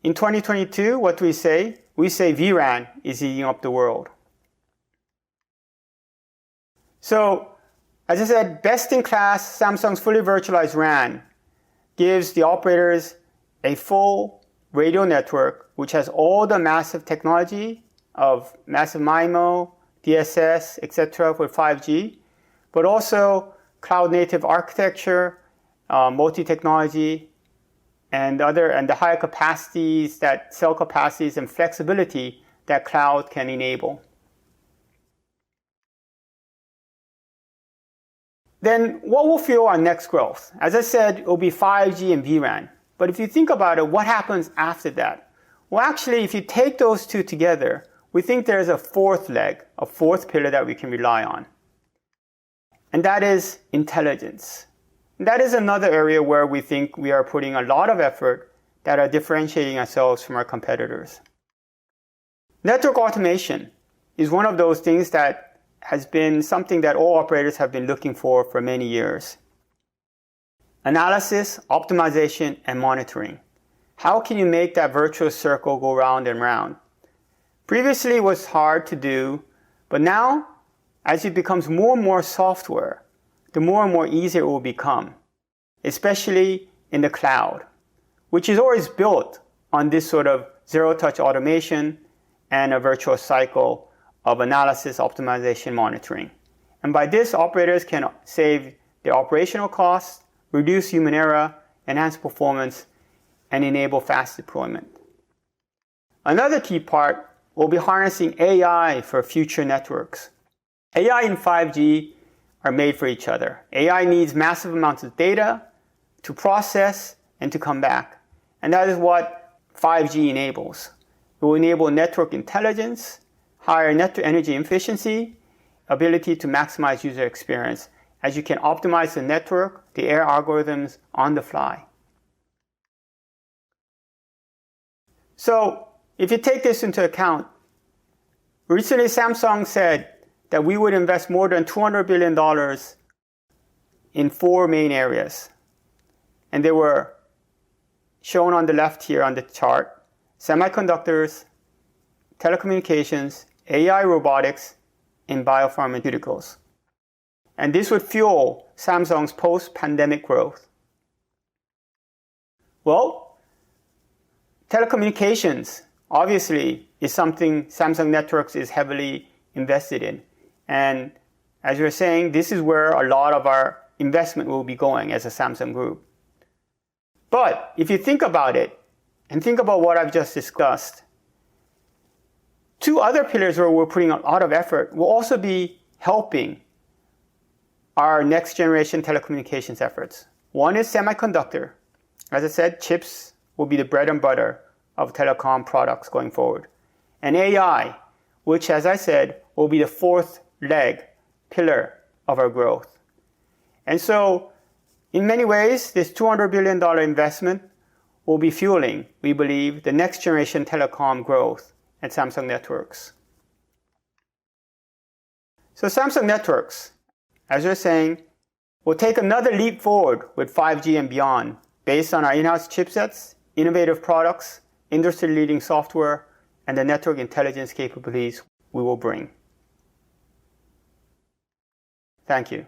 in 2022, what do we say? We say vRAN is eating up the world. So, as I said, best-in-class Samsung's fully virtualized RAN gives the operators a full radio network which has all the massive technology of massive MIMO, DSS, etc. for 5G, but also cloud-native architecture, multi-technology, and the higher capacities, that cell capacities and flexibility that cloud can enable. Then what will fuel our next growth? As I said, it will be 5G and vRAN. But if you think about it, what happens after that? Well, actually, if you take those two together, we think there's a fourth leg, a fourth pillar that we can rely on. And that is intelligence. And that is another area where we think we are putting a lot of effort that are differentiating ourselves from our competitors. Network automation is one of those things that has been something that all operators have been looking for many years. Analysis, optimization, and monitoring. How can you make that virtuous circle go round and round? Previously, it was hard to do, but now, as it becomes more and more software, the more and more easier it will become, especially in the cloud, which is always built on this sort of zero-touch automation and a virtuous cycle of analysis, optimization, monitoring. And by this, operators can save their operational costs, reduce human error, enhance performance, and enable fast deployment. Another key part will be harnessing AI for future networks. AI and 5G are made for each other. AI needs massive amounts of data to process and to come back. And that is what 5G enables. It will enable network intelligence, higher network energy efficiency, ability to maximize user experience, as you can optimize the network, the air algorithms on the fly. So, if you take this into account, recently Samsung said that we would invest more than $200 billion in 4 main areas. And they were shown on the left here on the chart: semiconductors, telecommunications, AI, robotics, and biopharmaceuticals. And this would fuel Samsung's post-pandemic growth. Well, telecommunications obviously is something Samsung Networks is heavily invested in. And as you're saying, this is where a lot of our investment will be going as a Samsung group. But if you think about it, and think about what I've just discussed, 2 other pillars where we're putting a lot of effort will also be helping our next generation telecommunications efforts. One is semiconductor. As I said, chips will be the bread and butter of telecom products going forward. And AI, which, as I said, will be the 4th leg, pillar of our growth. And so, in many ways, this $200 billion investment will be fueling, we believe, the next generation telecom growth at Samsung Networks. So Samsung Networks, as we're saying, will take another leap forward with 5G and beyond, based on our in-house chipsets, innovative products, industry-leading software, and the network intelligence capabilities we will bring. Thank you.